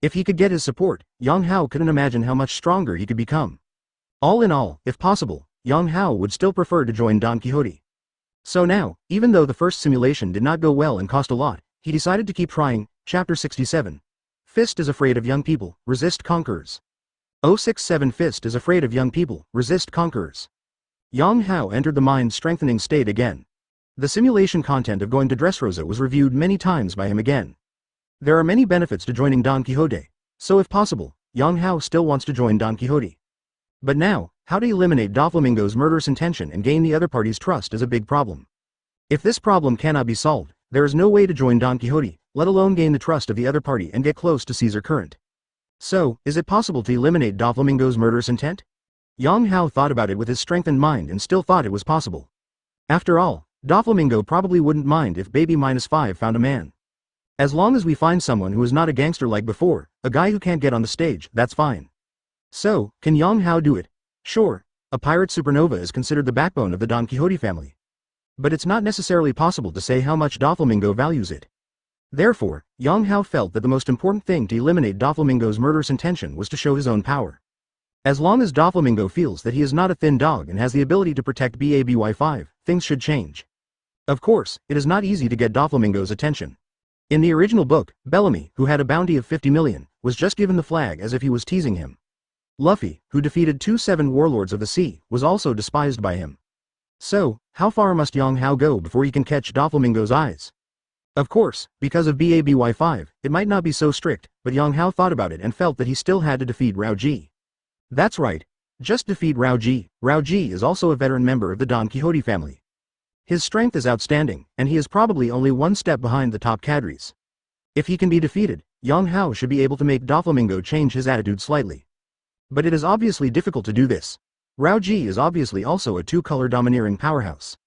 If he could get his support, Yang Hao couldn't imagine how much stronger he could become. All in all, if possible, Yang Hao would still prefer to join Donquixote. So now, even though the first simulation did not go well and cost a lot, he decided to keep trying. Chapter 67. Fist is afraid of young people, resist conquerors. 067 Fist is afraid of young people, resist conquerors. Yang Hao entered the mind-strengthening state again. The simulation content of going to Dressrosa was reviewed many times by him again. There are many benefits to joining Donquixote, so if possible, Yang Hao still wants to join Donquixote. But now, how to eliminate Doflamingo's murderous intention and gain the other party's trust is a big problem. If this problem cannot be solved, there is no way to join Donquixote, let alone gain the trust of the other party and get close to Caesar Current. So, is it possible to eliminate Doflamingo's murderous intent? Yang Hao thought about it with his strengthened mind and still thought it was possible. After all, Doflamingo probably wouldn't mind if Baby -5 found a man. As long as we find someone who is not a gangster like before, a guy who can't get on the stage, that's fine. So, can Yang Hao do it? Sure, a Pirate Supernova is considered the backbone of the Donquixote family. But it's not necessarily possible to say how much Doflamingo values it. Therefore, Yang Hao felt that the most important thing to eliminate Doflamingo's murderous intention was to show his own power. As long as Doflamingo feels that he is not a thin dog and has the ability to protect BABY5, things should change. Of course, it is not easy to get Doflamingo's attention. In the original book, Bellamy, who had a bounty of 50 million, was just given the flag as if he was teasing him. Luffy, who defeated 2-7 warlords of the sea, was also despised by him. So, how far must Yang Hao go before he can catch Doflamingo's eyes? Of course, because of BABY5, it might not be so strict, but Yang Hao thought about it and felt that he still had to defeat Rao Ji. That's right. Just defeat Rao Ji. Rao Ji is also a veteran member of the Donquixote family. His strength is outstanding, and he is probably only one step behind the top cadres. If he can be defeated, Yang Hao should be able to make Doflamingo change his attitude slightly. But it is obviously difficult to do this. Rao Ji is obviously also a two-color domineering powerhouse.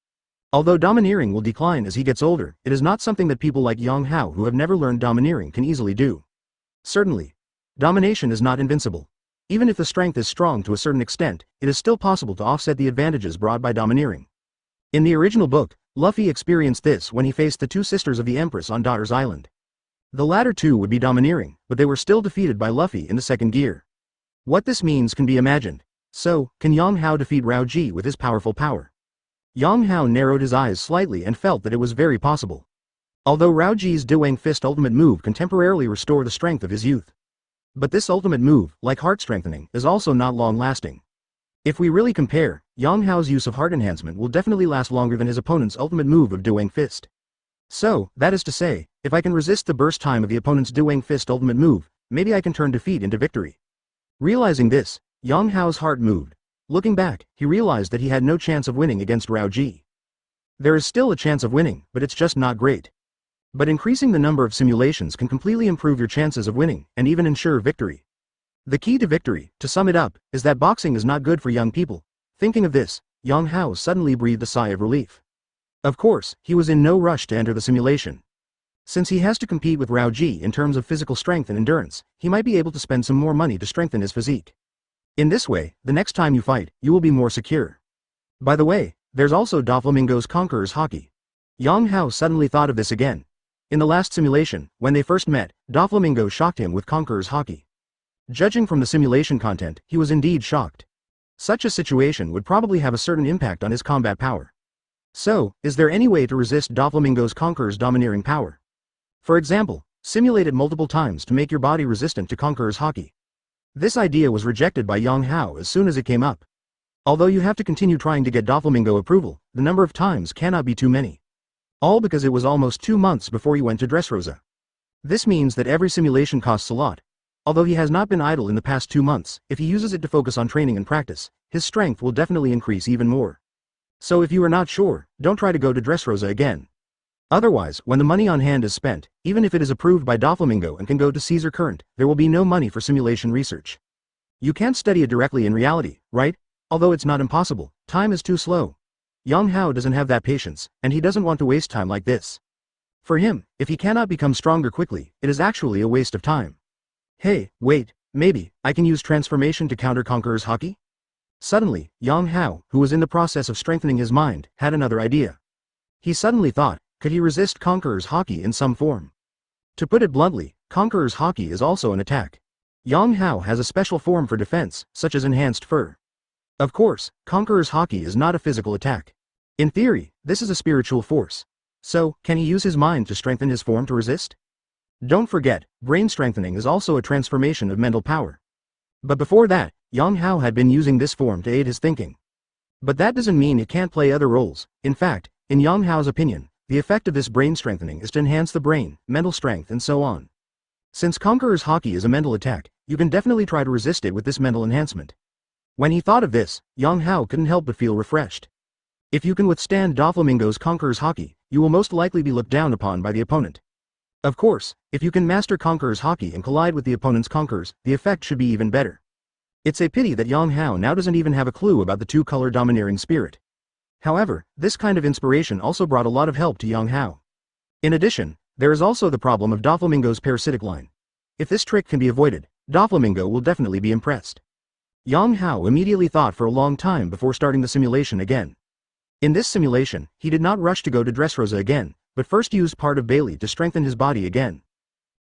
Although domineering will decline as he gets older, it is not something that people like Yang Hao who have never learned domineering can easily do. Certainly, domination is not invincible. Even if the strength is strong to a certain extent, it is still possible to offset the advantages brought by domineering. In the original book, Luffy experienced this when he faced the two sisters of the Empress on Daughter's Island. The latter two would be domineering, but they were still defeated by Luffy in the second gear. What this means can be imagined. So, can Yang Hao defeat Rao Ji with his powerful power? Yang Hao narrowed his eyes slightly and felt that it was very possible. Although Rao Ji's Duang Fist ultimate move can temporarily restore the strength of his youth. But this ultimate move, like heart strengthening, is also not long-lasting. If we really compare, Yang Hao's use of heart enhancement will definitely last longer than his opponent's ultimate move of Duang Fist. So, that is to say, if I can resist the burst time of the opponent's Duang Fist ultimate move, maybe I can turn defeat into victory. Realizing this, Yang Hao's heart moved. Looking back, he realized that he had no chance of winning against Rao Ji. There is still a chance of winning, but it's just not great. But increasing the number of simulations can completely improve your chances of winning, and even ensure victory. The key to victory, to sum it up, is that boxing is not good for young people. Thinking of this, Yang Hao suddenly breathed a sigh of relief. Of course, he was in no rush to enter the simulation. Since he has to compete with Rao Ji in terms of physical strength and endurance, he might be able to spend some more money to strengthen his physique. In this way, the next time you fight, you will be more secure. By the way, there's also Doflamingo's Conqueror's Hockey. Yang Hao suddenly thought of this again. In the last simulation, when they first met, Doflamingo shocked him with Conqueror's Hockey. Judging from the simulation content, he was indeed shocked. Such a situation would probably have a certain impact on his combat power. So, is there any way to resist Doflamingo's Conqueror's domineering power? For example, simulate it multiple times to make your body resistant to Conqueror's Hockey. This idea was rejected by Yang Hao as soon as it came up. Although you have to continue trying to get Doflamingo approval, the number of times cannot be too many. All because it was almost 2 months before he went to Dressrosa. This means that every simulation costs a lot. Although he has not been idle in the past 2 months, if he uses it to focus on training and practice, his strength will definitely increase even more. So if you are not sure, don't try to go to Dressrosa again. Otherwise, when the money on hand is spent, even if it is approved by Doflamingo and can go to Caesar Current, there will be no money for simulation research. You can't study it directly in reality, right? Although it's not impossible, time is too slow. Yang Hao doesn't have that patience, and he doesn't want to waste time like this. For him, if he cannot become stronger quickly, it is actually a waste of time. Hey, wait, maybe, I can use transformation to counter Conqueror's Hockey? Suddenly, Yang Hao, who was in the process of strengthening his mind, had another idea. He suddenly thought, could he resist Conqueror's Hockey in some form? To put it bluntly, Conqueror's Hockey is also an attack. Yang Hao has a special form for defense, such as enhanced fur. Of course, Conqueror's Hockey is not a physical attack. In theory, this is a spiritual force. So, can he use his mind to strengthen his form to resist? Don't forget, brain strengthening is also a transformation of mental power. But before that, Yang Hao had been using this form to aid his thinking. But that doesn't mean it can't play other roles. In fact, in Yang Hao's opinion, the effect of this brain strengthening is to enhance the brain, mental strength and so on. Since Conqueror's Hockey is a mental attack, you can definitely try to resist it with this mental enhancement. When he thought of this, Yang Hao couldn't help but feel refreshed. If you can withstand Doflamingo's Conqueror's Hockey, you will most likely be looked down upon by the opponent. Of course, if you can master Conqueror's Hockey and collide with the opponent's Conquerors, the effect should be even better. It's a pity that Yang Hao now doesn't even have a clue about the two-color domineering spirit. However, this kind of inspiration also brought a lot of help to Yang Hao. In addition, there is also the problem of Doflamingo's parasitic line. If this trick can be avoided, Doflamingo will definitely be impressed. Yang Hao immediately thought for a long time before starting the simulation again. In this simulation, he did not rush to go to Dressrosa again, but first used part of Bailey to strengthen his body again.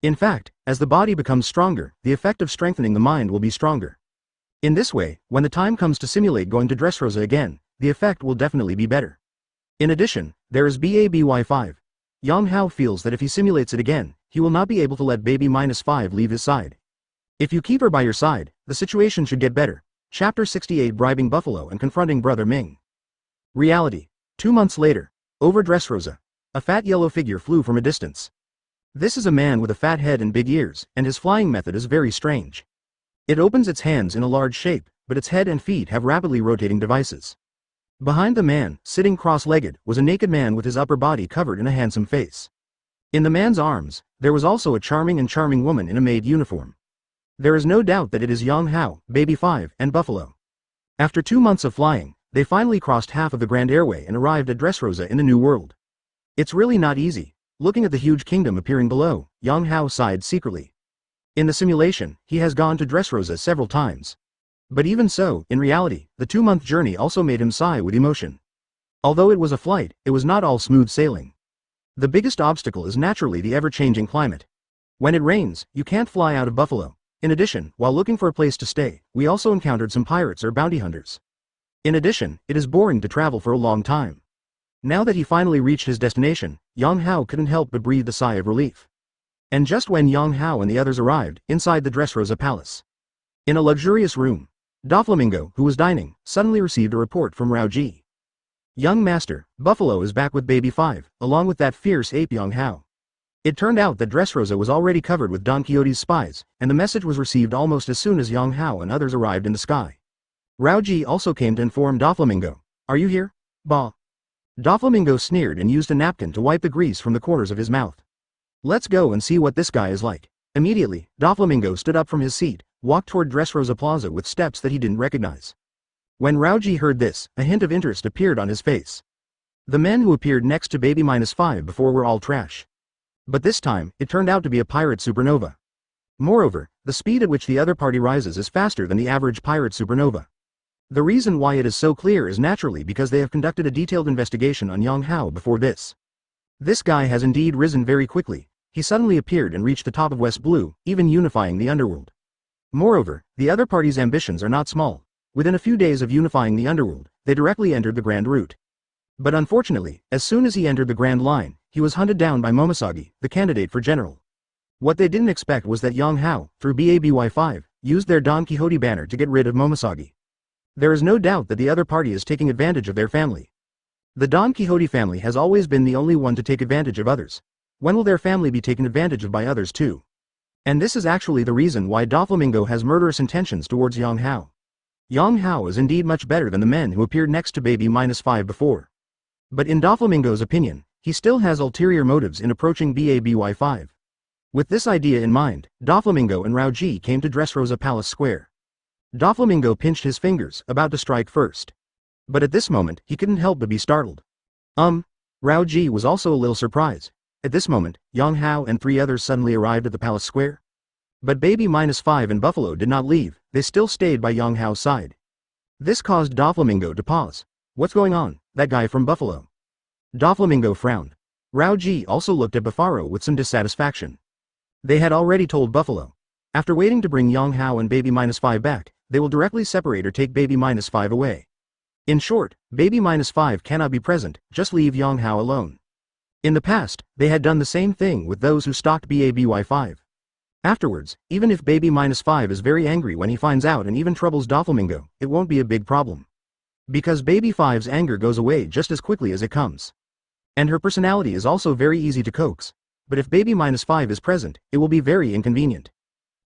In fact, as the body becomes stronger, the effect of strengthening the mind will be stronger. In this way, when the time comes to simulate going to Dressrosa again, the effect will definitely be better. In addition, there is BABY5. Yang Hao feels that if he simulates it again, he will not be able to let baby -5 leave his side. If you keep her by your side, the situation should get better. Chapter 68 Bribing Buffalo and Confronting Brother Ming. Reality. 2 months later. Over Dressrosa. A fat yellow figure flew from a distance. This is a man with a fat head and big ears, and his flying method is very strange. It opens its hands in a large shape, but its head and feet have rapidly rotating devices. Behind the man, sitting cross-legged, was a naked man with his upper body covered in a handsome face. In the man's arms, there was also a charming woman in a maid uniform. There is no doubt that it is Yang Hao, Baby 5, and Buffalo. After 2 months of flying, they finally crossed half of the Grand Airway and arrived at Dressrosa in the New World. It's really not easy. Looking at the huge kingdom appearing below, Yang Hao sighed secretly. In the simulation, he has gone to Dressrosa several times. But even so, in reality, the 2-month journey also made him sigh with emotion. Although it was a flight, it was not all smooth sailing. The biggest obstacle is naturally the ever-changing climate. When it rains, you can't fly out of Buffalo. In addition, while looking for a place to stay, we also encountered some pirates or bounty hunters. In addition, it is boring to travel for a long time. Now that he finally reached his destination, Yang Hao couldn't help but breathe a sigh of relief. And just when Yang Hao and the others arrived, inside the Dressrosa palace. In a luxurious room, Doflamingo, who was dining, suddenly received a report from Raoji. Young master, Buffalo is back with baby 5, along with that fierce ape Yang Hao. It turned out that Dressrosa was already covered with Donquixote's spies, and the message was received almost as soon as Yang Hao and others arrived in the sky. Raoji also came to inform Doflamingo. Are you here? Bah. Doflamingo sneered and used a napkin to wipe the grease from the corners of his mouth. Let's go and see what this guy is like. Immediately, Doflamingo stood up from his seat, walked toward Dressrosa Plaza with steps that he didn't recognize. When Raoji heard this, a hint of interest appeared on his face. The men who appeared next to baby -5 before were all trash. But this time, it turned out to be a pirate supernova. Moreover, the speed at which the other party rises is faster than the average pirate supernova. The reason why it is so clear is naturally because they have conducted a detailed investigation on Yang Hao before this. This guy has indeed risen very quickly. He suddenly appeared and reached the top of West Blue, even unifying the underworld. Moreover, the other party's ambitions are not small. Within a few days of unifying the underworld, they directly entered the Grand Route. But unfortunately, as soon as he entered the Grand Line, he was hunted down by Momisagi, the candidate for general. What they didn't expect was that Yang Hao, through BABY5, used their Don Quixote banner to get rid of Momisagi. There is no doubt that the other party is taking advantage of their family. The Don Quixote family has always been the only one to take advantage of others. When will their family be taken advantage of by others too? And this is actually the reason why Doflamingo has murderous intentions towards Yang Hao. Yang Hao is indeed much better than the men who appeared next to baby -5 before. But in Doflamingo's opinion, he still has ulterior motives in approaching BABY5. With this idea in mind, Doflamingo and Raoji came to Dressrosa Palace Square. Doflamingo pinched his fingers, about to strike first. But at this moment, he couldn't help but be startled. Raoji was also a little surprised. At this moment, Yang Hao and 3 others suddenly arrived at the palace square. But baby -5 and Buffalo did not leave, they still stayed by Yang Hao's side. This caused Doflamingo to pause. What's going on, that guy from Buffalo? Doflamingo frowned. Raoji also looked at Buffalo with some dissatisfaction. They had already told Buffalo. After waiting to bring Yang Hao and baby -5 back, they will directly separate or take baby -5 away. In short, baby -5 cannot be present, just leave Yang Hao alone. In the past, they had done the same thing with those who stalked BABY5. Afterwards, even if baby -5 is very angry when he finds out and even troubles Doflamingo, it won't be a big problem. Because baby 5's anger goes away just as quickly as it comes. And her personality is also very easy to coax. But if baby -5 is present, it will be very inconvenient.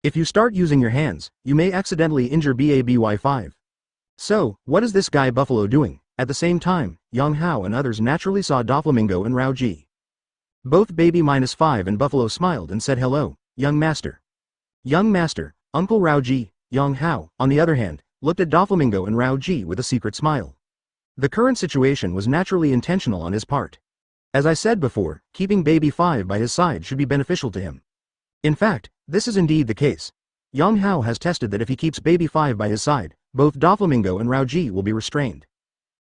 If you start using your hands, you may accidentally injure BABY5. So, what is this guy Buffalo doing? At the same time, Yang Hao and others naturally saw Doflamingo and Raoji. Both baby -5 and Buffalo smiled and said hello, young master. Young master, Uncle Raoji. Yang Hao, on the other hand, looked at Doflamingo and Raoji with a secret smile. The current situation was naturally intentional on his part. As I said before, keeping baby 5 by his side should be beneficial to him. In fact, this is indeed the case. Yang Hao has tested that if he keeps baby 5 by his side, both Doflamingo and Raoji will be restrained.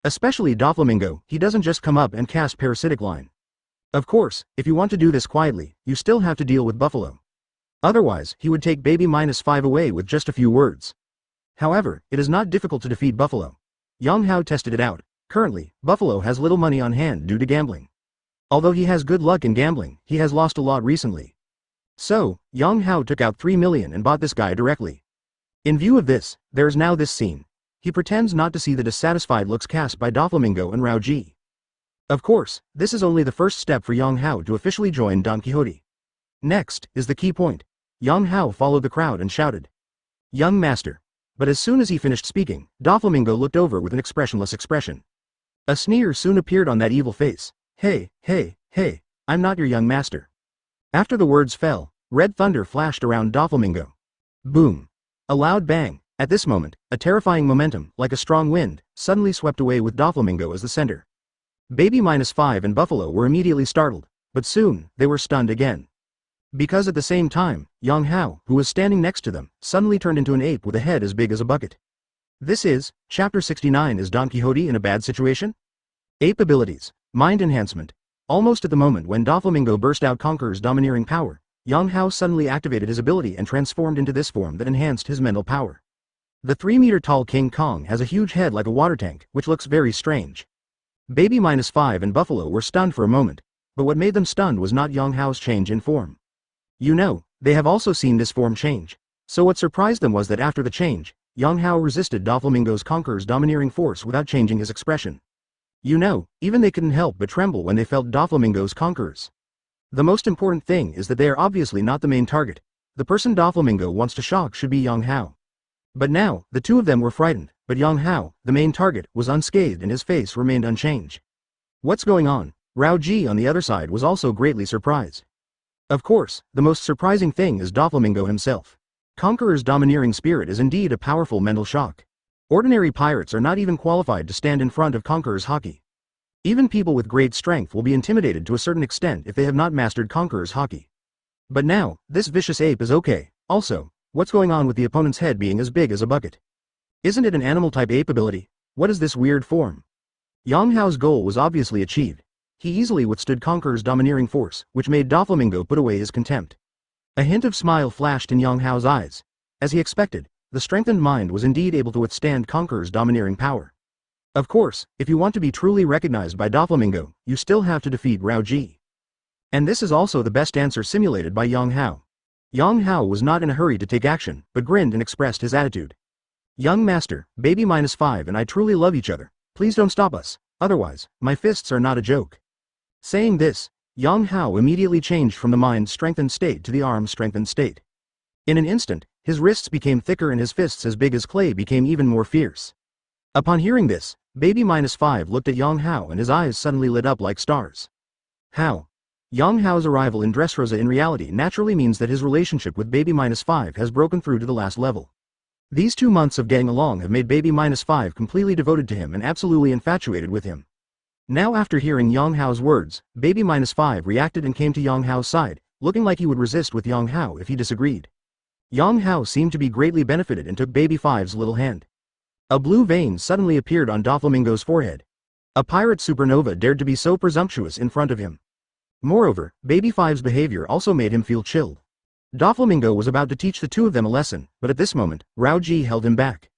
Especially Doflamingo, he doesn't just come up and cast parasitic line. Of course, if you want to do this quietly, you still have to deal with Buffalo. Otherwise, he would take baby -5 away with just a few words. However, it is not difficult to defeat Buffalo. Yang Hao tested it out. Currently, Buffalo has little money on hand due to gambling. Although he has good luck in gambling, he has lost a lot recently. So, Yang Hao took out 3 million and bought this guy directly. In view of this, there is now this scene. He pretends not to see the dissatisfied looks cast by Doflamingo and Raoji. Of course, this is only the first step for Yang Hao to officially join Don Quixote. Next, is the key point. Yang Hao followed the crowd and shouted, "Young master." But as soon as he finished speaking, Doflamingo looked over with an expressionless expression. A sneer soon appeared on that evil face. Hey, I'm not your young master. After the words fell, red thunder flashed around Doflamingo. Boom. A loud bang. At this moment, a terrifying momentum, like a strong wind, suddenly swept away with Doflamingo as the center. Baby -5 and Buffalo were immediately startled, but soon, they were stunned again. Because at the same time, Yang Hao, who was standing next to them, suddenly turned into an ape with a head as big as a bucket. This is, Chapter 69. Is Don Quixote in a bad situation? Ape abilities. Mind enhancement. Almost at the moment when Doflamingo burst out Conqueror's domineering power, Yang Hao suddenly activated his ability and transformed into this form that enhanced his mental power. The 3-meter-tall King Kong has a huge head like a water tank, which looks very strange. Baby -5 and Buffalo were stunned for a moment, but what made them stunned was not Yang Hao's change in form. You know, they have also seen this form change. So what surprised them was that after the change, Yang Hao resisted Doflamingo's Conqueror's domineering force without changing his expression. You know, even they couldn't help but tremble when they felt Doflamingo's Conquerors. The most important thing is that they are obviously not the main target. The person Doflamingo wants to shock should be Yang Hao. But now, the two of them were frightened, but Yang Hao, the main target, was unscathed and his face remained unchanged. What's going on? Rao Ji on the other side was also greatly surprised. Of course, the most surprising thing is Doflamingo himself. Conqueror's domineering spirit is indeed a powerful mental shock. Ordinary pirates are not even qualified to stand in front of Conqueror's haki. Even people with great strength will be intimidated to a certain extent if they have not mastered Conqueror's haki. But now, this vicious ape is okay. Also, what's going on with the opponent's head being as big as a bucket? Isn't it an animal-type ape ability? What is this weird form? Yang Hao's goal was obviously achieved. He easily withstood Conqueror's domineering force, which made Doflamingo put away his contempt. A hint of smile flashed in Yang Hao's eyes. As he expected, the strengthened mind was indeed able to withstand Conqueror's domineering power. Of course, if you want to be truly recognized by Doflamingo, you still have to defeat Rao Ji. And this is also the best answer simulated by Yang Hao. Yang Hao was not in a hurry to take action, but grinned and expressed his attitude. Young master, baby -5 and I truly love each other. Please don't stop us, otherwise, my fists are not a joke. Saying this, Yang Hao immediately changed from the mind-strengthened state to the arm-strengthened state. In an instant, his wrists became thicker and his fists as big as clay became even more fierce. Upon hearing this, baby -5 looked at Yang Hao and his eyes suddenly lit up like stars. How? Yang Hao's arrival in Dressrosa in reality naturally means that his relationship with baby -5 has broken through to the last level. These 2 months of getting along have made baby -5 completely devoted to him and absolutely infatuated with him. Now after hearing Yang Hao's words, baby -5 reacted and came to Yang Hao's side, looking like he would resist with Yang Hao if he disagreed. Yang Hao seemed to be greatly benefited and took baby 5's little hand. A blue vein suddenly appeared on Doflamingo's forehead. A pirate supernova dared to be so presumptuous in front of him. Moreover, baby 5's behavior also made him feel chilled. Doflamingo was about to teach the two of them a lesson, but at this moment, Rao Ji held him back.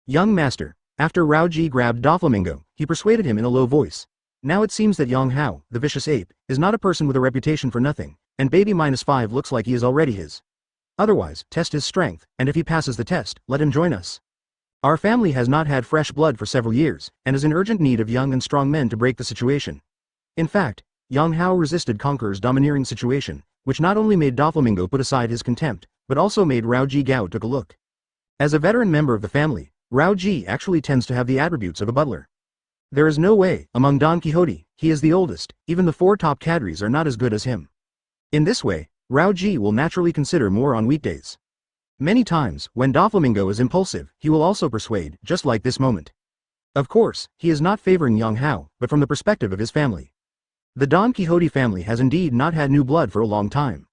Young master, after Rao Ji grabbed Doflamingo, he persuaded him in a low voice. Now it seems that Yang Hao, the vicious ape, is not a person with a reputation for nothing, and baby -5 looks like he is already his. Otherwise, test his strength, and if he passes the test, let him join us. Our family has not had fresh blood for several years, and is in urgent need of young and strong men to break the situation. In fact, Yang Hao resisted Conqueror's domineering situation, which not only made Doflamingo put aside his contempt, but also made Rao Ji Gao took a look. As a veteran member of the family, Rao Ji actually tends to have the attributes of a butler. There is no way, among Don Quixote, he is the oldest, even the 4 top cadres are not as good as him. In this way, Rao Ji will naturally consider more on weekdays. Many times, when Doflamingo is impulsive, he will also persuade, just like this moment. Of course, he is not favoring Yang Hao, but from the perspective of his family. The Don Quixote family has indeed not had new blood for a long time.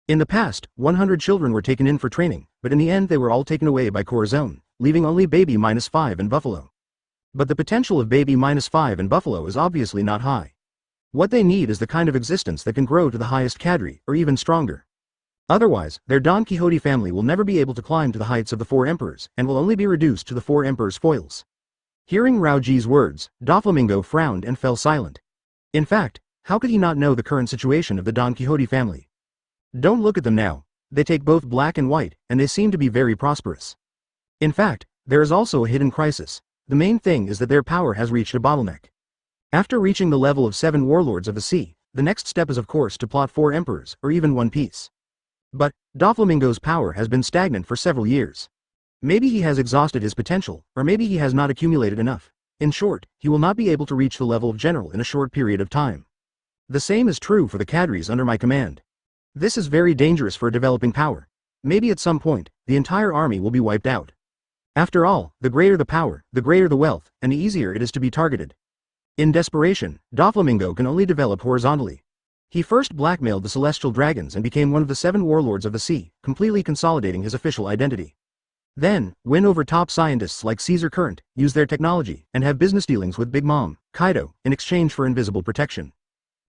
In the past, 100 children were taken in for training, but in the end they were all taken away by Corazon, leaving only baby -5 and Buffalo. But the potential of baby -5 and Buffalo is obviously not high. What they need is the kind of existence that can grow to the highest cadre, or even stronger. Otherwise, their Don Quixote family will never be able to climb to the heights of the 4 emperors, and will only be reduced to the 4 emperors' foils. Hearing Rao Ji's words, Doflamingo frowned and fell silent. In fact, how could he not know the current situation of the Don Quixote family? Don't look at them now. They take both black and white, and they seem to be very prosperous. In fact, there is also a hidden crisis. The main thing is that their power has reached a bottleneck. After reaching the level of 7 warlords of the sea, the next step is of course to plot 4 emperors, or even one piece. But, Doflamingo's power has been stagnant for several years. Maybe he has exhausted his potential, or maybe he has not accumulated enough. In short, he will not be able to reach the level of general in a short period of time. The same is true for the cadres under my command. This is very dangerous for a developing power. Maybe at some point, the entire army will be wiped out. After all, the greater the power, the greater the wealth, and the easier it is to be targeted. In desperation, Doflamingo can only develop horizontally. He first blackmailed the celestial dragons and became one of the 7 warlords of the sea, completely consolidating his official identity. Then, win over top scientists like Caesar Current, use their technology, and have business dealings with Big Mom, Kaido, in exchange for invisible protection.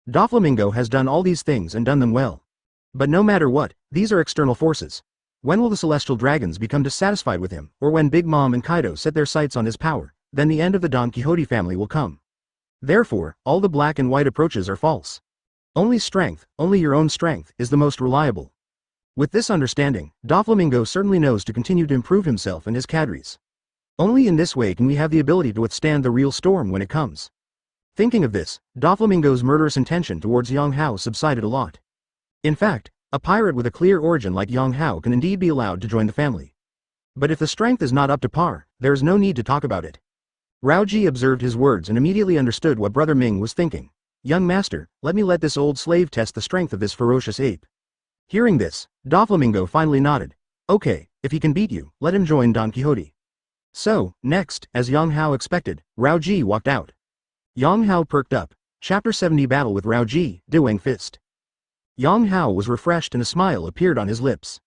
Doflamingo has done all these things and done them well. But no matter what, these are external forces. When will the celestial dragons become dissatisfied with him, or when Big Mom and Kaido set their sights on his power, then the end of the Donquixote family will come. Therefore, all the black and white approaches are false. Only strength, only your own strength, is the most reliable. With this understanding, Doflamingo certainly knows to continue to improve himself and his cadres. Only in this way can we have the ability to withstand the real storm when it comes. Thinking of this, Doflamingo's murderous intention towards Yang Hao subsided a lot. In fact, a pirate with a clear origin like Yang Hao can indeed be allowed to join the family. But if the strength is not up to par, there is no need to talk about it. Raoji observed his words and immediately understood what Brother Ming was thinking. Young master, let this old slave test the strength of this ferocious ape. Hearing this, Doflamingo finally nodded. Okay, if he can beat you, let him join Donquixote. So, next, as Yang Hao expected, Raoji walked out. Yang Hao perked up. Chapter 70 Battle with Raoji, Diwang Fist. Yang Hao was refreshed and a smile appeared on his lips.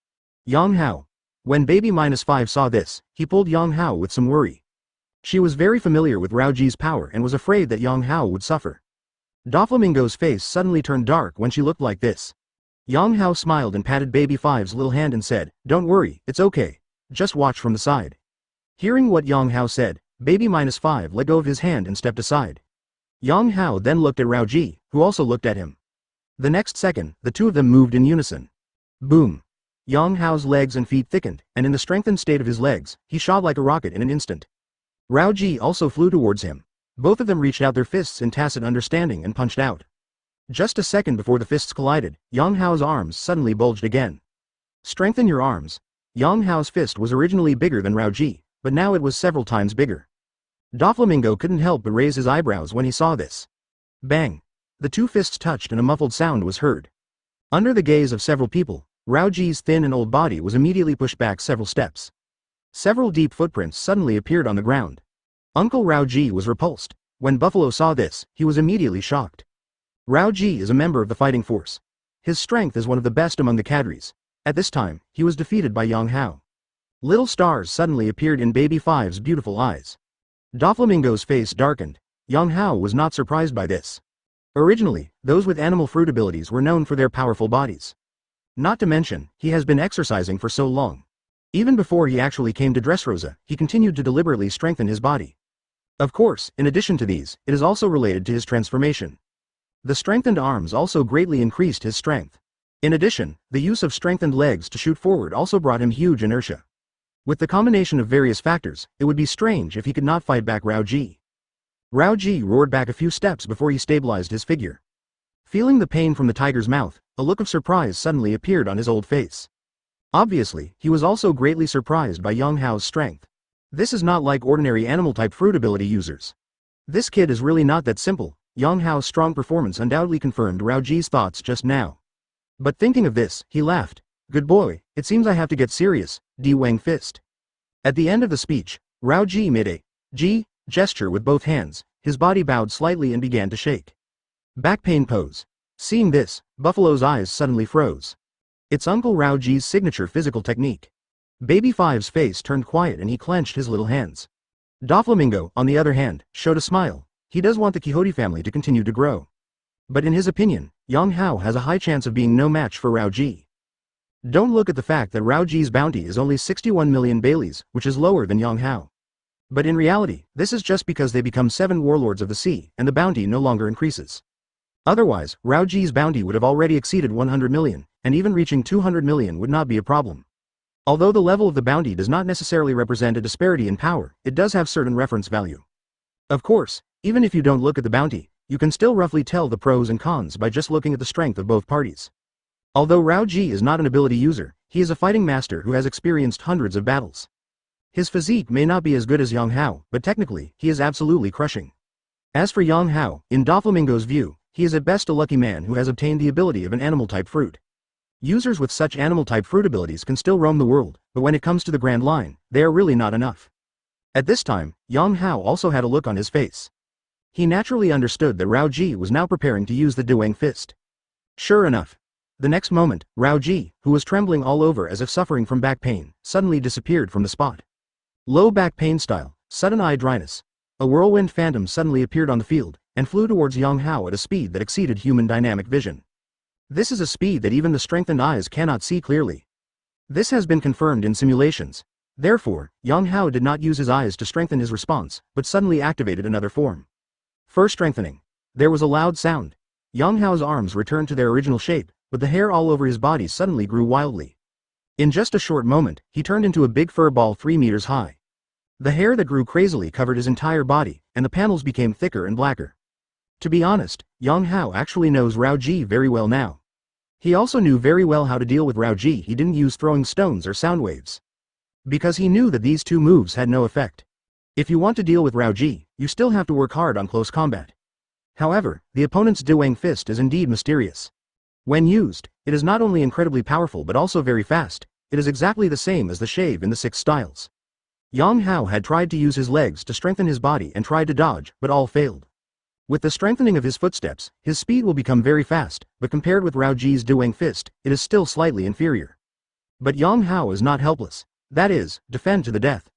Yang Hao. When Baby -5 saw this, he pulled Yang Hao with some worry. She was very familiar with Raoji's power and was afraid that Yang Hao would suffer. Doflamingo's face suddenly turned dark when she looked like this. Yang Hao smiled and patted Baby 5's little hand and said, "Don't worry, it's okay. Just watch from the side." Hearing what Yang Hao said, Baby -5 let go of his hand and stepped aside. Yang Hao then looked at Raoji, who also looked at him. The next second, the two of them moved in unison. Boom! Yang Hao's legs and feet thickened, and in the strengthened state of his legs, he shot like a rocket in an instant. Raoji also flew towards him. Both of them reached out their fists in tacit understanding and punched out. Just a second before the fists collided, Yang Hao's arms suddenly bulged again. Strengthen your arms. Yang Hao's fist was originally bigger than Raoji, but now it was several times bigger. Doflamingo couldn't help but raise his eyebrows when he saw this. Bang! The two fists touched and a muffled sound was heard. Under the gaze of several people, Raoji's thin and old body was immediately pushed back several steps. Several deep footprints suddenly appeared on the ground. Uncle Raoji was repulsed. When Buffalo saw this, he was immediately shocked. Raoji is a member of the fighting force. His strength is one of the best among the cadres. At this time, he was defeated by Yang Hao. Little stars suddenly appeared in Baby 5's beautiful eyes. Doflamingo's face darkened. Yang Hao was not surprised by this. Originally, those with animal fruit abilities were known for their powerful bodies. Not to mention, he has been exercising for so long. Even before he actually came to Dressrosa, he continued to deliberately strengthen his body. Of course, in addition to these, it is also related to his transformation. The strengthened arms also greatly increased his strength. In addition, the use of strengthened legs to shoot forward also brought him huge inertia. With the combination of various factors, it would be strange if he could not fight back Raoji. Raoji roared back a few steps before he stabilized his figure. Feeling the pain from the tiger's mouth, a look of surprise suddenly appeared on his old face. Obviously, he was also greatly surprised by Yang Hao's strength. This is not like ordinary animal-type fruit ability users. This kid is really not that simple. Yang Hao's strong performance undoubtedly confirmed Raoji's thoughts just now. But thinking of this, he laughed. Good boy, it seems I have to get serious, Diwang Fist. At the end of the speech, Raoji made a G gesture with both hands, his body bowed slightly and began to shake. Back pain pose. Seeing this, Buffalo's eyes suddenly froze. It's Uncle Raoji's signature physical technique. Baby 5's face turned quiet and he clenched his little hands. Doflamingo, on the other hand, showed a smile. He does want the Quixote family to continue to grow. But in his opinion, Yang Hao has a high chance of being no match for Raoji. Don't look at the fact that Raoji's bounty is only 61 million Baileys, which is lower than Yang Hao. But in reality, this is just because they become 7 warlords of the sea, and the bounty no longer increases. Otherwise, Raoji's bounty would have already exceeded 100 million, and even reaching 200 million would not be a problem. Although the level of the bounty does not necessarily represent a disparity in power, it does have certain reference value. Of course, even if you don't look at the bounty, you can still roughly tell the pros and cons by just looking at the strength of both parties. Although Raoji is not an ability user, he is a fighting master who has experienced hundreds of battles. His physique may not be as good as Yang Hao, but technically, he is absolutely crushing. As for Yang Hao, in Doflamingo's view, he is at best a lucky man who has obtained the ability of an animal-type fruit. Users with such animal-type fruit abilities can still roam the world, but when it comes to the Grand Line, they are really not enough. At this time, Yang Hao also had a look on his face. He naturally understood that Raoji was now preparing to use the Diwang Fist. Sure enough. The next moment, Rao Ji, who was trembling all over as if suffering from back pain, suddenly disappeared from the spot. Low back pain style, sudden eye dryness. A whirlwind phantom suddenly appeared on the field, and flew towards Yang Hao at a speed that exceeded human dynamic vision. This is a speed that even the strengthened eyes cannot see clearly. This has been confirmed in simulations. Therefore, Yang Hao did not use his eyes to strengthen his response, but suddenly activated another form. First strengthening. There was a loud sound. Yang Hao's arms returned to their original shape, but the hair all over his body suddenly grew wildly. In just a short moment, he turned into a big fur ball 3 meters high. The hair that grew crazily covered his entire body, and the panels became thicker and blacker. To be honest, Yang Hao actually knows Rao Ji very well now. He also knew very well how to deal with Rao Ji. He didn't use throwing stones or sound waves, because he knew that these two moves had no effect. If you want to deal with Rao Ji, you still have to work hard on close combat. However, the opponent's Dewang fist is indeed mysterious. When used, it is not only incredibly powerful but also very fast. It is exactly the same as the shave in the 6 styles. Yang Hao had tried to use his legs to strengthen his body and tried to dodge, but all failed. With the strengthening of his footsteps, his speed will become very fast, but compared with Rao Ji's Dewang fist, it is still slightly inferior. But Yang Hao is not helpless. That is, defend to the death.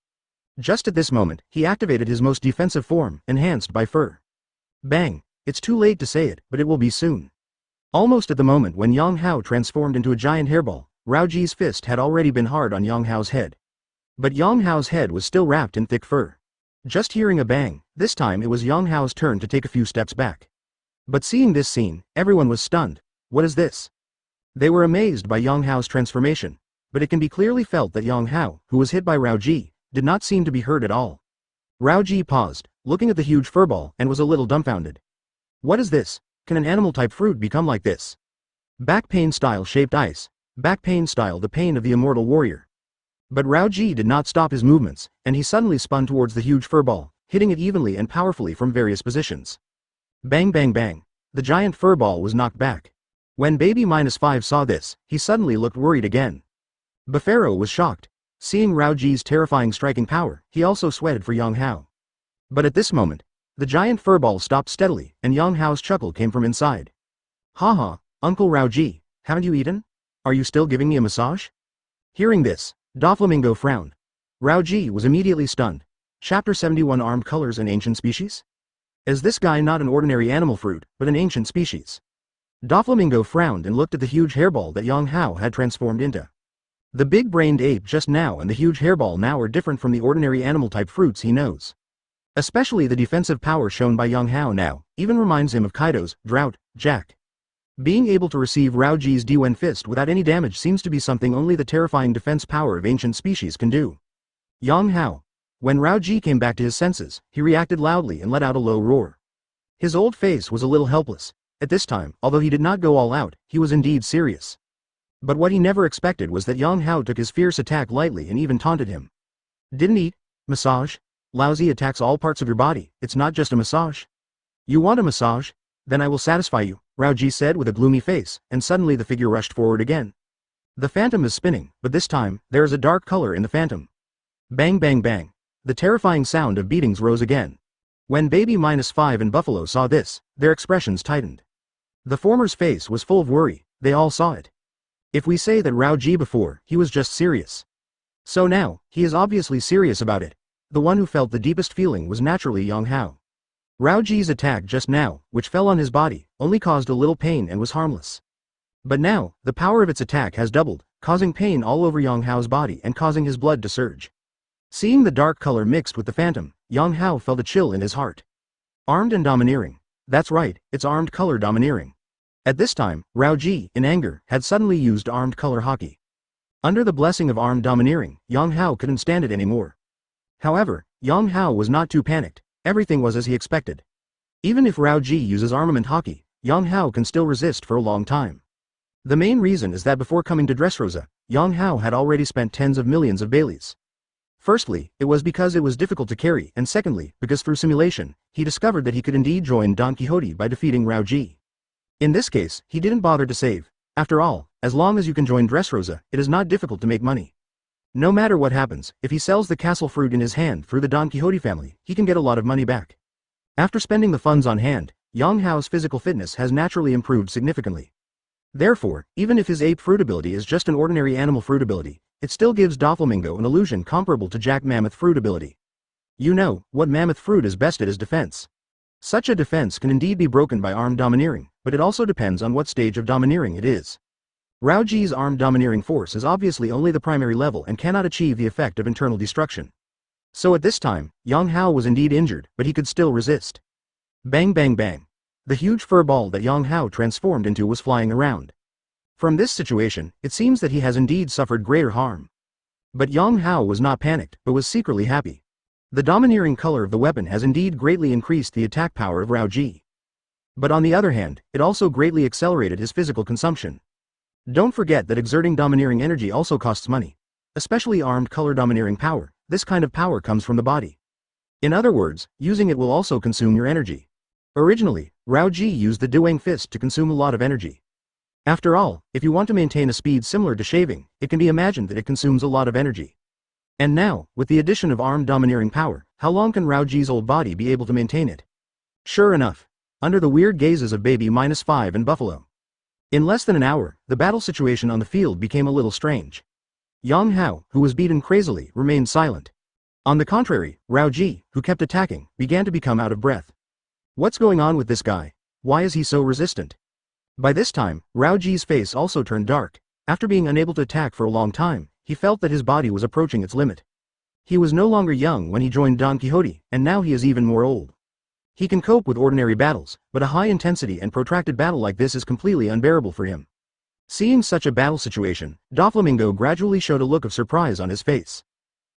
Just at this moment, he activated his most defensive form, enhanced by fur. Bang! It's too late to say it, but it will be soon. Almost at the moment when Yang Hao transformed into a giant hairball, Rao Ji's fist had already been hard on Yang Hao's head. But Yang Hao's head was still wrapped in thick fur. Just hearing a bang, this time it was Yang Hao's turn to take a few steps back. But seeing this scene, everyone was stunned. What is this? They were amazed by Yang Hao's transformation, but it can be clearly felt that Yang Hao, who was hit by Rao Ji, did not seem to be hurt at all. Rao Ji paused, looking at the huge furball, and was a little dumbfounded. What is this? Can an animal-type fruit become like this? Back pain style shaped ice. Back pain style the pain of the immortal warrior. But Rao Ji did not stop his movements, and he suddenly spun towards the huge furball, hitting it evenly and powerfully from various positions. Bang bang bang. The giant furball was knocked back. When Baby -5 saw this, he suddenly looked worried again. Bafero was shocked. Seeing Rao Ji's terrifying striking power, he also sweated for Yang Hao. But at this moment, the giant furball stopped steadily, and Yang Hao's chuckle came from inside. Haha, Uncle Rao Ji, haven't you eaten? Are you still giving me a massage? Hearing this, Doflamingo frowned. Rao Ji was immediately stunned. Chapter 71 Armed Colors and Ancient Species? Is this guy not an ordinary animal fruit, but an ancient species? Doflamingo frowned and looked at the huge hairball that Yang Hao had transformed into. The big-brained ape just now and the huge hairball now are different from the ordinary animal-type fruits he knows. Especially the defensive power shown by Yang Hao now, even reminds him of Kaido's, Drought, Jack. Being able to receive Rao Ji's Dwen fist without any damage seems to be something only the terrifying defense power of ancient species can do. Yang Hao. When Rao Ji came back to his senses, he reacted loudly and let out a low roar. His old face was a little helpless. At this time, although he did not go all out, he was indeed serious. But what he never expected was that Yang Hao took his fierce attack lightly and even taunted him. Didn't eat? Massage? Lousy attacks all parts of your body, it's not just a massage. You want a massage? Then I will satisfy you, Rao Ji said with a gloomy face, and suddenly the figure rushed forward again. The phantom is spinning, but this time, there is a dark color in the phantom. Bang bang bang. The terrifying sound of beatings rose again. When Baby -5 and Buffalo saw this, their expressions tightened. The former's face was full of worry, they all saw it. If we say that Rao Ji before, he was just serious. So now, he is obviously serious about it. The one who felt the deepest feeling was naturally Yang Hao. Rao Ji's attack just now, which fell on his body, only caused a little pain and was harmless. But now, the power of its attack has doubled, causing pain all over Yang Hao's body and causing his blood to surge. Seeing the dark color mixed with the phantom, Yang Hao felt a chill in his heart. Armed and domineering. That's right, it's armed color domineering. At this time, Rao Ji, in anger, had suddenly used armed color hockey. Under the blessing of armed domineering, Yang Hao couldn't stand it anymore. However, Yang Hao was not too panicked, everything was as he expected. Even if Rao Ji uses armament hockey, Yang Hao can still resist for a long time. The main reason is that before coming to Dressrosa, Yang Hao had already spent tens of millions of Baileys. Firstly, it was because it was difficult to carry, and secondly, because through simulation, he discovered that he could indeed join Donquixote by defeating Rao Ji. In this case, he didn't bother to save. After all, as long as you can join Dressrosa, it is not difficult to make money. No matter what happens, if he sells the castle fruit in his hand through the Don Quixote family, he can get a lot of money back. After spending the funds on hand, Yang Hao's physical fitness has naturally improved significantly. Therefore, even if his ape fruit ability is just an ordinary animal fruit ability, it still gives Doflamingo an illusion comparable to Jack Mammoth fruit ability. You know, what mammoth fruit is best at is defense. Such a defense can indeed be broken by armed domineering, but it also depends on what stage of domineering it is. Raoji's armed domineering force is obviously only the primary level and cannot achieve the effect of internal destruction. So at this time, Yang Hao was indeed injured, but he could still resist. Bang bang bang. The huge fur ball that Yang Hao transformed into was flying around. From this situation, it seems that he has indeed suffered greater harm. But Yang Hao was not panicked, but was secretly happy. The domineering color of the weapon has indeed greatly increased the attack power of Raoji. But on the other hand, it also greatly accelerated his physical consumption. Don't forget that exerting domineering energy also costs money. Especially armed color domineering power, this kind of power comes from the body. In other words, using it will also consume your energy. Originally, Raoji used the Duang fist to consume a lot of energy. After all, if you want to maintain a speed similar to shaving, it can be imagined that it consumes a lot of energy. And now, with the addition of armed domineering power, how long can Raoji's old body be able to maintain it? Sure enough. Under the weird gazes of Baby -5 and Buffalo. In less than an hour, the battle situation on the field became a little strange. Yang Hao, who was beaten crazily, remained silent. On the contrary, Raoji, who kept attacking, began to become out of breath. What's going on with this guy? Why is he so resistant? By this time, Raoji's face also turned dark. After being unable to attack for a long time, he felt that his body was approaching its limit. He was no longer young when he joined Donquixote, and now he is even more old. He can cope with ordinary battles, but a high-intensity and protracted battle like this is completely unbearable for him. Seeing such a battle situation, Doflamingo gradually showed a look of surprise on his face.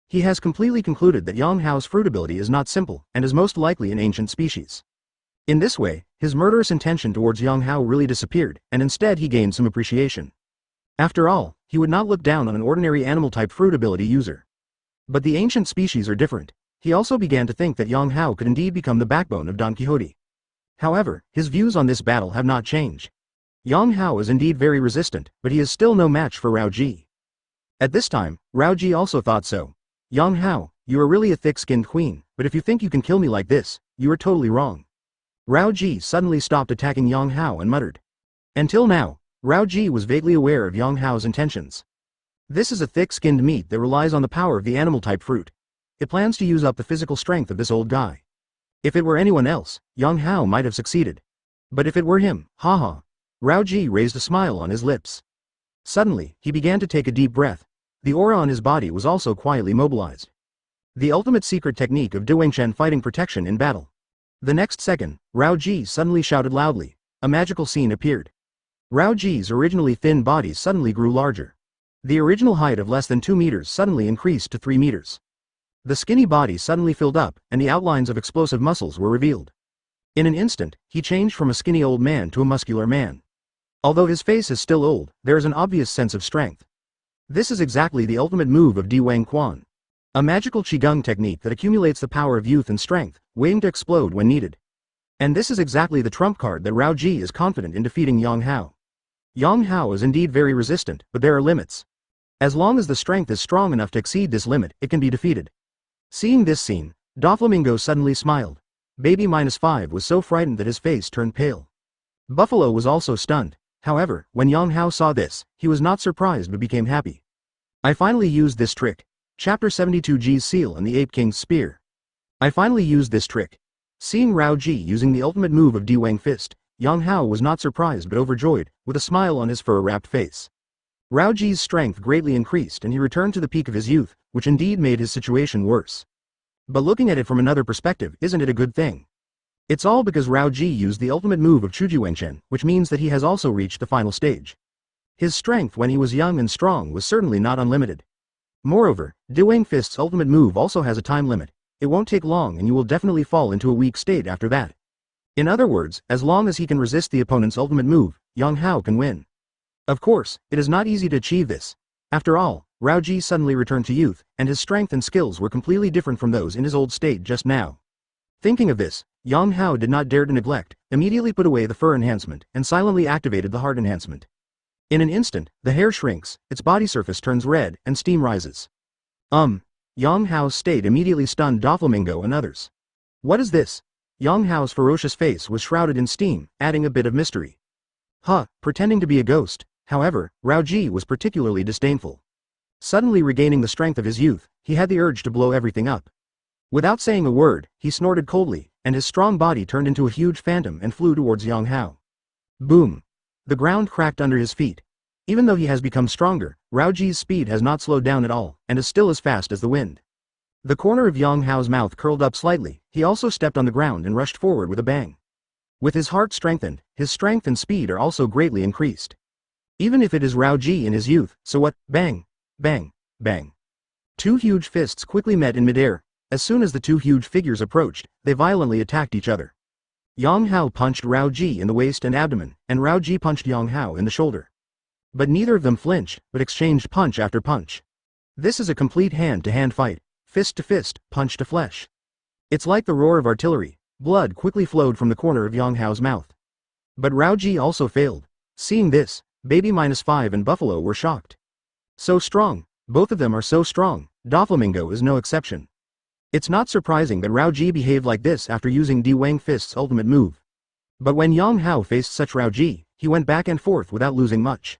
He has completely concluded that Yang Hao's fruit ability is not simple, and is most likely an ancient species. In this way, his murderous intention towards Yang Hao really disappeared, and instead he gained some appreciation. After all, he would not look down on an ordinary animal-type fruit ability user. But the ancient species are different. He also began to think that Yang Hao could indeed become the backbone of Donquixote. However, his views on this battle have not changed. Yang Hao is indeed very resistant, but he is still no match for Raoji. At this time, Raoji also thought so. Yang Hao, you are really a thick-skinned queen, but if you think you can kill me like this, you are totally wrong. Raoji suddenly stopped attacking Yang Hao and muttered. Until now, Raoji was vaguely aware of Yang Hao's intentions. This is a thick-skinned meat that relies on the power of the animal-type fruit. It plans to use up the physical strength of this old guy. If it were anyone else, Yang Hao might have succeeded. But if it were him, haha. Raoji raised a smile on his lips. Suddenly, he began to take a deep breath. The aura on his body was also quietly mobilized. The ultimate secret technique of Duangshen fighting protection in battle. The next second, Raoji suddenly shouted loudly. A magical scene appeared. Raoji's originally thin body suddenly grew larger. The original height of less than 2 meters suddenly increased to 3 meters. The skinny body suddenly filled up, and the outlines of explosive muscles were revealed. In an instant, he changed from a skinny old man to a muscular man. Although his face is still old, there is an obvious sense of strength. This is exactly the ultimate move of Di Wang Quan. A magical Qigong technique that accumulates the power of youth and strength, waiting to explode when needed. And this is exactly the trump card that Raoji is confident in defeating Yang Hao. Yang Hao is indeed very resistant, but there are limits. As long as the strength is strong enough to exceed this limit, it can be defeated. Seeing this scene, Doflamingo suddenly smiled. Baby -5 was so frightened that his face turned pale. Buffalo was also stunned. However, when Yang Hao saw this, he was not surprised but became happy. I finally used this trick. Chapter 72G's seal and the Ape King's spear. I finally used this trick. Seeing Raoji using the ultimate move of Diwang Fist, Yang Hao was not surprised but overjoyed, with a smile on his fur-wrapped face. Raoji's strength greatly increased and he returned to the peak of his youth, which indeed made his situation worse. But looking at it from another perspective, isn't it a good thing? It's all because Raoji used the ultimate move of Chujuengshen, which means that he has also reached the final stage. His strength when he was young and strong was certainly not unlimited. Moreover, Diwang Fist's ultimate move also has a time limit. It won't take long and you will definitely fall into a weak state after that. In other words, as long as he can resist the opponent's ultimate move, Yang Hao can win. Of course, it is not easy to achieve this. After all, Raoji suddenly returned to youth, and his strength and skills were completely different from those in his old state just now. Thinking of this, Yang Hao did not dare to neglect, immediately put away the fur enhancement, and silently activated the heart enhancement. In an instant, the hair shrinks, its body surface turns red, and steam rises. Yang Hao's state immediately stunned Doflamingo and others. What is this? Yang Hao's ferocious face was shrouded in steam, adding a bit of mystery. Pretending to be a ghost. However, Raoji was particularly disdainful. Suddenly regaining the strength of his youth, he had the urge to blow everything up. Without saying a word, he snorted coldly, and his strong body turned into a huge phantom and flew towards Yang Hao. Boom! The ground cracked under his feet. Even though he has become stronger, Raoji's speed has not slowed down at all, and is still as fast as the wind. The corner of Yang Hao's mouth curled up slightly, he also stepped on the ground and rushed forward with a bang. With his heart strengthened, his strength and speed are also greatly increased. Even if it is Raoji in his youth, so what? Bang! Bang! Bang! Two huge fists quickly met in midair. As soon as the two huge figures approached, they violently attacked each other. Yang Hao punched Raoji in the waist and abdomen, and Raoji punched Yang Hao in the shoulder. But neither of them flinched, but exchanged punch after punch. This is a complete hand-to-hand fight, fist to fist, punch to flesh. It's like the roar of artillery. Blood quickly flowed from the corner of Yang Hao's mouth. But Raoji also failed. Seeing this, Baby-5 and Buffalo were shocked. So strong, both of them are so strong, Doflamingo is no exception. It's not surprising that Raoji behaved like this after using Di Wang Fist's ultimate move. But when Yang Hao faced such Raoji, he went back and forth without losing much.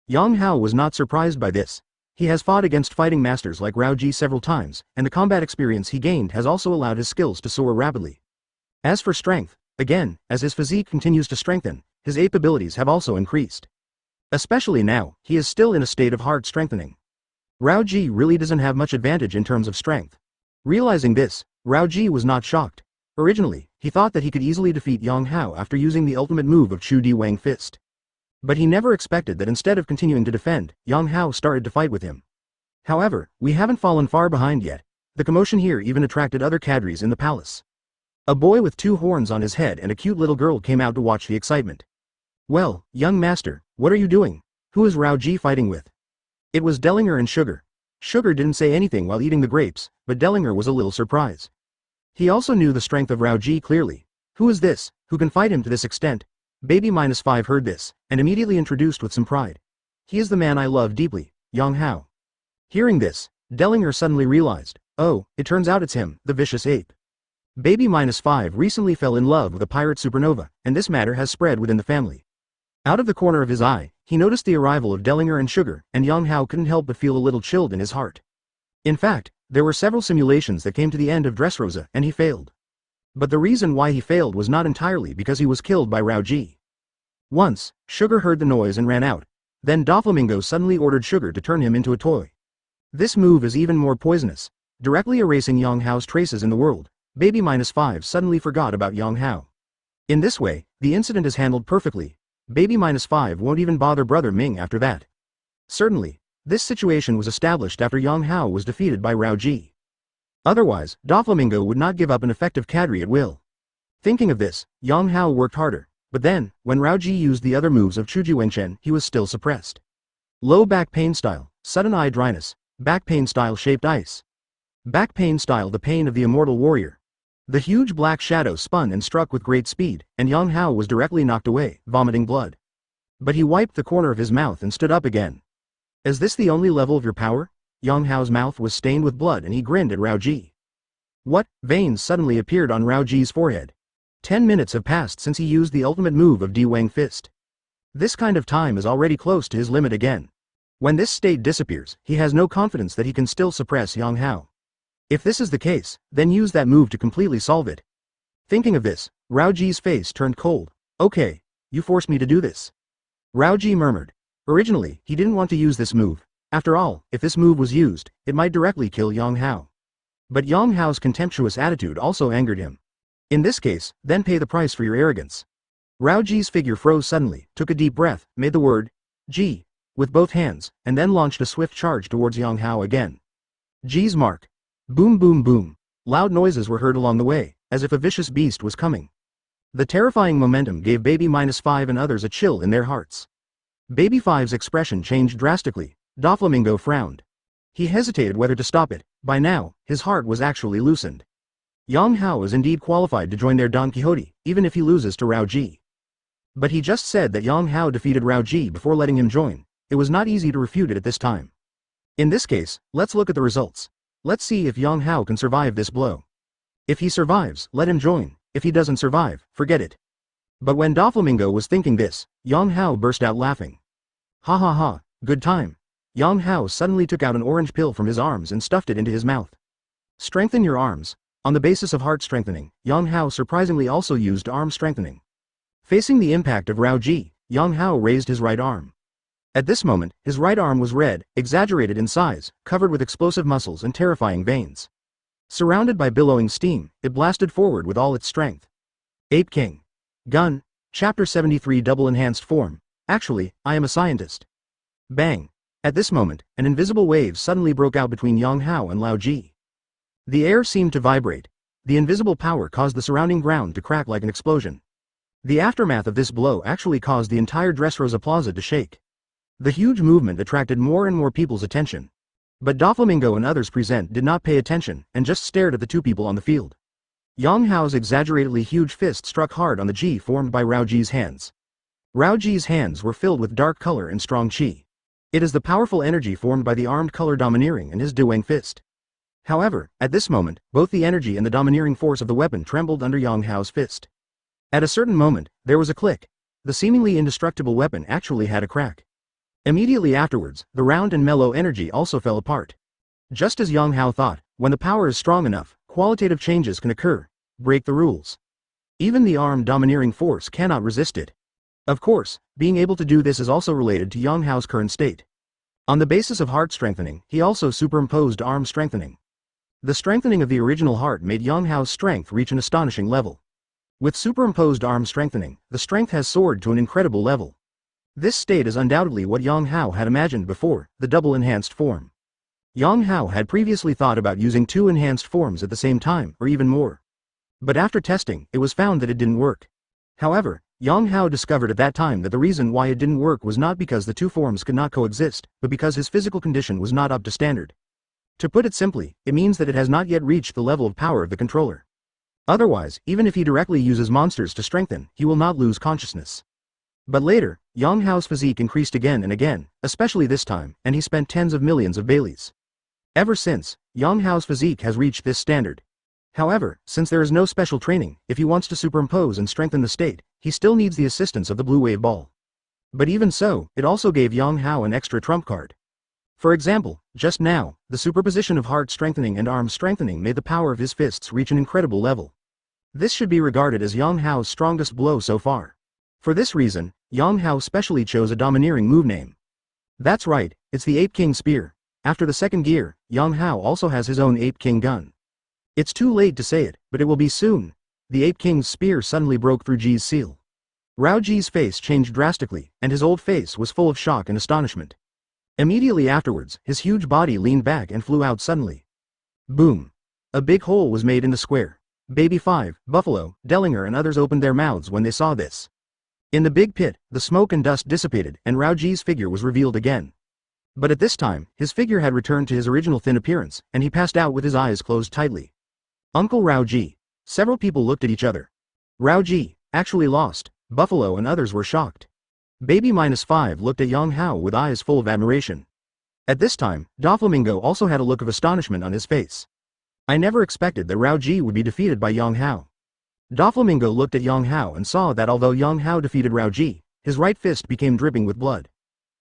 Yang Hao was not surprised by this. He has fought against fighting masters like Raoji several times, and the combat experience he gained has also allowed his skills to soar rapidly. As for strength, again, as his physique continues to strengthen, his ape abilities have also increased. Especially now, he is still in a state of hard strengthening. Raoji really doesn't have much advantage in terms of strength. Realizing this, Raoji was not shocked. Originally, he thought that he could easily defeat Yang Hao after using the ultimate move of Chu Di Wang Fist. But he never expected that instead of continuing to defend, Yang Hao started to fight with him. However, we haven't fallen far behind yet. The commotion here even attracted other cadres in the palace. A boy with two horns on his head and a cute little girl came out to watch the excitement. Well, young master, what are you doing? Who is Raoji fighting with? It was Dellinger and Sugar. Sugar didn't say anything while eating the grapes, but Dellinger was a little surprised. He also knew the strength of Raoji clearly. Who is this, who can fight him to this extent? Baby-5 heard this, and immediately introduced with some pride. He is the man I love deeply, Yang Hao. Hearing this, Dellinger suddenly realized, oh, it turns out it's him, the vicious ape. Baby-5 recently fell in love with a pirate supernova, and this matter has spread within the family. Out of the corner of his eye, he noticed the arrival of Dellinger and Sugar, and Yang Hao couldn't help but feel a little chilled in his heart. In fact, there were several simulations that came to the end of Dressrosa, and he failed. But the reason why he failed was not entirely because he was killed by Raoji. Once, Sugar heard the noise and ran out. Then Doflamingo suddenly ordered Sugar to turn him into a toy. This move is even more poisonous, directly erasing Yang Hao's traces in the world. Baby-5 suddenly forgot about Yang Hao. In this way, the incident is handled perfectly. Baby-5 won't even bother Brother Ming after that. Certainly, this situation was established after Yang Hao was defeated by Raoji. Otherwise, Doflamingo would not give up an effective cadre at will. Thinking of this, Yang Hao worked harder, but then, when Raoji used the other moves of Chuji Wengchen, he was still suppressed. Low back pain style, sudden eye dryness, back pain style shaped ice. Back pain style, the pain of the immortal warrior. The huge black shadow spun and struck with great speed, and Yang Hao was directly knocked away, vomiting blood. But he wiped the corner of his mouth and stood up again. Is this the only level of your power? Yang Hao's mouth was stained with blood and he grinned at Raoji. What? Veins suddenly appeared on Raoji's forehead. 10 minutes have passed since he used the ultimate move of Di Wang Fist. This kind of time is already close to his limit again. When this state disappears, he has no confidence that he can still suppress Yang Hao. If this is the case, then use that move to completely solve it. Thinking of this, Raoji's face turned cold. Okay, you forced me to do this. Raoji murmured. Originally, he didn't want to use this move. After all, if this move was used, it might directly kill Yang Hao. But Yang Hao's contemptuous attitude also angered him. In this case, then pay the price for your arrogance. Raoji's figure froze suddenly, took a deep breath, made the word, G, with both hands, and then launched a swift charge towards Yang Hao again. G's mark. Boom boom boom. Loud noises were heard along the way, as if a vicious beast was coming. The terrifying momentum gave Baby-5 and others a chill in their hearts. Baby-5's expression changed drastically. Doflamingo frowned. He hesitated whether to stop it. By now, his heart was actually loosened. Yang Hao is indeed qualified to join their Donquixote, even if he loses to Raoji. But he just said that Yang Hao defeated Raoji before letting him join. It was not easy to refute it at this time. In this case, let's look at the results. Let's see if Yang Hao can survive this blow. If he survives, let him join. If he doesn't survive, forget it. But when Doflamingo was thinking this, Yang Hao burst out laughing. Ha ha ha, good time. Yang Hao suddenly took out an orange pill from his arms and stuffed it into his mouth. Strengthen your arms. On the basis of heart strengthening, Yang Hao surprisingly also used arm strengthening. Facing the impact of Rao Ji, Yang Hao raised his right arm. At this moment, his right arm was red, exaggerated in size, covered with explosive muscles and terrifying veins. Surrounded by billowing steam, it blasted forward with all its strength. Ape King. Gun. Chapter 73 Double Enhanced Form. Actually, I am a scientist. Bang. At this moment, an invisible wave suddenly broke out between Yang Hao and Lao Ji. The air seemed to vibrate. The invisible power caused the surrounding ground to crack like an explosion. The aftermath of this blow actually caused the entire Dressrosa plaza to shake. The huge movement attracted more and more people's attention. But Doflamingo and others present did not pay attention and just stared at the two people on the field. Yang Hao's exaggeratedly huge fist struck hard on the Ji formed by Rao Ji's hands. Rao Ji's hands were filled with dark color and strong chi. It is the powerful energy formed by the armed color domineering and his Duang fist. However, at this moment, both the energy and the domineering force of the weapon trembled under Yang Hao's fist. At a certain moment, there was a click. The seemingly indestructible weapon actually had a crack. Immediately afterwards, the round and mellow energy also fell apart. Just as Yang Hao thought, when the power is strong enough, qualitative changes can occur. Break the rules. Even the armed domineering force cannot resist it. Of course, being able to do this is also related to Yang Hao's current state. On the basis of heart strengthening, he also superimposed arm strengthening. The strengthening of the original heart made Yang Hao's strength reach an astonishing level. With superimposed arm strengthening, the strength has soared to an incredible level. This state is undoubtedly what Yang Hao had imagined before, the double enhanced form. Yang Hao had previously thought about using two enhanced forms at the same time, or even more. But after testing, it was found that it didn't work. However, Yang Hao discovered at that time that the reason why it didn't work was not because the two forms could not coexist, but because his physical condition was not up to standard. To put it simply, it means that it has not yet reached the level of power of the controller. Otherwise, even if he directly uses monsters to strengthen, he will not lose consciousness. But later, Yang Hao's physique increased again and again, especially this time, and he spent tens of millions of Baileys. Ever since, Yang Hao's physique has reached this standard. However, since there is no special training, if he wants to superimpose and strengthen the state, he still needs the assistance of the blue wave ball. But even so, it also gave Yang Hao an extra trump card. For example, just now, the superposition of heart strengthening and arm strengthening made the power of his fists reach an incredible level. This should be regarded as Yang Hao's strongest blow so far. For this reason, Yang Hao specially chose a domineering move name. That's right, it's the Ape King spear. After the second gear, Yang Hao also has his own Ape King gun. It's too late to say it, but it will be soon. The Ape King's spear suddenly broke through Ji's seal. Rao Ji's face changed drastically, and his old face was full of shock and astonishment. Immediately afterwards, his huge body leaned back and flew out suddenly. Boom! A big hole was made in the square. Baby 5, Buffalo, Dellinger and others opened their mouths when they saw this. In the big pit, the smoke and dust dissipated and Rao Ji's figure was revealed again. But at this time, his figure had returned to his original thin appearance, and he passed out with his eyes closed tightly. Uncle Rao Ji. Several people looked at each other. Rao Ji, actually lost. Buffalo and others were shocked. Baby -5 looked at Yang Hao with eyes full of admiration. At this time, Doflamingo also had a look of astonishment on his face. I never expected that Rao Ji would be defeated by Yang Hao. Doflamingo looked at Yang Hao and saw that although Yang Hao defeated Rao Ji, his right fist became dripping with blood.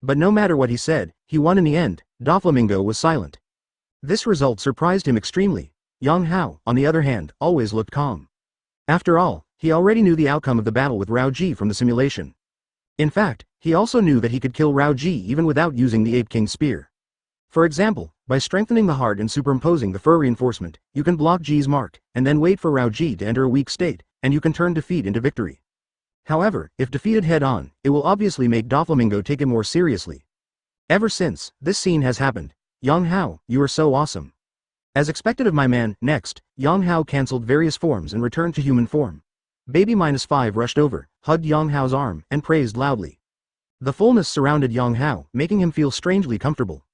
But no matter what he said, he won in the end. Doflamingo was silent. This result surprised him extremely. Yang Hao, on the other hand, always looked calm. After all, he already knew the outcome of the battle with Rao Ji from the simulation. In fact, he also knew that he could kill Rao Ji even without using the Ape King spear. For example, by strengthening the heart and superimposing the fur reinforcement, you can block Ji's mark, and then wait for Rao Ji to enter a weak state, and you can turn defeat into victory. However, if defeated head-on, it will obviously make Doflamingo take it more seriously. Ever since this scene has happened, Yang Hao, you are so awesome. As expected of my man. Next, Yang Hao cancelled various forms and returned to human form. Baby -5 rushed over, hugged Yang Hao's arm, and praised loudly. The fullness surrounded Yang Hao, making him feel strangely comfortable.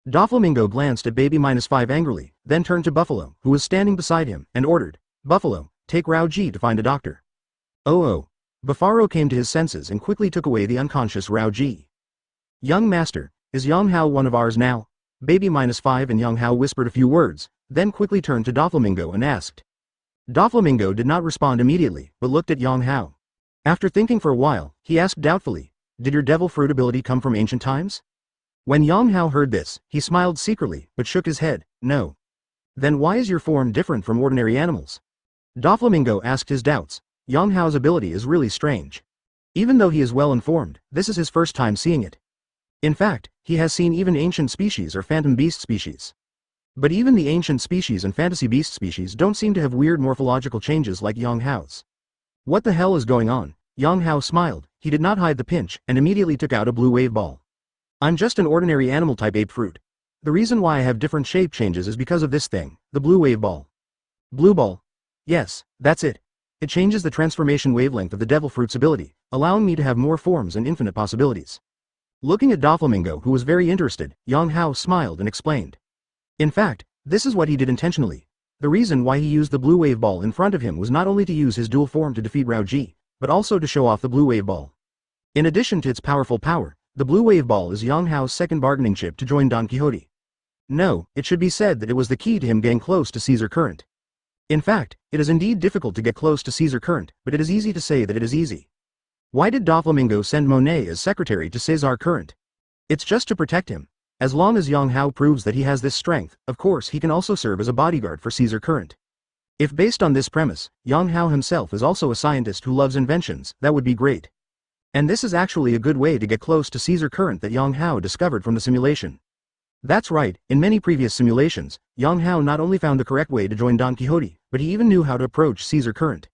Doflamingo glanced at Baby -5 angrily, then turned to Buffalo, who was standing beside him, and ordered, Buffalo, take Rao Ji to find a doctor. Oh. Buffalo came to his senses and quickly took away the unconscious Rao Ji. Young master, is Yang Hao one of ours now? Baby -5 and Yang Hao whispered a few words, then quickly turned to Doflamingo and asked. Doflamingo did not respond immediately, but looked at Yang Hao. After thinking for a while, he asked doubtfully, "Did your devil fruit ability come from ancient times?" When Yang Hao heard this, he smiled secretly, but shook his head, "No." "Then why is your form different from ordinary animals?" Doflamingo asked his doubts. Yang Hao's ability is really strange. Even though he is well informed, this is his first time seeing it. In fact, he has seen even ancient species or phantom beast species. But even the ancient species and fantasy beast species don't seem to have weird morphological changes like Yang Hao's. "What the hell is going on?" Yang Hao smiled. He did not hide the pinch, and immediately took out a blue wave ball. "I'm just an ordinary animal type ape fruit. The reason why I have different shape changes is because of this thing, the blue wave ball." "Blue ball?" "Yes, that's it. It changes the transformation wavelength of the devil fruit's ability, allowing me to have more forms and infinite possibilities." Looking at Doflamingo, who was very interested, Yang Hao smiled and explained. In fact, this is what he did intentionally. The reason why he used the blue wave ball in front of him was not only to use his dual form to defeat Rao Ji, but also to show off the blue wave ball. In addition to its powerful power, the blue wave ball is Yang Hao's second bargaining chip to join Donquixote. No, it should be said that it was the key to him getting close to Caesar Current. In fact, it is indeed difficult to get close to Caesar Current, but it is easy to say that it is easy. Why did Doflamingo send Monet as secretary to Caesar Current? It's just to protect him. As long as Yang Hao proves that he has this strength, of course he can also serve as a bodyguard for Caesar Current. If based on this premise, Yang Hao himself is also a scientist who loves inventions, that would be great. And this is actually a good way to get close to Caesar Current that Yang Hao discovered from the simulation. That's right, in many previous simulations, Yang Hao not only found the correct way to join Donquixote, but he even knew how to approach Caesar Current.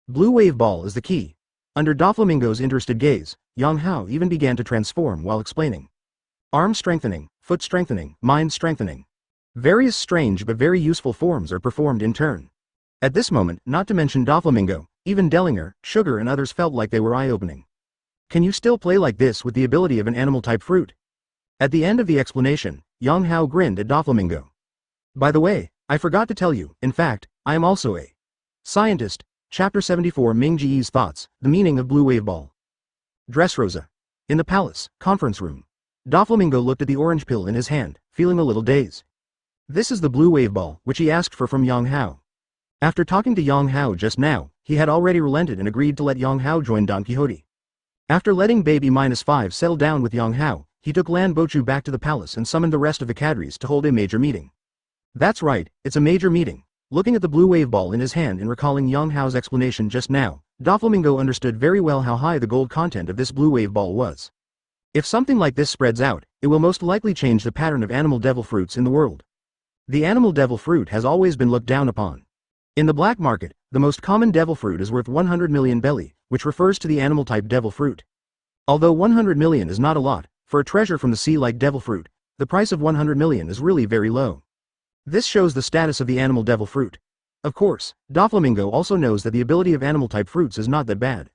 Blue wave ball is the key. Under Doflamingo's interested gaze, Yang Hao even began to transform while explaining. Arm strengthening, foot strengthening, mind strengthening. Various strange but very useful forms are performed in turn. At this moment, not to mention Doflamingo, even Dellinger, Sugar and others felt like they were eye-opening. Can you still play like this with the ability of an animal-type fruit? At the end of the explanation, Yang Hao grinned at Doflamingo. By the way, I forgot to tell you, in fact, I am also a scientist. Chapter 74 Ming Ji's Thoughts, the Meaning of Blue Wave Ball. Dressrosa. In the palace, conference room. Doflamingo looked at the orange pill in his hand, feeling a little dazed. This is the blue wave ball, which he asked for from Yang Hao. After talking to Yang Hao just now, he had already relented and agreed to let Yang Hao join Donquixote. After letting Baby -5 settle down with Yang Hao, he took Lan Bochu back to the palace and summoned the rest of the cadres to hold a major meeting. That's right, it's a major meeting. Looking at the blue wave ball in his hand and recalling Yang Hao's explanation just now, Doflamingo understood very well how high the gold content of this blue wave ball was. If something like this spreads out, it will most likely change the pattern of animal devil fruits in the world. The animal devil fruit has always been looked down upon. In the black market, the most common devil fruit is worth 100 million belly, which refers to the animal-type devil fruit. Although 100 million is not a lot, for a treasure from the sea like devil fruit, the price of 100 million is really very low. This shows the status of the animal devil fruit. Of course, Doflamingo also knows that the ability of animal-type fruits is not that bad.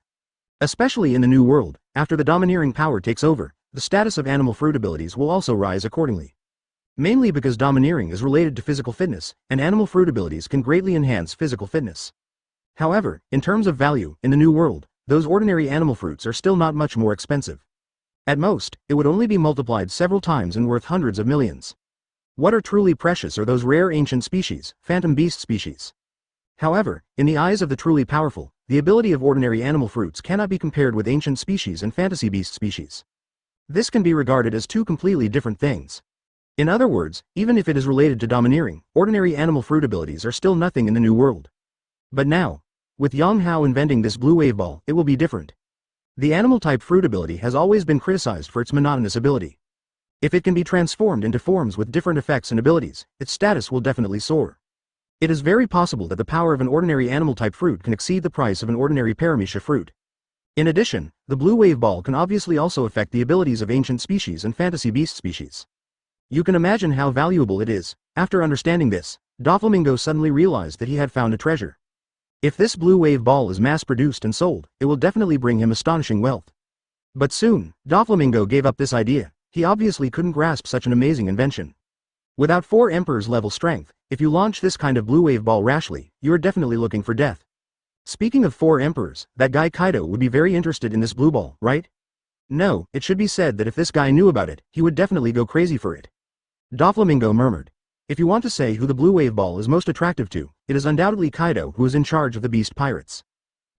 Especially in the new world, after the domineering power takes over, the status of animal fruit abilities will also rise accordingly. Mainly because domineering is related to physical fitness, and animal fruit abilities can greatly enhance physical fitness. However, in terms of value, in the new world, those ordinary animal fruits are still not much more expensive. At most, it would only be multiplied several times and worth hundreds of millions. What are truly precious are those rare ancient species, phantom beast species. However, in the eyes of the truly powerful, the ability of ordinary animal fruits cannot be compared with ancient species and fantasy beast species. This can be regarded as two completely different things. In other words, even if it is related to domineering, ordinary animal fruit abilities are still nothing in the new world. But now, with Yang Hao inventing this blue wave ball, it will be different. The animal-type fruit ability has always been criticized for its monotonous ability. If it can be transformed into forms with different effects and abilities, its status will definitely soar. It is very possible that the power of an ordinary animal-type fruit can exceed the price of an ordinary paramecia fruit. In addition, the blue wave ball can obviously also affect the abilities of ancient species and fantasy beast species. You can imagine how valuable it is. After understanding this, Doflamingo suddenly realized that he had found a treasure. If this blue wave ball is mass-produced and sold, it will definitely bring him astonishing wealth. But soon, Doflamingo gave up this idea. He obviously couldn't grasp such an amazing invention. Without 4 Emperors level strength, if you launch this kind of blue wave ball rashly, you are definitely looking for death. Speaking of 4 Emperors, that guy Kaido would be very interested in this blue ball, right? No, it should be said that if this guy knew about it, he would definitely go crazy for it. Doflamingo murmured. If you want to say who the blue wave ball is most attractive to, it is undoubtedly Kaido who is in charge of the beast pirates.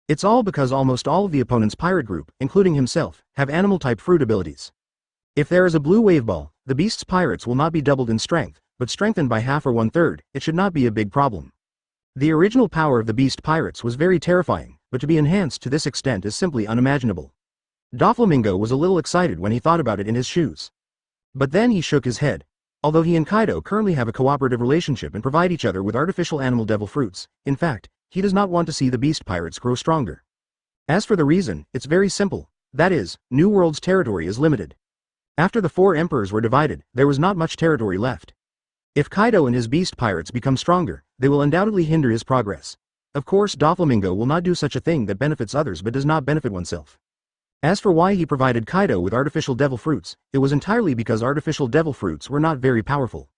It's all because almost all of the opponent's pirate group, including himself, have animal-type fruit abilities. If there is a blue wave ball, the beast's pirates will not be doubled in strength, but strengthened by half or one-third. It should not be a big problem. The original power of the beast pirates was very terrifying, but to be enhanced to this extent is simply unimaginable. Doflamingo was a little excited when he thought about it in his shoes. But then he shook his head. Although he and Kaido currently have a cooperative relationship and provide each other with artificial animal devil fruits, in fact, he does not want to see the beast pirates grow stronger. As for the reason, it's very simple. That is, New World's territory is limited. After the 4 emperors were divided, there was not much territory left. If Kaido and his beast pirates become stronger, they will undoubtedly hinder his progress. Of course, Doflamingo will not do such a thing that benefits others but does not benefit oneself. As for why he provided Kaido with artificial devil fruits, it was entirely because artificial devil fruits were not very powerful.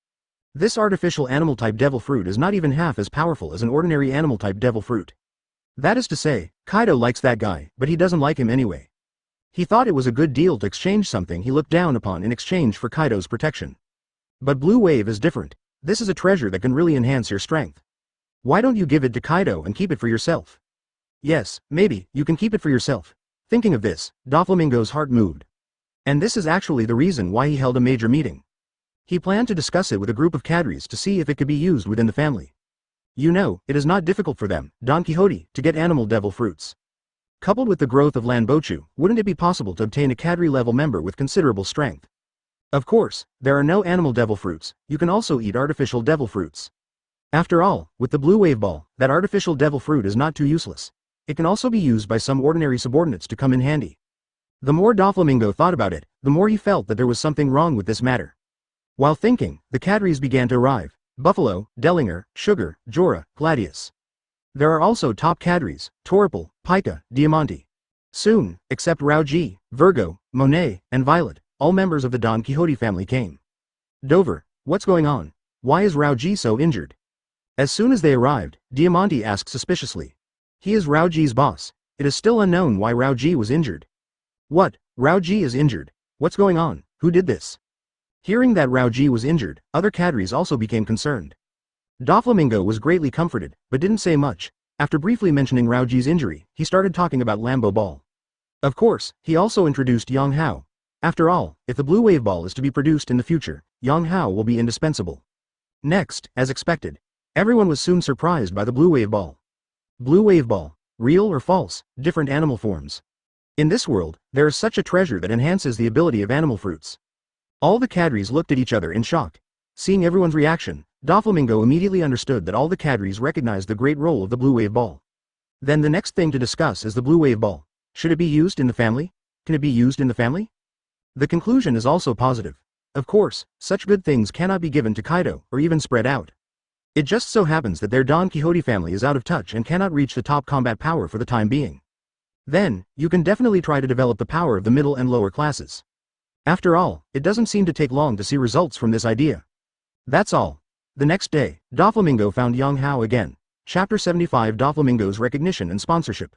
This artificial animal-type devil fruit is not even half as powerful as an ordinary animal-type devil fruit. That is to say, Kaido likes that guy, but he doesn't like him anyway. He thought it was a good deal to exchange something he looked down upon in exchange for Kaido's protection. But Blue Wave is different. This is a treasure that can really enhance your strength. Why don't you give it to Kaido and keep it for yourself? Yes, maybe, you can keep it for yourself. Thinking of this, Doflamingo's heart moved. And this is actually the reason why he held a major meeting. He planned to discuss it with a group of cadres to see if it could be used within the family. You know, it is not difficult for them, Donquixote, to get animal devil fruits. Coupled with the growth of Lanbochu, wouldn't it be possible to obtain a cadre-level member with considerable strength? Of course, there are no animal devil fruits, you can also eat artificial devil fruits. After all, with the blue wave ball, that artificial devil fruit is not too useless. It can also be used by some ordinary subordinates to come in handy. The more Doflamingo thought about it, the more he felt that there was something wrong with this matter. While thinking, the cadres began to arrive: Buffalo, Dellinger, Sugar, Jorah, Gladius. There are also top cadres: Toripal, Pika, Diamante. Soon, except Rauji, Virgo, Monet, and Violet, all members of the Don Quixote family came. Dover, what's going on? Why is Rauji so injured? As soon as they arrived, Diamante asked suspiciously. He is Rauji's boss. It is still unknown why Rauji was injured. What? Rauji is injured? What's going on? Who did this? Hearing that Rauji was injured, other cadres also became concerned. Doflamingo was greatly comforted, but didn't say much. After briefly mentioning Rauji's injury, he started talking about Lambo Ball. Of course, he also introduced Yang Hao. After all, if the Blue Wave Ball is to be produced in the future, Yang Hao will be indispensable. Next, as expected, everyone was soon surprised by the Blue Wave Ball. Blue Wave Ball, real or false, different animal forms. In this world, there is such a treasure that enhances the ability of animal fruits. All the cadres looked at each other in shock. Seeing everyone's reaction, Doflamingo immediately understood that all the cadres recognized the great role of the Blue Wave Ball. Then the next thing to discuss is the Blue Wave Ball. Should it be used in the family? Can it be used in the family? The conclusion is also positive. Of course, such good things cannot be given to Kaido, or even spread out. It just so happens that their Don Quixote family is out of touch and cannot reach the top combat power for the time being. Then, you can definitely try to develop the power of the middle and lower classes. After all, it doesn't seem to take long to see results from this idea. That's all. The next day, Doflamingo found Yang Hao again. Chapter 75: Doflamingo's Recognition and Sponsorship.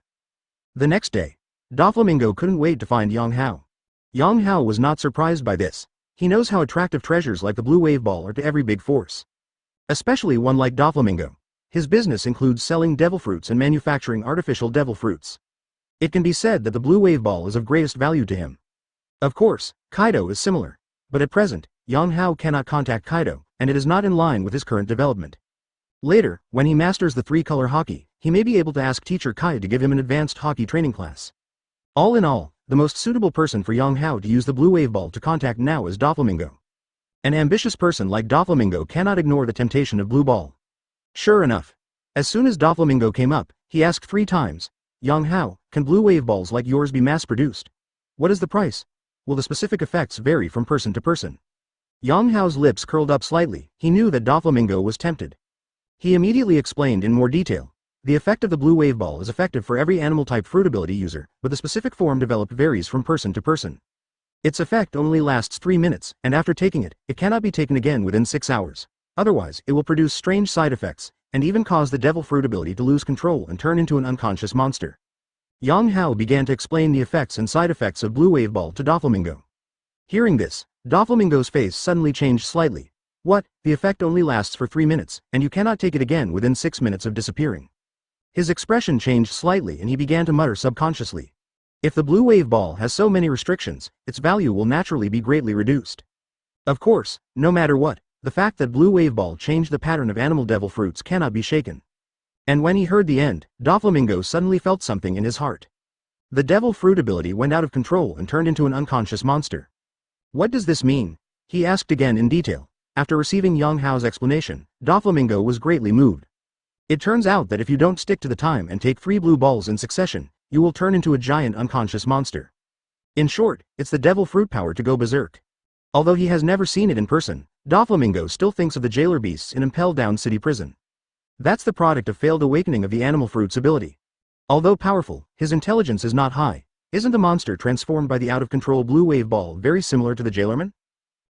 The next day, Doflamingo couldn't wait to find Yang Hao. Yang Hao was not surprised by this. He knows how attractive treasures like the Blue Wave Ball are to every big force. Especially one like Doflamingo. His business includes selling devil fruits and manufacturing artificial devil fruits. It can be said that the Blue Wave Ball is of greatest value to him. Of course, Kaido is similar. But at present, Yang Hao cannot contact Kaido, and it is not in line with his current development. Later, when he masters the three-color hockey, he may be able to ask teacher Kai to give him an advanced hockey training class. All in all, the most suitable person for Yang Hao to use the Blue Wave Ball to contact now is Doflamingo. An ambitious person like Doflamingo cannot ignore the temptation of Blue Ball. Sure enough. As soon as Doflamingo came up, he asked 3 times, Yang Hao, can Blue Wave Balls like yours be mass-produced? What is the price? Will the specific effects vary from person to person? Yang Hao's lips curled up slightly. He knew that Doflamingo was tempted. He immediately explained in more detail. The effect of the Blue Wave Ball is effective for every animal-type fruit ability user, but the specific form developed varies from person to person. Its effect only lasts 3 minutes, and after taking it, it cannot be taken again within 6 hours. Otherwise, it will produce strange side effects, and even cause the devil fruit ability to lose control and turn into an unconscious monster. Yang Hao began to explain the effects and side effects of Blue Wave Ball to Doflamingo. Hearing this, Doflamingo's face suddenly changed slightly. What? The effect only lasts for 3 minutes, and you cannot take it again within 6 minutes of disappearing. His expression changed slightly and he began to mutter subconsciously. If the blue wave ball has so many restrictions, its value will naturally be greatly reduced. Of course, no matter what, the fact that blue wave ball changed the pattern of animal devil fruits cannot be shaken. And when he heard the end, Doflamingo suddenly felt something in his heart. The devil fruit ability went out of control and turned into an unconscious monster. What does this mean? He asked again in detail. After receiving Yang Hao's explanation, Doflamingo was greatly moved. It turns out that if you don't stick to the time and take 3 blue balls in succession, you will turn into a giant unconscious monster. In short, it's the devil fruit power to go berserk. Although he has never seen it in person, Doflamingo still thinks of the jailer beasts in Impel Down City Prison. That's the product of failed awakening of the animal fruit's ability. Although powerful, his intelligence is not high. Isn't the monster transformed by the out-of-control blue wave ball very similar to the jailerman?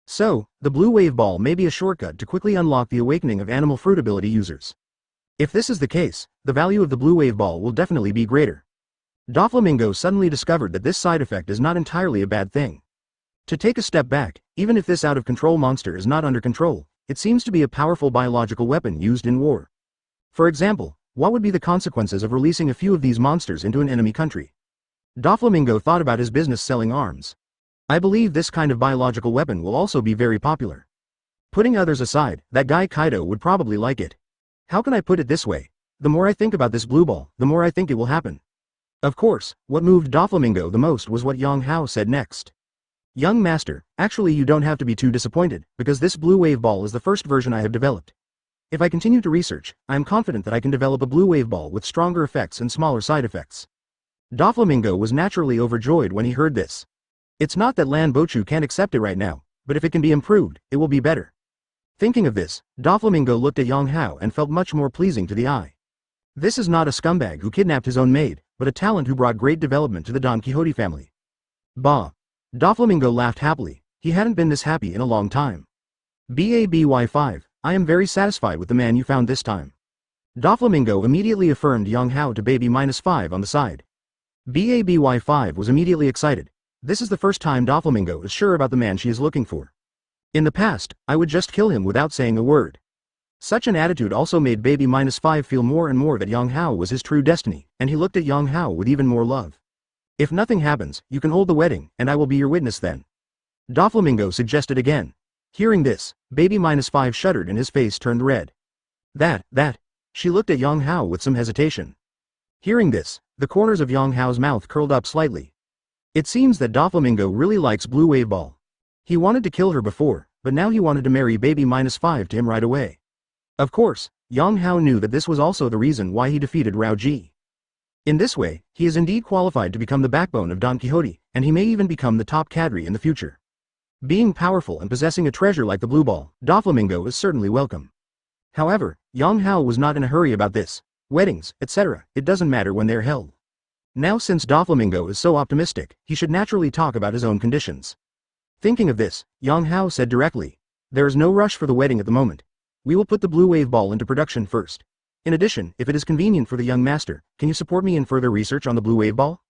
So, the blue wave ball may be a shortcut to quickly unlock the awakening of animal fruit ability users. If this is the case, the value of the blue wave ball will definitely be greater. Doflamingo suddenly discovered that this side effect is not entirely a bad thing. To take a step back, even if this out-of-control monster is not under control, it seems to be a powerful biological weapon used in war. For example, what would be the consequences of releasing a few of these monsters into an enemy country? Doflamingo thought about his business selling arms. I believe this kind of biological weapon will also be very popular. Putting others aside, that guy Kaido would probably like it. How can I put it this way? The more I think about this blue ball, the more I think it will happen. Of course, what moved Doflamingo the most was what Yang Hao said next. Young master, actually you don't have to be too disappointed, because this blue wave ball is the first version I have developed. If I continue to research, I am confident that I can develop a blue wave ball with stronger effects and smaller side effects. Doflamingo was naturally overjoyed when he heard this. It's not that Lan Bochu can't accept it right now, but if it can be improved, it will be better. Thinking of this, Doflamingo looked at Yang Hao and felt much more pleasing to the eye. This is not a scumbag who kidnapped his own maid, but a talent who brought great development to the Donquixote family. Bah! Doflamingo laughed happily. He hadn't been this happy in a long time. BABY5, I am very satisfied with the man you found this time. Doflamingo immediately affirmed Yang Hao to baby -5 on the side. BABY5 was immediately excited. This is the first time Doflamingo is sure about the man she is looking for. In the past, I would just kill him without saying a word. Such an attitude also made baby -5 feel more and more that Yang Hao was his true destiny, and he looked at Yang Hao with even more love. If nothing happens, you can hold the wedding, and I will be your witness then. Doflamingo suggested again. Hearing this, baby -5 shuddered and his face turned red. That. She looked at Yang Hao with some hesitation. Hearing this, the corners of Yang Hao's mouth curled up slightly. It seems that Doflamingo really likes blue wave ball. He wanted to kill her before, but now he wanted to marry baby -5 to him right away. Of course, Yang Hao knew that this was also the reason why he defeated Rao Ji. In this way, he is indeed qualified to become the backbone of Donquixote, and he may even become the top cadre in the future. Being powerful and possessing a treasure like the blue ball, Doflamingo is certainly welcome. However, Yang Hao was not in a hurry about this. Weddings, etc., it doesn't matter when they're held. Now since Doflamingo is so optimistic, he should naturally talk about his own conditions. Thinking of this, Yang Hao said directly, there is no rush for the wedding at the moment. We will put the blue wave ball into production first. In addition, if it is convenient for the young master, can you support me in further research on the blue wave ball?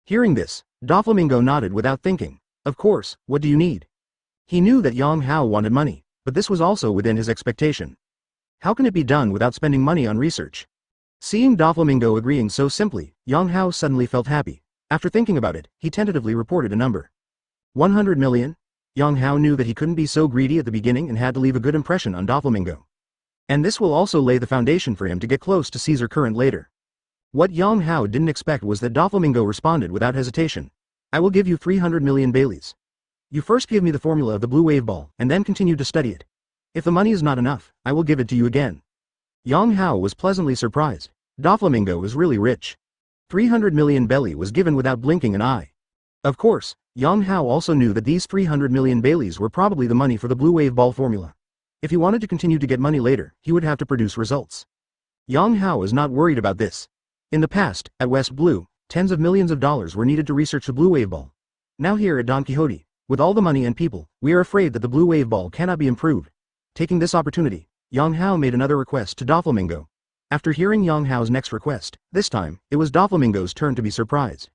Hearing this, Doflamingo nodded without thinking. Of course, what do you need? He knew that Yang Hao wanted money, but this was also within his expectation. How can it be done without spending money on research? Seeing Doflamingo agreeing so simply, Yang Hao suddenly felt happy. After thinking about it, he tentatively reported a number. 100 million? Yang Hao knew that he couldn't be so greedy at the beginning and had to leave a good impression on Doflamingo. And this will also lay the foundation for him to get close to Caesar Current later. What Yang Hao didn't expect was that Doflamingo responded without hesitation. I will give you 300 million Baileys. You first give me the formula of the blue wave ball, and then continue to study it. If the money is not enough, I will give it to you again. Yang Hao was pleasantly surprised. Doflamingo is really rich. 300 million Bailey was given without blinking an eye. Of course, Yang Hao also knew that these 300 million Baileys were probably the money for the blue wave ball formula. If he wanted to continue to get money later, he would have to produce results. Yang Hao is not worried about this. In the past, at West Blue, tens of millions of dollars were needed to research the blue wave ball. Now here at Donquixote, with all the money and people, we are afraid that the blue wave ball cannot be improved. Taking this opportunity, Yang Hao made another request to Doflamingo. After hearing Yang Hao's next request, this time, it was Doflamingo's turn to be surprised.